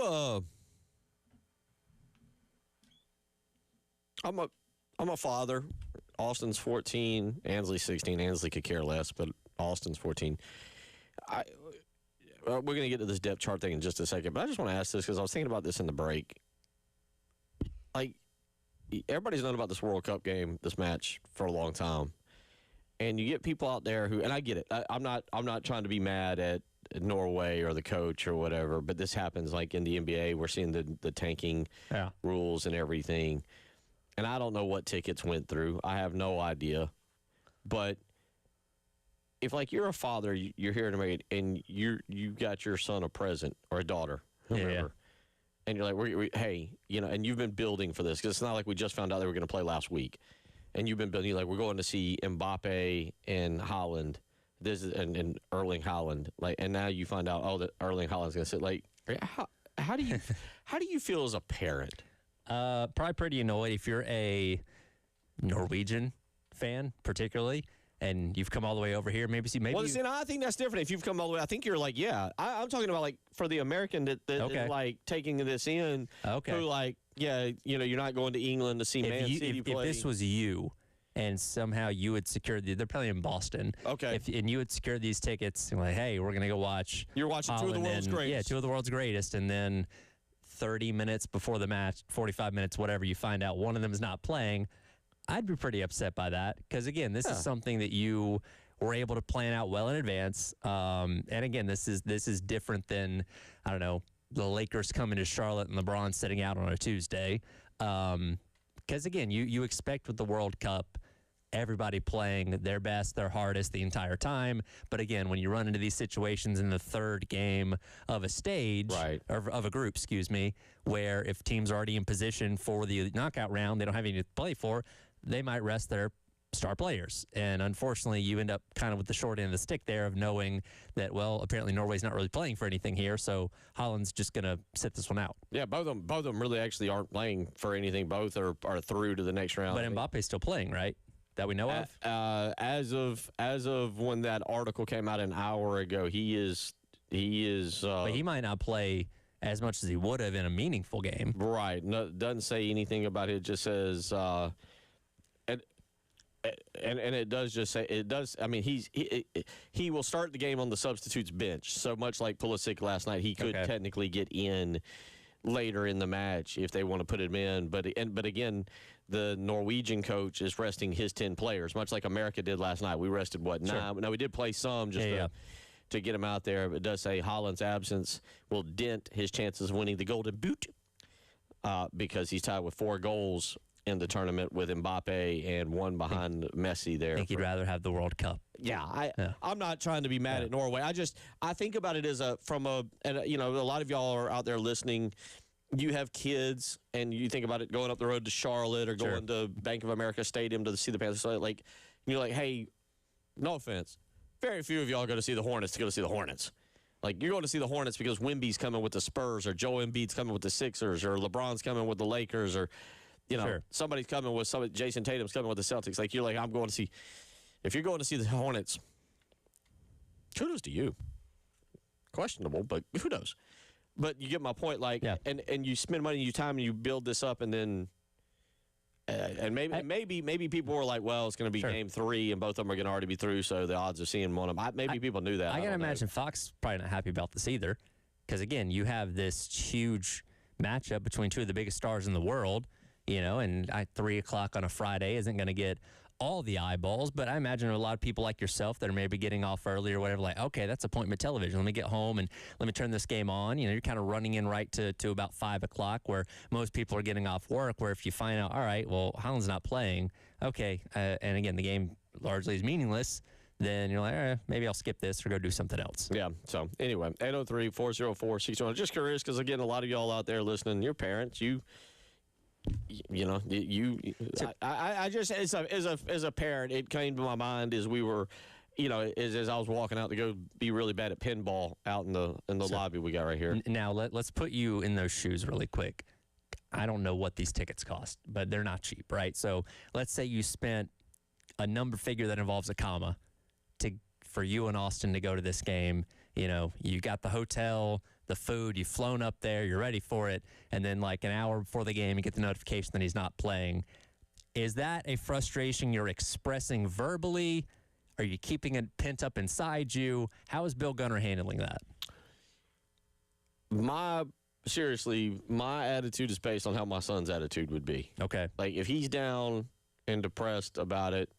I'm a father. Austin's 14, Ansley's 16. Ansley could care less, but Austin's 14. We're going to get to this depth chart thing in just a second, but I just want to ask this because I was thinking about this in the break. Like, everybody's known about this World Cup game, this match, for a long time. And you get people out there who, and I get it. I'm not trying to be mad at Norway or the coach or whatever, but this happens like in the NBA. We're seeing the tanking rules and everything. And I don't know what tickets went through. I have no idea. But if, like, you're a father, you're here to make, and you got your son a present or a daughter, whoever, and you're like, hey, you know, and you've been building for this because it's not like we just found out they were going to play last week, and you've been building. You're like, we're going to see Mbappe and Haaland, and Erling Haaland, like, and now you find out, that Erling Haaland's going to sit. Like, how do you feel as a parent? Probably pretty annoyed if you're a Norwegian fan, particularly, and you've come all the way over here. Maybe Well, see, I think that's different. If you've come all the way, I think you're like, yeah. I'm talking about, like, for the American that is, like, taking this in. Okay. Who, like, yeah, you know, you're not going to England to see Man City play. If this was you, and somehow you would secure they're playing in Boston. Okay. And you would secure these tickets, and like, hey, we're gonna go watch. You're watching two of the world's greatest. Yeah, two of the world's greatest, and then 30 minutes before the match, 45 minutes, whatever, you find out one of them is not playing. I'd be pretty upset by that because, again, this is something that you were able to plan out well in advance. And, again, this is different than, I don't know, the Lakers coming to Charlotte and LeBron sitting out on a Tuesday. Because, again, you expect with the World Cup everybody playing their best, their hardest the entire time. But again, when you run into these situations in the third game of a stage, or of a group, where if teams are already in position for the knockout round, they don't have anything to play for, they might rest their star players. And unfortunately, you end up kind of with the short end of the stick there of knowing that, well, apparently Norway's not really playing for anything here, so Holland's just going to sit this one out. Yeah, both of them really actually aren't playing for anything. Both are through to the next round. But Mbappe's still playing, right? That we know of? As of when that article came out an hour ago, he is. But he might not play as much as he would have in a meaningful game. Right. No, doesn't say anything about it. It just says, and it does just say it does. I mean, he will start the game on the substitutes bench. So much like Pulisic last night, he could technically get in later in the match if they want to put him in. But again, the Norwegian coach is resting his 10 players, much like America did last night. We rested, 9? No, we did play some just to get him out there. But it does say Haaland's absence will dent his chances of winning the Golden Boot because he's tied with 4 goals in the tournament with Mbappe and 1 behind Messi there. I think he'd rather have the World Cup. Yeah, I'm not trying to be mad at Norway. I think about it as a lot of y'all are out there listening. You have kids, and you think about it going up the road to Charlotte or going to Bank of America Stadium to see the Panthers. So, like, you're like, hey, no offense, very few of y'all go to see the Hornets to go to see the Hornets. Like, you're going to see the Hornets because Wemby's coming with the Spurs, or Joel Embiid's coming with the Sixers, or LeBron's coming with the Lakers, or somebody's coming with Jason Tatum's coming with the Celtics. Like, you're like, I'm going to see. If you're going to see the Hornets, kudos to you. Questionable, but kudos. But you get my point, like, and you spend money, you time, and you build this up, and then, and maybe people were like, well, it's going to be game 3, and both of them are going to already be through, so the odds of seeing one of them, maybe people knew that. I can imagine Fox probably not happy about this either, because again, you have this huge matchup between 2 of the biggest stars in the world, and 3 o'clock on a Friday isn't going to get all the eyeballs, but I imagine a lot of people like yourself that are maybe getting off early or whatever, like, okay, that's appointment television. Let me get home and let me turn this game on. You're kind of running in right to about 5 o'clock where most people are getting off work, where if you find out, all right, well, Haaland's not playing, okay, and again, the game largely is meaningless, then you're like, maybe I'll skip this or go do something else. Yeah, so anyway, 803-404-6100. Just curious because, again, a lot of y'all out there listening, your parents, I just as a parent, it came to my mind as we were, as I was walking out to go be really bad at pinball out in the lobby we got right here. Now let's put you in those shoes really quick. I don't know what these tickets cost, but they're not cheap, right? So let's say you spent a number figure that involves a comma for you and Austin to go to this game. You got the hotel, the food. You've flown up there. You're ready for it. And then like an hour before the game, you get the notification that he's not playing. Is that a frustration you're expressing verbally? Are you keeping it pent up inside you? How is Bill Gunner handling that? Seriously, my attitude is based on how my son's attitude would be. Okay. Like, if he's down and depressed about it,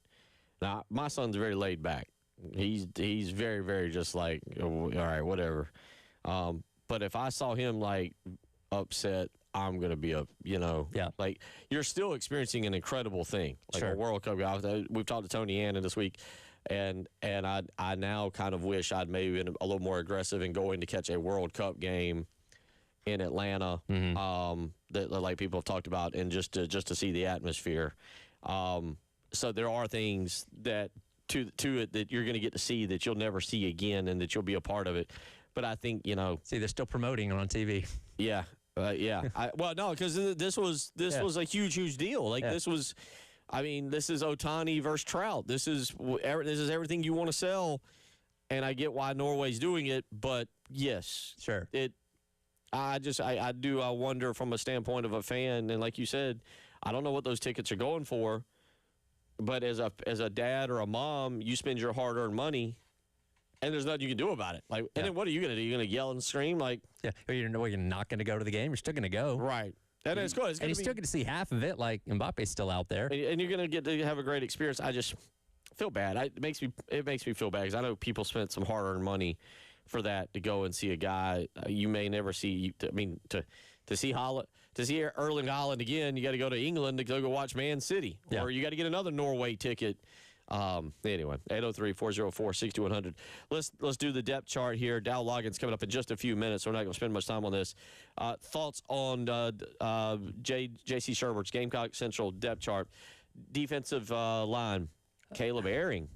now, my son's very laid back. He's very, very just like, oh, all right, whatever. But if I saw him, like, upset, I'm going to be Yeah. like, you're still experiencing an incredible thing. Like Sure. a World Cup guy. We've talked to Tony Annan this week, and I now kind of wish I'd maybe been a little more aggressive in going to catch a World Cup game in Atlanta, that like people have talked about, and just to see the atmosphere. So there are things that to it that you're going to get to see that you'll never see again, and that you'll be a part of it. But I think See, they're still promoting it on TV. yeah. No, because this was a huge deal. Like this was, I mean, this is Ohtani versus Trout. This is everything you want to sell, and I get why Norway's doing it. But yes, Sure. I wonder from a standpoint of a fan, and like you said, I don't know what those tickets are going for, but as a dad or a mom, you spend your hard-earned money, and there's nothing you can do about it. Like, and then what are you going to do? You're going to yell and scream? Like, Yeah. You're not going to go to the game. You're still going to go. right. And it's good. And you still get to see half of it. Like Mbappe's still out there. And you're going to get to have a great experience. I just feel bad. It makes me feel bad because I know people spent some hard-earned money for that, to go and see a guy you may never see. To see Erling Haaland again, you got to go to England to go watch Man City, or you got to get another Norway ticket. Anyway, 803-404-6100. Let's do the depth chart here. Dowell Loggains coming up in just a few minutes, so we're not going to spend much time on this. Thoughts on J.C. Sherbert's Gamecock Central depth chart. Defensive line. Caleb Herring,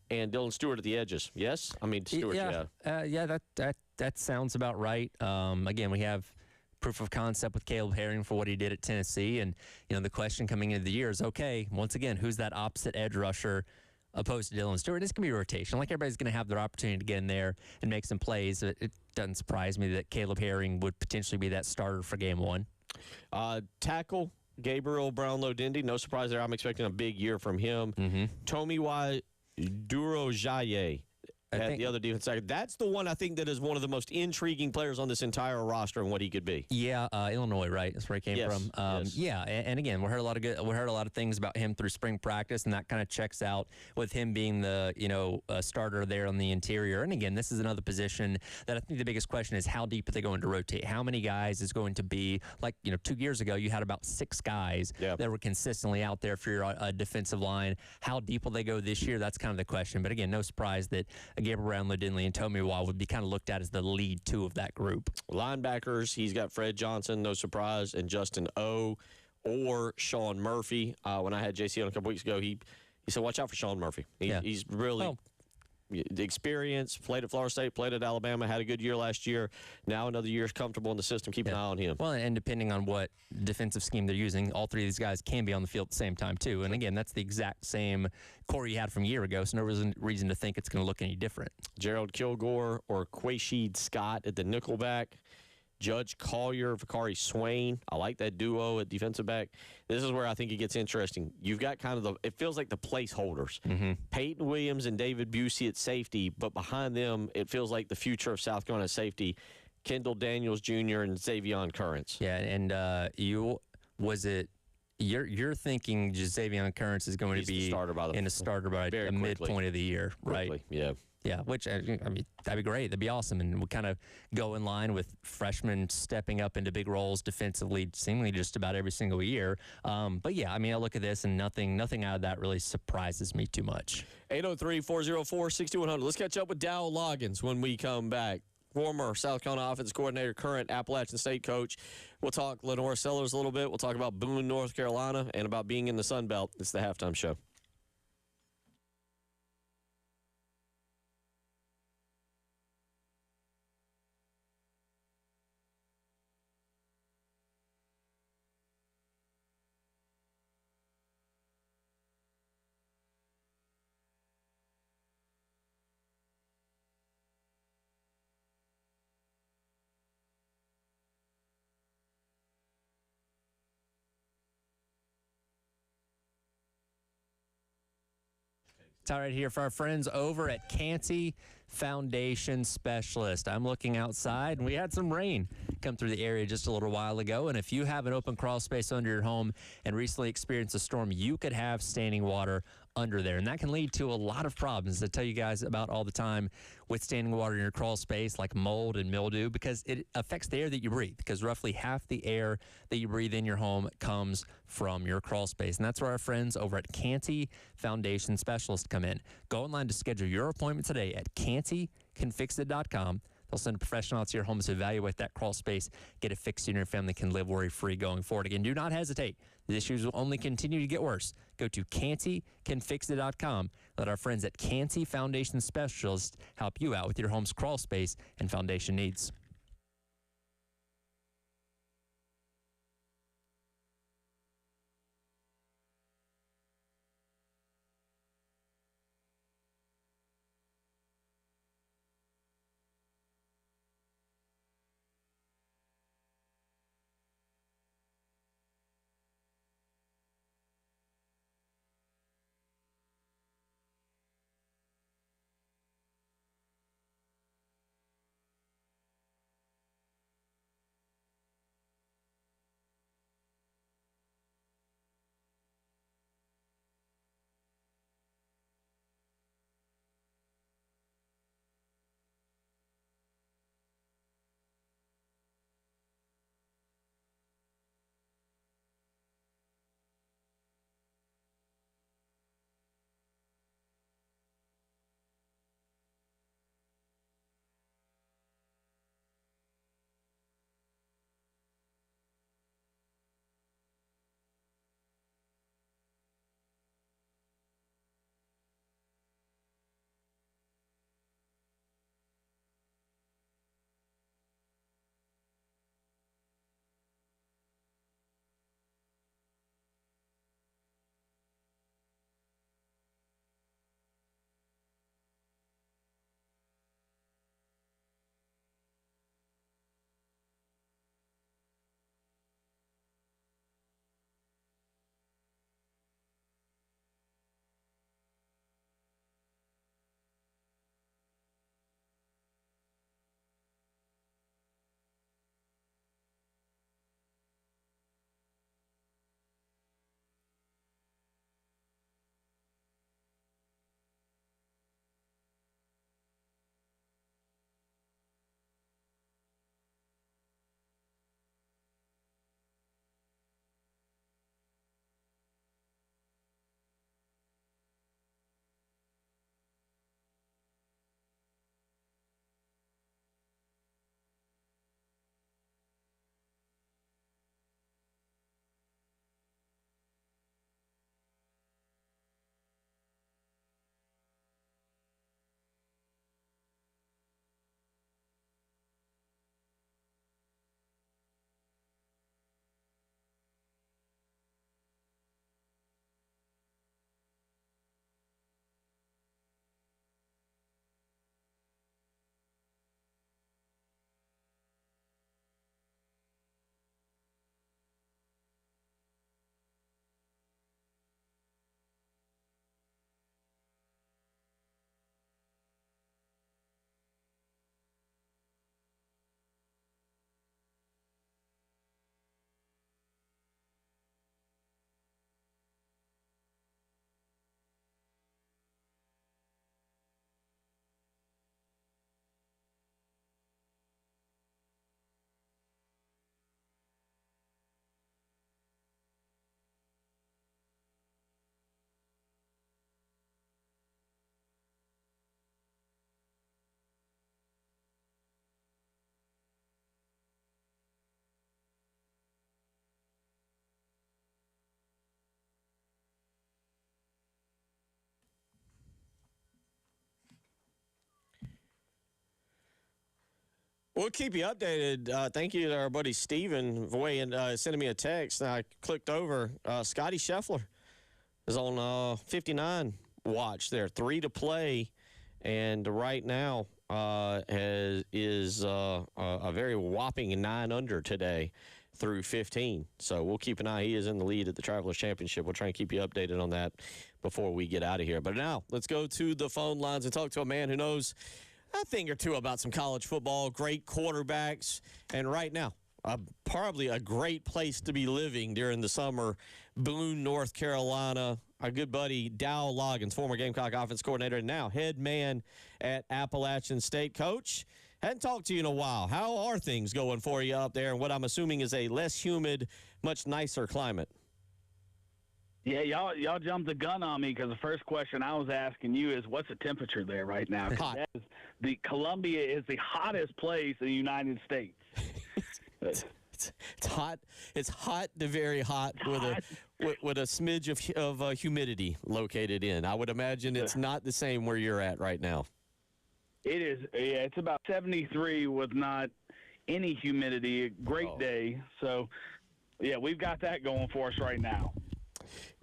and Dylan Stewart at the edges. Yes, I mean Stewart. That sounds about right. Again, we have proof of concept with Caleb Herring for what he did at Tennessee, and the question coming into the year is, okay, once again, who's that opposite edge rusher opposed to Dylan Stewart? It's going to be a rotation. Like, everybody's going to have their opportunity to get in there and make some plays. It doesn't surprise me that Caleb Herring would potentially be that starter for game one. Tackle. Gabriel Brownlow-Dindy, no surprise there. I'm expecting a big year from him. Tomiwa Durojaye at the other defense side. That's the one I think that is one of the most intriguing players on this entire roster and what he could be. Yeah, Illinois, right? That's where he came from. Yes. Yeah, and again, we heard a lot of things about him through spring practice, and that kind of checks out with him being the starter there on the interior. And again, this is another position that I think the biggest question is, how deep are they going to rotate? How many guys is going to be, like 2 years ago you had about 6 guys that were consistently out there for your defensive line. How deep will they go this year? That's kind of the question. But again, no surprise that Gabriel Brownlow-Dindy and Tomiwa would be kind of looked at as the lead 2 of that group. Linebackers, he's got Fred Johnson, no surprise, and Justin O. or Sean Murphy. When I had JC on a couple weeks ago, he said, watch out for Sean Murphy. He's really the experience, played at Florida State, played at Alabama, had a good year last year. Now another year is comfortable in the system. Keep an eye on him. Well, and depending on what defensive scheme they're using, all 3 of these guys can be on the field at the same time, too. And again, that's the exact same core you had from a year ago, so no reason to think it's going to look any different. Gerald Kilgore or Quashid Scott at the nickelback. Judge Collier, Vakari Swain. I like that duo at defensive back. This is where I think it gets interesting. You've got kind of it feels like the placeholders. Peyton Williams and David Busey at safety, but behind them, it feels like the future of South Carolina safety, Kendall Daniels Jr. and Xavion Currents. Yeah, and you're thinking Xavion Currents is going to be a starter by a midpoint of the year, right? Quickly, yeah. Yeah, which, I mean, that'd be great. That'd be awesome. And we'll kind of go in line with freshmen stepping up into big roles defensively, seemingly just about every single year. But, yeah, I mean, I look at this, and nothing out of that really surprises me too much. 803-404-6100. Let's catch up with Dowell Loggains when we come back. Former South Carolina offensive coordinator, current Appalachian State coach. We'll talk Lenore Sellers a little bit. We'll talk about Boone, North Carolina, and about being in the Sun Belt. It's the Halftime Show. It's all right here for our friends over at Canty Foundation Specialist. I'm looking outside, and we had some rain come through the area just a little while ago. And if you have an open crawl space under your home and recently experienced a storm, you could have standing water under there. And that can lead to a lot of problems I tell you guys about all the time with standing water in your crawl space, like mold and mildew, because it affects the air that you breathe, because roughly half the air that you breathe in your home comes from your crawl space. And that's where our friends over at Canty Foundation Specialist come in. Go online to schedule your appointment today at cantycanfixit.com. They'll send a professional out to your home to evaluate that crawl space, get it fixed, and your family can live worry-free going forward. Again, do not hesitate. The issues will only continue to get worse. Go to cantycanfixit.com. Let our friends at Canty Foundation Specialists help you out with your home's crawl space and foundation needs. We'll keep you updated. Thank you to our buddy Steven Voy and sending me a text. And I clicked over. Scotty Scheffler is on 59 watch there, 3 to play, and right now is a very whopping 9 under today. through 15. So we'll keep an eye. He is in the lead at the Travelers Championship. We'll try and keep you updated on that before we get out of here. But now let's go to the phone lines and talk to a man who knows a thing or two about some college football, great quarterbacks, and right now, probably a great place to be living during the summer, Boone, North Carolina. Our good buddy Dowell Loggains, former Gamecock offense coordinator, and now head man at Appalachian State. Coach, hadn't talked to you in a while. How are things going for you up there in what I'm assuming is a less humid, much nicer climate? Yeah, y'all jumped the gun on me because the first question I was asking you is, what's the temperature there right now? Hot. Columbia is the hottest place in the United States. It's hot. It's hot to very hot, with a smidge of humidity located in. I would imagine it's not the same where you're at right now. It is. Yeah, it's about 73 with not any humidity. Great day. So, yeah, we've got that going for us right now.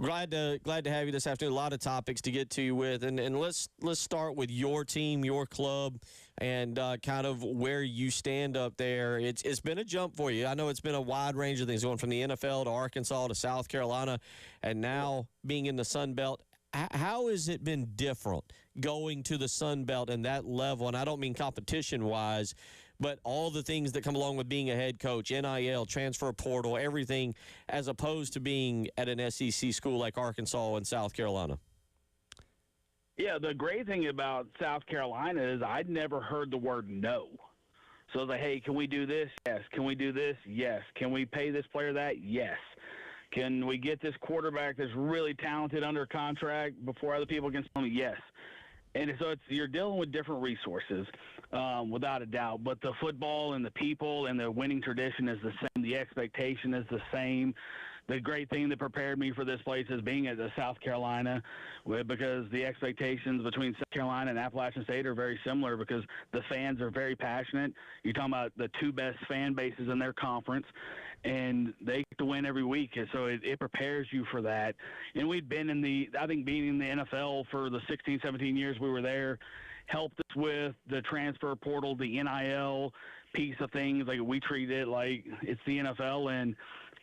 Glad to have you this afternoon. A lot of topics to get to you with, and let's start with your team, your club, and kind of where you stand up there. It's been a jump for you. I know it's been a wide range of things, going from the NFL to Arkansas to South Carolina, and now being in the Sun Belt. How has it been different going to the Sun Belt and that level? And I don't mean competition-wise, but all the things that come along with being a head coach, NIL, transfer portal, everything, as opposed to being at an SEC school like Arkansas and South Carolina. Yeah, the great thing about South Carolina is I'd never heard the word no. So I was like, hey, can we do this? Yes. Can we do this? Yes. Can we pay this player that? Yes. Can we get this quarterback that's really talented under contract before other people can tell me? Yes. And so you're dealing with different resources, without a doubt. But the football and the people and the winning tradition is the same. The expectation is the same. The great thing that prepared me for this place is being at the South Carolina, because the expectations between South Carolina and Appalachian State are very similar because the fans are very passionate. You're talking about the two best fan bases in their conference, and they get to win every week. And so it prepares you for that. And we'd been being in the NFL for the 16, 17 years we were there helped us with the transfer portal, the NIL piece of things. Like, we treat it like it's the NFL, and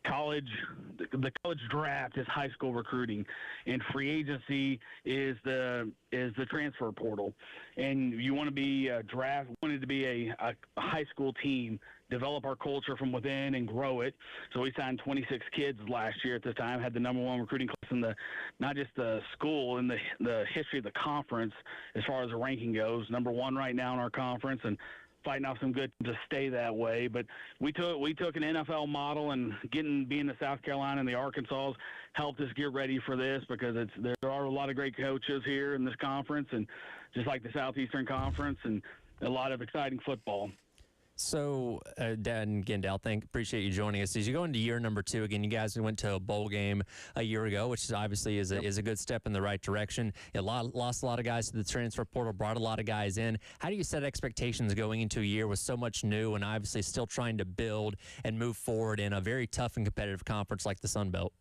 the college draft is high school recruiting, and free agency is the transfer portal. And you want to be wanted to be a high school team, develop our culture from within and grow it. So we signed 26 kids last year at this time, had the #1 recruiting class in not just the school, in the history of the conference as far as the ranking goes. #1 right now in our conference, and fighting off some good to stay that way. But we took an NFL model, and being the South Carolina and the Arkansas helped us get ready for this, because there are a lot of great coaches here in this conference, and just like the Southeastern Conference, and a lot of exciting football. So, Dan Gendell, appreciate you joining us. As you go into year number 2, again, you guys went to a bowl game a year ago, which obviously is a good step in the right direction. You lost a lot of guys to the transfer portal, brought a lot of guys in. How do you set expectations going into a year with so much new and obviously still trying to build and move forward in a very tough and competitive conference like the Sun Belt?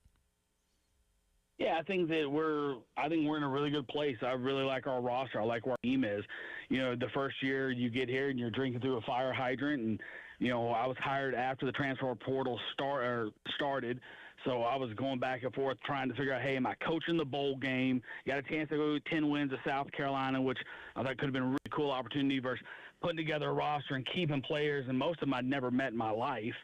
Yeah, I think we're in a really good place. I really like our roster. I like where our team is. You know, the first year you get here and you're drinking through a fire hydrant, and you know, I was hired after the transfer portal started, so I was going back and forth trying to figure out, hey, am I coaching the bowl game? Got a chance to go 10 wins to South Carolina, which I thought could have been a really cool opportunity versus putting together a roster and keeping players, and most of them I'd never met in my life,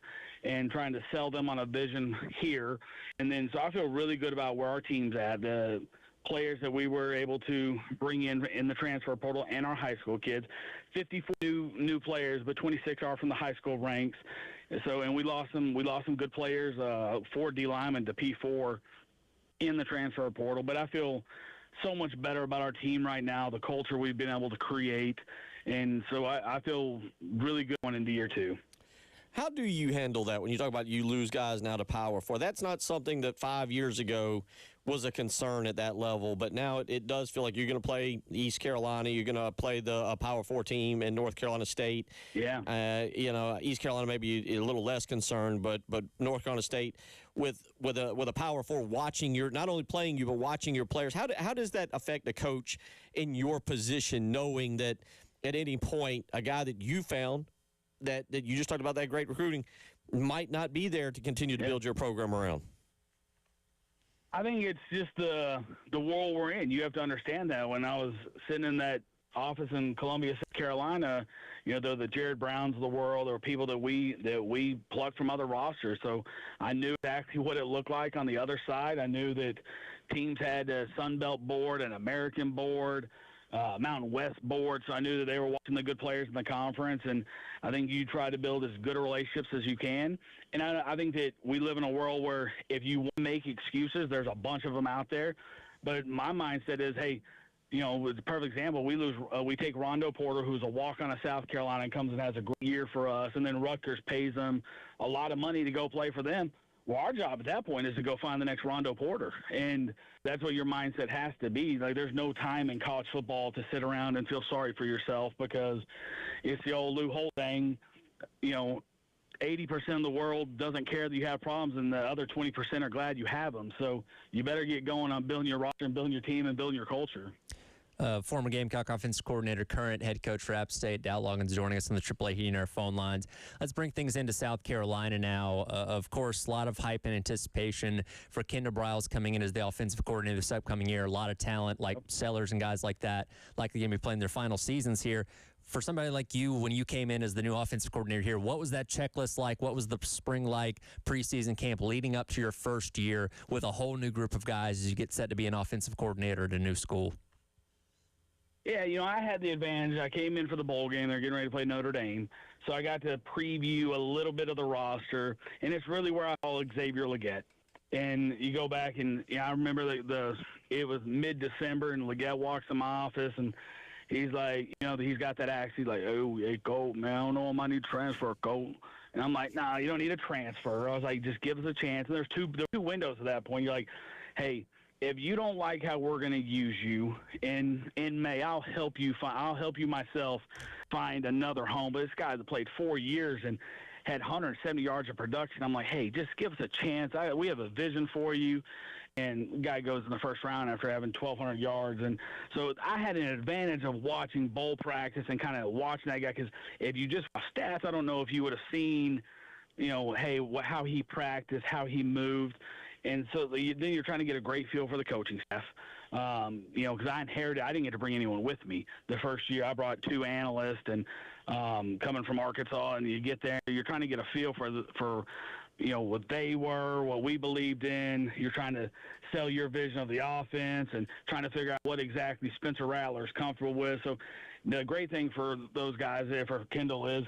and trying to sell them on a vision here. And then so I feel really good about where our team's at. The players that we were able to bring in the transfer portal, and our high school kids, 54 new players, but 26 are from the high school ranks. So, and we lost some good players, 4 D linemen to P4 in the transfer portal. But I feel so much better about our team right now, the culture we've been able to create. And so I feel really good going into year 2. How do you handle that when you talk about you lose guys now to Power 4? That's not something that 5 years ago was a concern at that level, but now it does feel like you're going to play East Carolina, you're going to play the Power 4 team in North Carolina State. Yeah. You know, East Carolina may be a little less concerned, but North Carolina State with a Power 4 watching not only playing you but watching your players. How does that affect a coach in your position, knowing that at any point a guy that you found that you just talked about, that great recruiting, might not be there to continue to build your program around? I think it's just the world we're in. You have to understand that. When I was sitting in that office in Columbia, South Carolina, they're the Jared Browns of the world, or people that we plucked from other rosters. So I knew exactly what it looked like on the other side. I knew that teams had a Sun Belt board, an American board, Mountain West board, so I knew that they were watching the good players in the conference, and I think you try to build as good a relationships as you can. And I think that we live in a world where if you want to make excuses, there's a bunch of them out there. But my mindset is, hey, it's a perfect example. We take Rondo Porter, who's a walk-on of South Carolina, and comes and has a great year for us, and then Rutgers pays them a lot of money to go play for them. Well, our job at that point is to go find the next Rondo Porter, and that's what your mindset has to be. Like, there's no time in college football to sit around and feel sorry for yourself, because it's the old Lou Holt thing. 80% of the world doesn't care that you have problems, and the other 20% are glad you have them. So you better get going on building your roster and building your team and building your culture. Former Gamecock offensive coordinator, current head coach for App State, Dowell Loggains, joining us on the AAA Heating Air phone lines. Let's bring things into South Carolina now. Of course, a lot of hype and anticipation for Kendall Briles coming in as the offensive coordinator this upcoming year. A lot of talent like Sellers and guys like that, likely going to be playing their final seasons here. For somebody like you, when you came in as the new offensive coordinator here, what was that checklist like? What was the spring like, preseason camp leading up to your first year with a whole new group of guys as you get set to be an offensive coordinator at a new school? Yeah, I had the advantage. I came in for the bowl game. They're getting ready to play Notre Dame. So I got to preview a little bit of the roster, and it's really where I saw Xavier Legette. And you go back, and I remember it was mid-December, and Legette walks in my office, and he's like, he's got that accent. He's like, oh, hey, Colt, man, I don't know if I need to transfer, Colt. And I'm like, nah, you don't need a transfer. I was like, just give us a chance. And there's two windows at that point. You're like, hey, if you don't like how we're going to use you in May, I'll help you myself find another home. But this guy that played 4 years and had 170 yards of production, I'm like, hey, just give us a chance. We have a vision for you. And the guy goes in the first round after having 1,200 yards. And so I had an advantage of watching bowl practice and kind of watching that guy, because if you just watch stats, I don't know if you would have seen, hey, how he practiced, how he moved. And so then you're trying to get a great feel for the coaching staff, because I didn't get to bring anyone with me. The first year I brought 2 analysts, and coming from Arkansas, and you get there, you're trying to get a feel for what they were, what we believed in. You're trying to sell your vision of the offense and trying to figure out what exactly Spencer Rattler is comfortable with. So the great thing for those guys there, for Kendall, is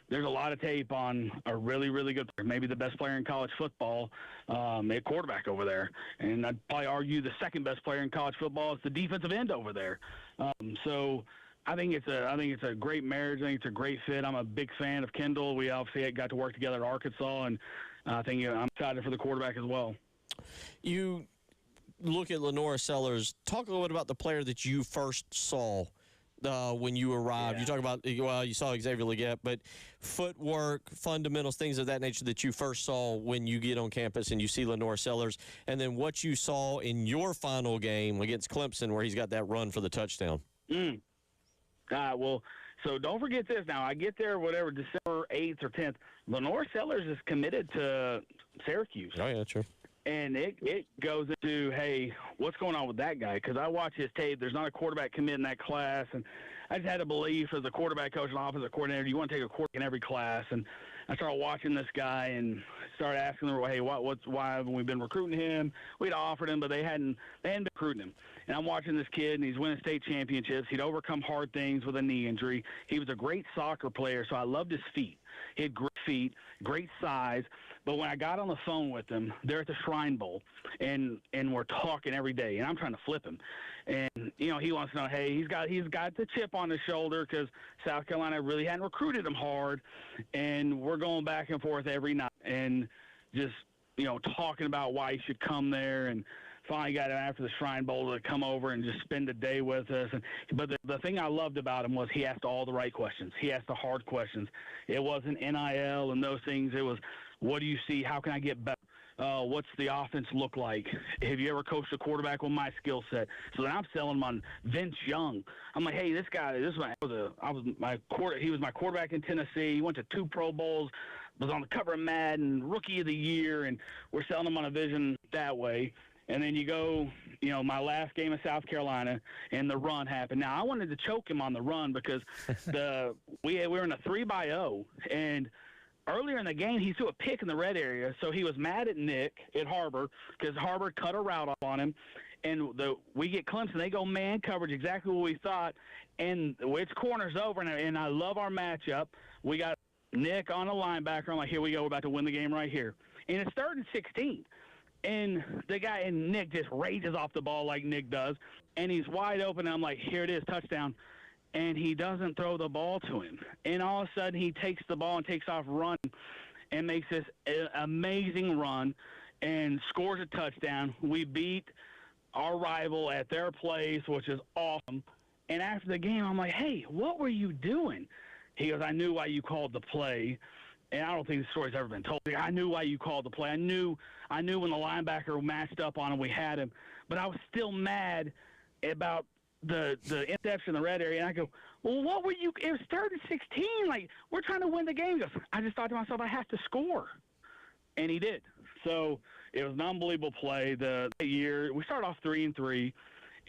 there's a lot of tape on a really, really good player, maybe the best player in college football, at quarterback over there. And I'd probably argue the second best player in college football is the defensive end over there. So I think it's a great marriage. I think it's a great fit. I'm a big fan of Kendall. We obviously got to work together at Arkansas, and I think I'm excited for the quarterback as well. You look at Lenora Sellers. Talk a little bit about the player that you first saw when you arrived. Yeah. You talk about, you saw Xavier Legette, but footwork, fundamentals, things of that nature that you first saw when you get on campus and you see Lenora Sellers, and then what you saw in your final game against Clemson where he's got that run for the touchdown. Well, so don't forget this now. I get there, December 8th or 10th. Lenora Sellers is committed to Syracuse. Oh, yeah, sure. And it goes into, hey, what's going on with that guy? Because I watch his tape. There's not a quarterback commit in that class. And I just had a belief as a quarterback coach and offensive coordinator, you want to take a quarterback in every class. And I started watching this guy and started asking them, hey, why haven't we been recruiting him? We'd offered him, but they hadn't been recruiting him. And I'm watching this kid, and he's winning state championships. He'd overcome hard things with a knee injury. He was a great soccer player, so I loved his feet. He had great feet, great size. But when I got on the phone with him, they're at the Shrine Bowl, and we're talking every day, and I'm trying to flip him. And, he wants to know, hey, he's got the chip on his shoulder because South Carolina really hadn't recruited him hard, and we're going back and forth every night and just, talking about why he should come there. And finally got him after the Shrine Bowl to come over and just spend a day with us. But the thing I loved about him was he asked all the right questions. He asked the hard questions. It wasn't NIL and those things. It was, what do you see? How can I get better? what's the offense look like? Have you ever coached a quarterback with my skill set? So then I'm selling him on Vince Young. I'm like, hey, this guy, he was my quarterback in Tennessee. He went to 2 Pro Bowls, was on the cover of Madden, Rookie of the Year, and we're selling him on a vision that way. And then you go, my last game of South Carolina, and the run happened. Now, I wanted to choke him on the run because we were in a 3-0, and earlier in the game, he threw a pick in the red area, so he was mad at Nick at Harbor because Harbor cut a route off on him. And we get Clemson. They go man coverage, exactly what we thought. And it's corners over, and I love our matchup. We got Nick on a linebacker. I'm like, here we go. We're about to win the game right here. And it's 3rd and 16. And Nick just rages off the ball like Nick does. And he's wide open. And I'm like, here it is, touchdown. And he doesn't throw the ball to him. And all of a sudden, he takes the ball and takes off running and makes this amazing run and scores a touchdown. We beat our rival at their place, which is awesome. And after the game, I'm like, hey, what were you doing? He goes, I knew why you called the play. And I don't think the story's ever been told. I knew why you called the play. I knew when the linebacker matched up on him, we had him. But I was still mad about the interception in the red area. And I go, well, what were you? It was 3rd and 16. Like, we're trying to win the game. He goes, I just thought to myself, I have to score. And he did. So it was an unbelievable play. The year we started off 3-3,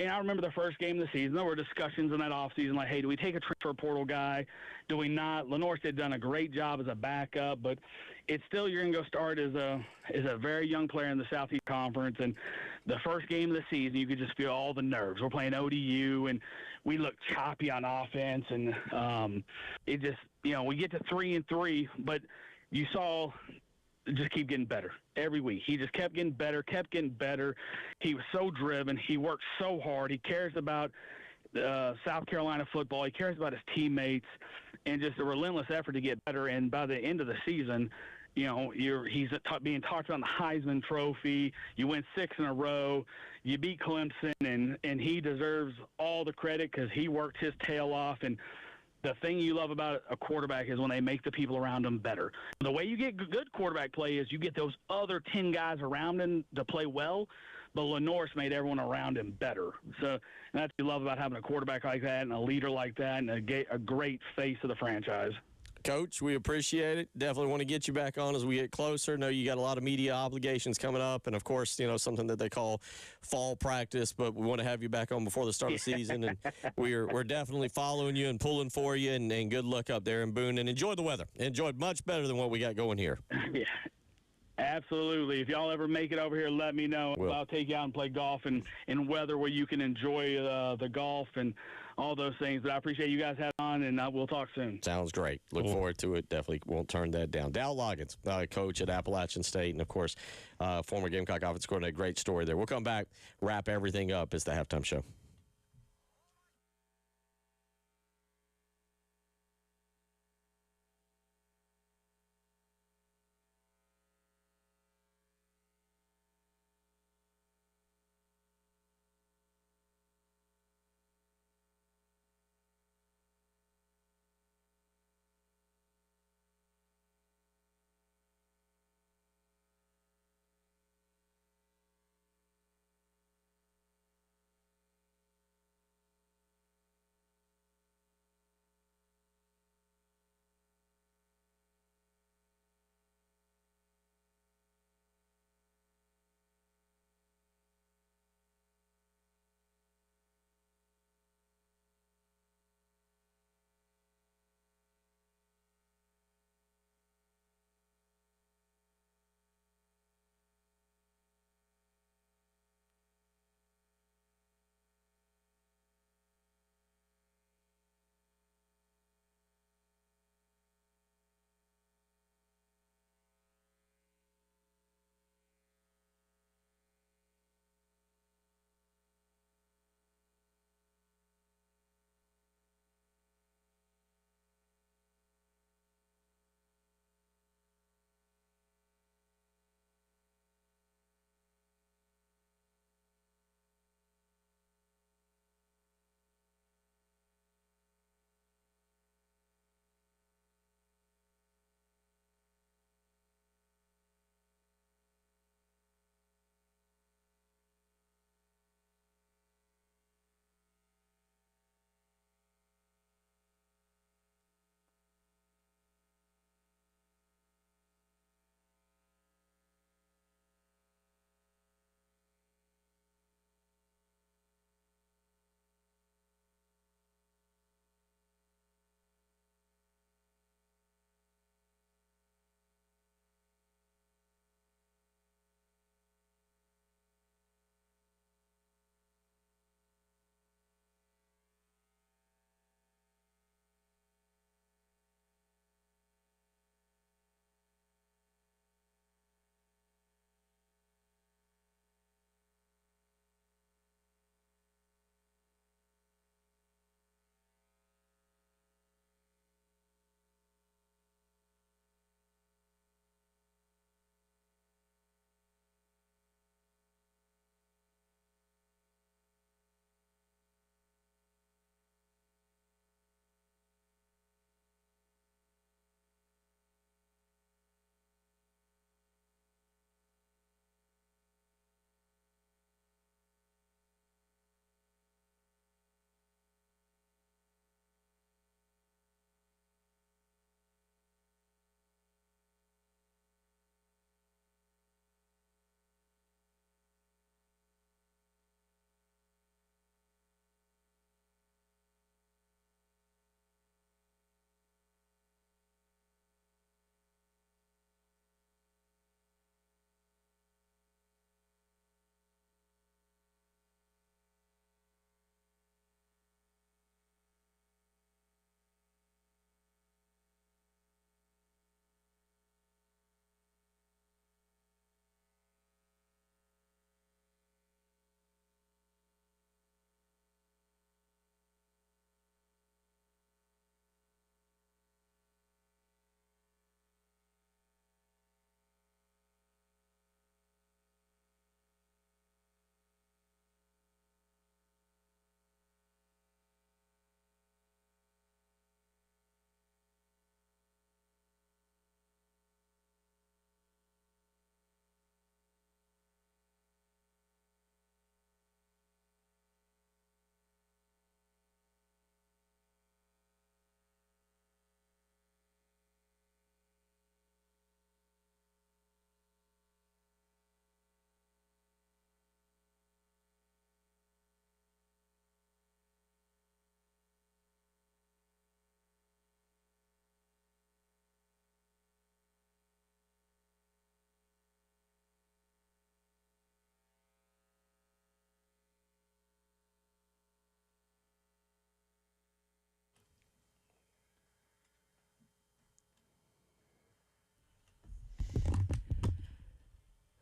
and I remember the first game of the season. There were discussions in that offseason like, hey, do we take a transfer portal guy? Do we not? Lenore's had done a great job as a backup, but it's still you're going to go start as a very young player in the Southeast Conference. And the first game of the season, you could just feel all the nerves. We're playing ODU, and we look choppy on offense, and it just we get to 3-3, but you saw just keep getting better every week. He just kept getting better. He was so driven. He worked so hard. He cares about South Carolina football. He cares about his teammates and just a relentless effort to get better. And by the end of the season, he's being talked about the Heisman Trophy. You win 6 in a row. You beat Clemson, and he deserves all the credit because he worked his tail off. And the thing you love about a quarterback is when they make the people around them better. The way you get good quarterback play is you get those other 10 guys around him to play well, but Lenore's made everyone around him better. So that's what you love about having a quarterback like that and a leader like that and a great face of the franchise. Coach, we appreciate it. Definitely want to get you back on as we get closer. Know you got a lot of media obligations coming up, and of course, something that they call fall practice. But we want to have you back on before the start of the season, and we're definitely following you and pulling for you. And good luck up there in Boone, and enjoy the weather. Enjoy it much better than what we got going here. Yeah. Absolutely. If y'all ever make it over here, let me know. I'll take you out and play golf in weather where you can enjoy the golf and all those things. But I appreciate you guys having on, and we'll talk soon. Sounds great. Look forward to it. Definitely won't turn that down. Dowell Loggains, coach at Appalachian State, and, of course, former Gamecock offense coordinator. Great story there. We'll come back, wrap everything up. It's the halftime show.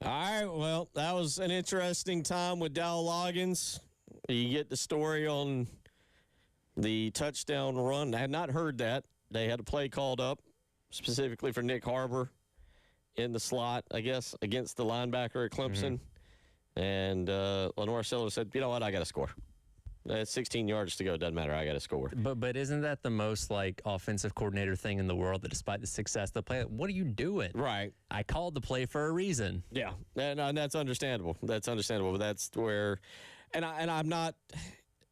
All right, well, that was an interesting time with Dowell Loggains. You get the story on the touchdown run. I had not heard that. They had a play called up specifically for Nick Harbor in the slot, I guess, against the linebacker at Clemson. And Lenore Sellers said, you know what, I got to score. 16 yards to go. Doesn't matter. I got to score. But isn't that the most like offensive coordinator thing in the world? That despite the success of the play, what are you doing? Right. I called the play for a reason. Yeah, and that's understandable. That's understandable. But that's where, and I'm not,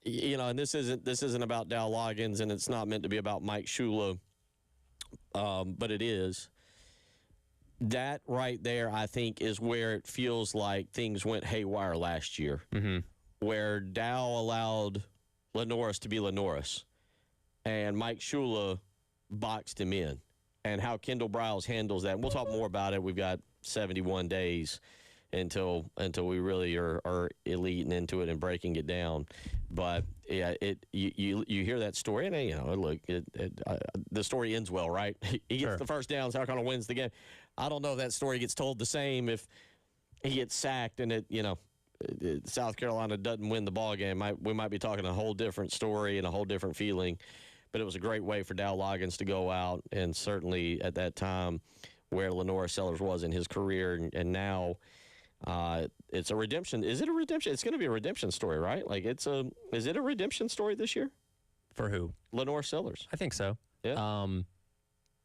and this isn't about Dowell Loggains, and it's not meant to be about Mike Shula, but it is. That right there, I think, is where it feels like things went haywire last year. Mm-hmm. Where Dow allowed Lenoris to be Lenoris, and Mike Shula boxed him in, and how Kendall Briles handles that. And we'll talk more about it. We've got 71 days until we really are elite and into it and breaking it down. But yeah, you hear that story, and look, the story ends well, right? He gets the first down, South Carolina wins the game. I don't know if that story gets told the same if he gets sacked and South Carolina doesn't win the ball game. We might be talking a whole different story and a whole different feeling. But it was a great way for Dowell Loggains to go out, and certainly at that time where Lenore Sellers was in his career, and now it's a redemption. Is it a redemption? It's going to be a redemption story, right? Like is it a redemption story this year? For who? Lenore Sellers. I think so. Yeah.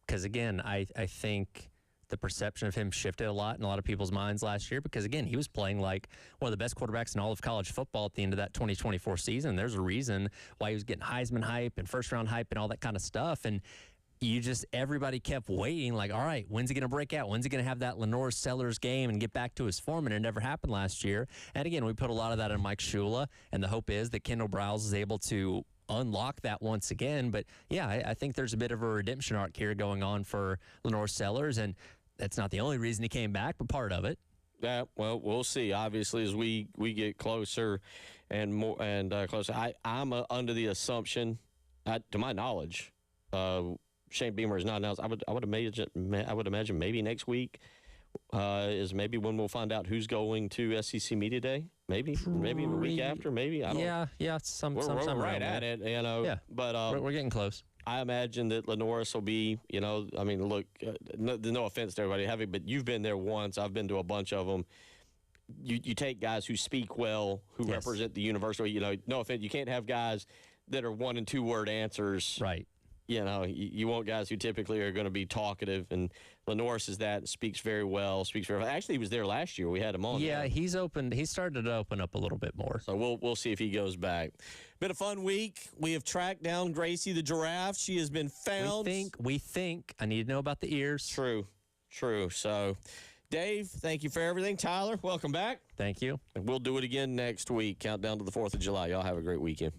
Because again, I think the perception of him shifted a lot in a lot of people's minds last year because, again, he was playing like one of the best quarterbacks in all of college football at the end of that 2024 season. There's a reason why he was getting Heisman hype and first-round hype and all that kind of stuff. And everybody kept waiting, like, all right, when's he going to break out? When's he going to have that Lenore Sellers game and get back to his form? And it never happened last year. And, again, we put a lot of that on Mike Shula, and the hope is that Kendall Briles is able to unlock that once again. But, yeah, I think there's a bit of a redemption arc here going on for Lenore Sellers, and that's not the only reason he came back, but part of it. Yeah, well, we'll see. Obviously, as we get closer and more and closer, I'm under the assumption, to my knowledge, Shane Beamer is not announced. I would imagine maybe next week is maybe when we'll find out who's going to SEC Media Day. Maybe a week after. Maybe I don't. Yeah. We're right at it. Yeah, but we're getting close. I imagine that Lenoris will be, look, no offense to everybody, but you've been there once. I've been to a bunch of them. You take guys who speak well, who represent the university. No offense, you can't have guys that are 1- and 2-word answers. Right. You want guys who typically are going to be talkative, and Lenoris is that and speaks very well. Actually, he was there last year. We had him on. Yeah, he's started to open up a little bit more. So we'll see if he goes back. Been a fun week. We have tracked down Gracie the giraffe. She has been found. We think. I need to know about the ears. True. So, Dave, thank you for everything. Tyler, welcome back. Thank you. And we'll do it again next week. Countdown to the 4th of July. Y'all have a great weekend.